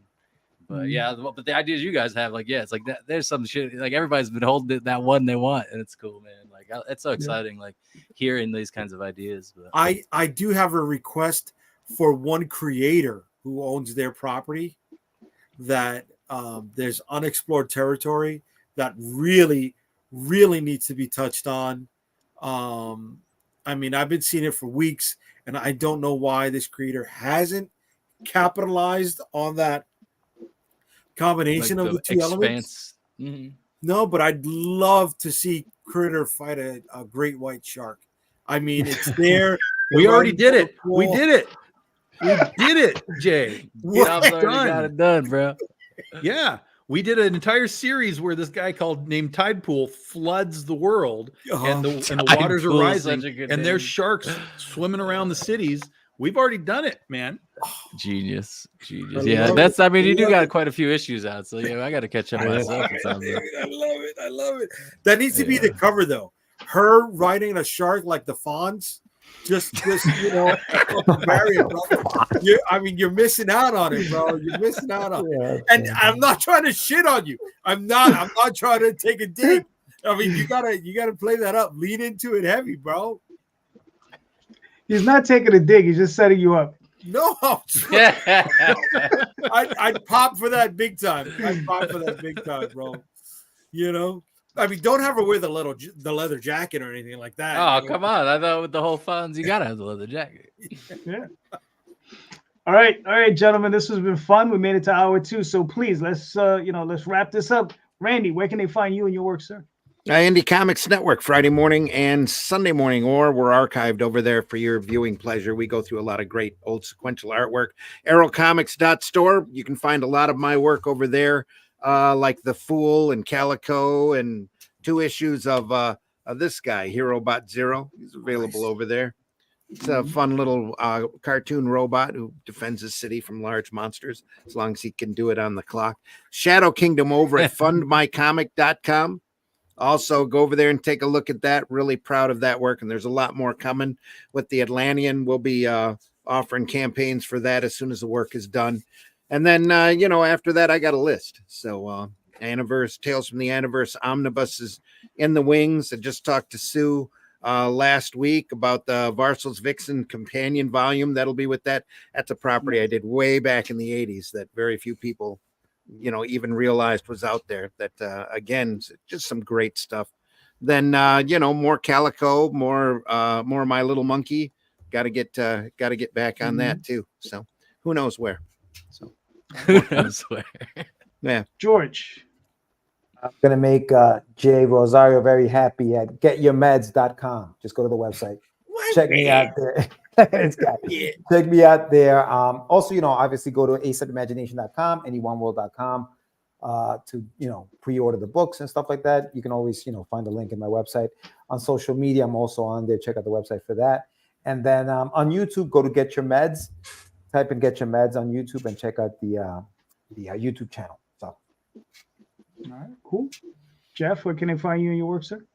But yeah, but the ideas you guys have, like it's like that, there's some shit. Like everybody's been holding that one they want, and it's cool, man. Like it's so exciting, like hearing these kinds of ideas. But I do have a request for one creator who owns their property that there's unexplored territory that really needs to be touched on. I mean, I've been seeing it for weeks and I don't know why this creator hasn't capitalized on that combination like of the two elements. No, but I'd love to see Critter fight a great white shark. I mean, it's there. We already did it. We did it. We did it, Jay. Got it done, bro. Yeah, we did an entire series where this guy named Tidepool floods the world, and the waters are rising, and there's sharks swimming around the cities. We've already done it, man. Genius. Yeah, that's. I mean, you do got quite a few issues out, so yeah, I got to catch up myself. I love it. That needs to be the cover, though. Her riding a shark like the Fonz. Just barrier, bro. You're missing out on it, bro. You're missing out on it. And I'm not trying to shit on you. I'm not trying to take a dig. I mean, you gotta play that up. Lean into it heavy, bro. He's not taking a dig. He's just setting you up. No, I'd pop for that big time. I'd pop for that big time, bro. I mean, don't have her wear the leather jacket or anything like that. Oh, come on. I thought with the whole funds, you got to have the leather jacket. Yeah. All right, gentlemen, this has been fun. We made it to hour 2. So please, let's wrap this up. Randy, where can they find you and your work, sir? Indy Comics Network, Friday morning and Sunday morning, or we're archived over there for your viewing pleasure. We go through a lot of great old sequential artwork. Aerocomics.store. You can find a lot of my work over there. Like The Fool and Calico and 2 issues of this guy, Herobot Zero. He's available over there. It's a fun little cartoon robot who defends his city from large monsters as long as he can do it on the clock. Shadow Kingdom over at fundmycomic.com. Also, go over there and take a look at that. Really proud of that work, and there's a lot more coming with the Atlantean. We'll be offering campaigns for that as soon as the work is done. And then, after that, I got a list. So, Tales from the Aniverse Omnibus is in the wings. I just talked to Sue last week about the Varsel's Vixen companion volume. That'll be with that. That's a property I did way back in the 80s that very few people, even realized was out there. That, again, just some great stuff. Then, more Calico, more My Little Monkey. Got to get back on that, too. So, who knows where. So. Who knows where? Yeah, George. I'm going to make Jay Rosario very happy at getyourmeds.com. Just go to the website. Check me out there. Check me out there. Also, obviously go to asetimagination.com, anyoneworld.com to, pre-order the books and stuff like that. You can always, find the link in my website. On social media, I'm also on there. Check out the website for that. And then on YouTube, go to Get Your Meds. Type in Get Your Meds on YouTube and check out the YouTube channel. So All right, cool. Jeff, where can I find you and your work, sir?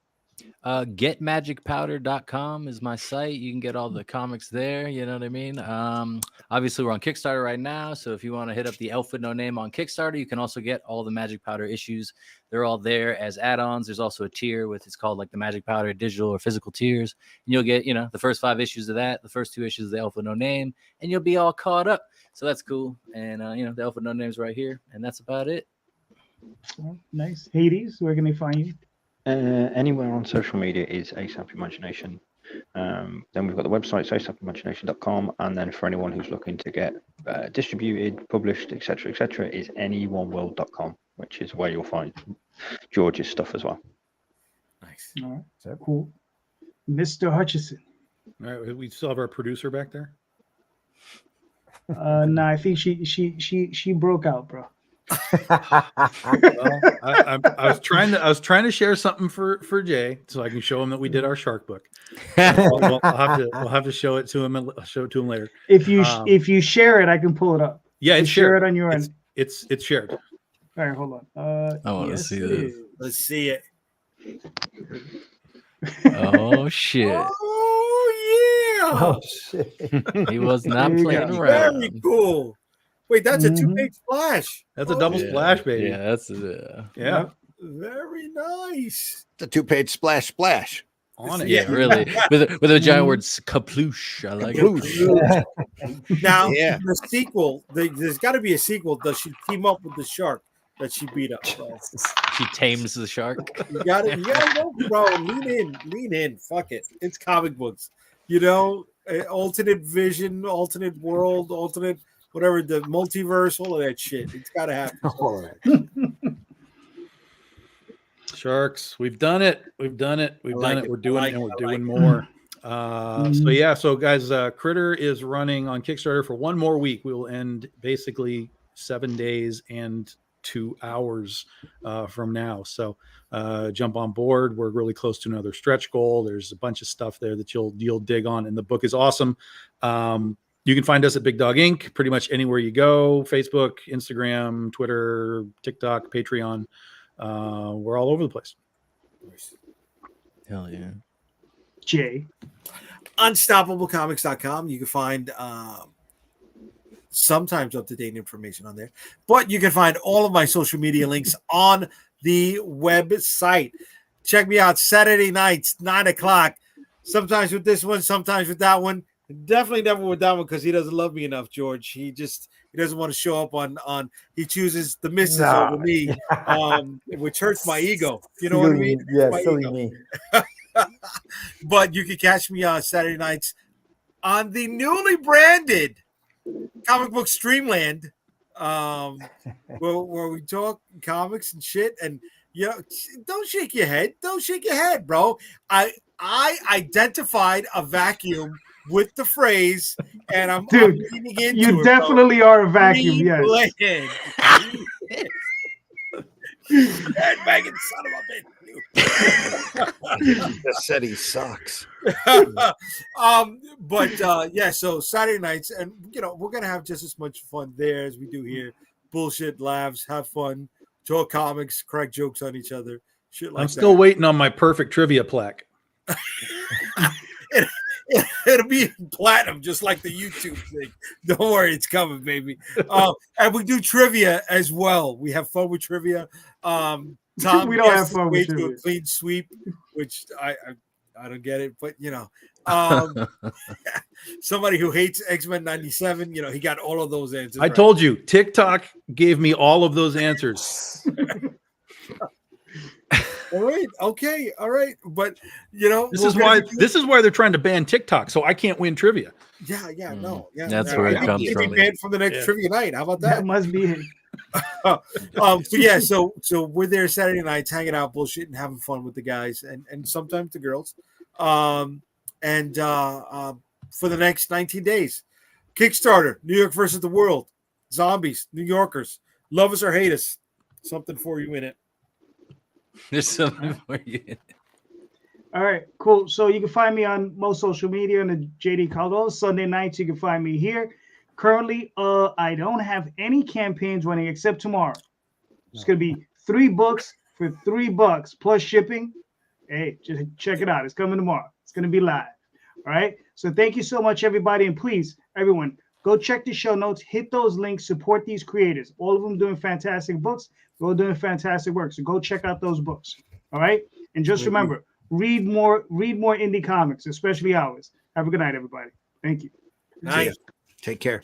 Getmagicpowder.com is my site. You can get all the comics there. You know what I mean? Obviously, we're on Kickstarter right now. So if you want to hit up the Elf with No Name on Kickstarter, you can also get all the Magic Powder issues. They're all there as add-ons. There's also a tier with, it's called like the Magic Powder digital or physical tiers. And you'll get, the first 5 issues of that, the first 2 issues of the Elf with No Name, and you'll be all caught up. So that's cool. And, the Elf with No Name's right here. And that's about it. Oh, nice. Hades, where can they find you? Anywhere on social media is ASAP Imagination. Then we've got the website, asapimagination.com, and then for anyone who's looking to get distributed, published, etc., is anyoneworld.com, which is where you'll find George's stuff as well. Nice. All right, so cool. Mr. Hutchison. All right, we still have our producer back there. No, I think she broke out, bro. Well, I was trying to share something for Jay so I can show him that we did our shark book. We'll have to show it to him and I'll show it to him later. If you share it, I can pull it up. Yeah, it's share shared. it on your end. It's shared. All right, hold on. I want to see this. Let's see it. Oh shit! Oh yeah! Oh shit! He was not There you playing go. around. Very cool. Wait, that's a 2-page splash. That's a double splash, baby. Yeah, that's Yeah. Very nice. It's a 2-page splash. On it. yeah, really. With a giant word kaploosh. I like it. Now, Yeah. the sequel, there's got to be a sequel. Does she team up with the shark that she beat up? So, She tames the shark. you gotta go, bro. Lean in. Fuck it. It's comic books. Alternate vision, alternate world, alternate whatever, the multiverse, all of that shit. It's gotta happen. All right. Sharks. We've done it. We're doing it. We're doing more. So guys, Critter is running on Kickstarter for one more week. We will end basically 7 days and 2 hours from now. So jump on board. We're really close to another stretch goal. There's a bunch of stuff there that you'll dig on, and the book is awesome. You can find us at Big Dog Inc. pretty much anywhere you go: Facebook, Instagram, Twitter, TikTok, Patreon. We're all over the place. Hell yeah. Jay. Unstoppablecomics.com. You can find sometimes up-to-date information on there, but you can find all of my social media links on the website. Check me out Saturday nights, 9:00. Sometimes with this one, sometimes with that one. Definitely never with that one because he doesn't love me enough, George. He doesn't want to show up on he chooses the misses over me, which hurts my ego. You know what I mean? Yeah, My silly ego. me. But you can catch me on Saturday nights on the newly branded Comic Book Streamland, where we talk comics and shit. And don't shake your head. Don't shake your head, bro. I identified a vacuum with the phrase, and I'm leaning into You it, definitely are a vacuum. Yes. Headbanging son of a bitch. Just said he sucks. So Saturday nights, and we're gonna have just as much fun there as we do here. Bullshit, laughs, have fun, talk comics, crack jokes on each other, shit like that. I'm still waiting on my perfect trivia plaque. It'll be platinum, just like the YouTube thing. Don't worry, it's coming, baby. And we do trivia as well. We have fun with trivia. Tom, We don't have fun with to trivia. a clean sweep, which I don't get it, but somebody who hates X-Men 97, he got all of those answers. I told you, TikTok gave me all of those answers. All right, okay, all right, but This is why they're trying to ban TikTok, so I can't win trivia. Yeah, That's where it comes from. Banned from the next trivia night. How about that? That must be it. So we're there Saturday nights, hanging out, bullshit, and having fun with the guys, and sometimes the girls. For the next 19 days, Kickstarter, New York versus the world, zombies, New Yorkers, love us or hate us, something for you in it. There's something for you. All right, cool. So you can find me on most social media on the JD Calderon. Sunday nights, you can find me here. Currently, I don't have any campaigns running except tomorrow. It's going to be 3 books for $3 plus shipping. Hey, just check it out. It's coming tomorrow. It's going to be live. All right. So thank you so much, everybody. And please, everyone, go check the show notes, hit those links, support these creators. All of them doing fantastic books. They're all doing fantastic work. So go check out those books. All right. And just remember, read more indie comics, especially ours. Have a good night, everybody. Thank you. Nice. Take care.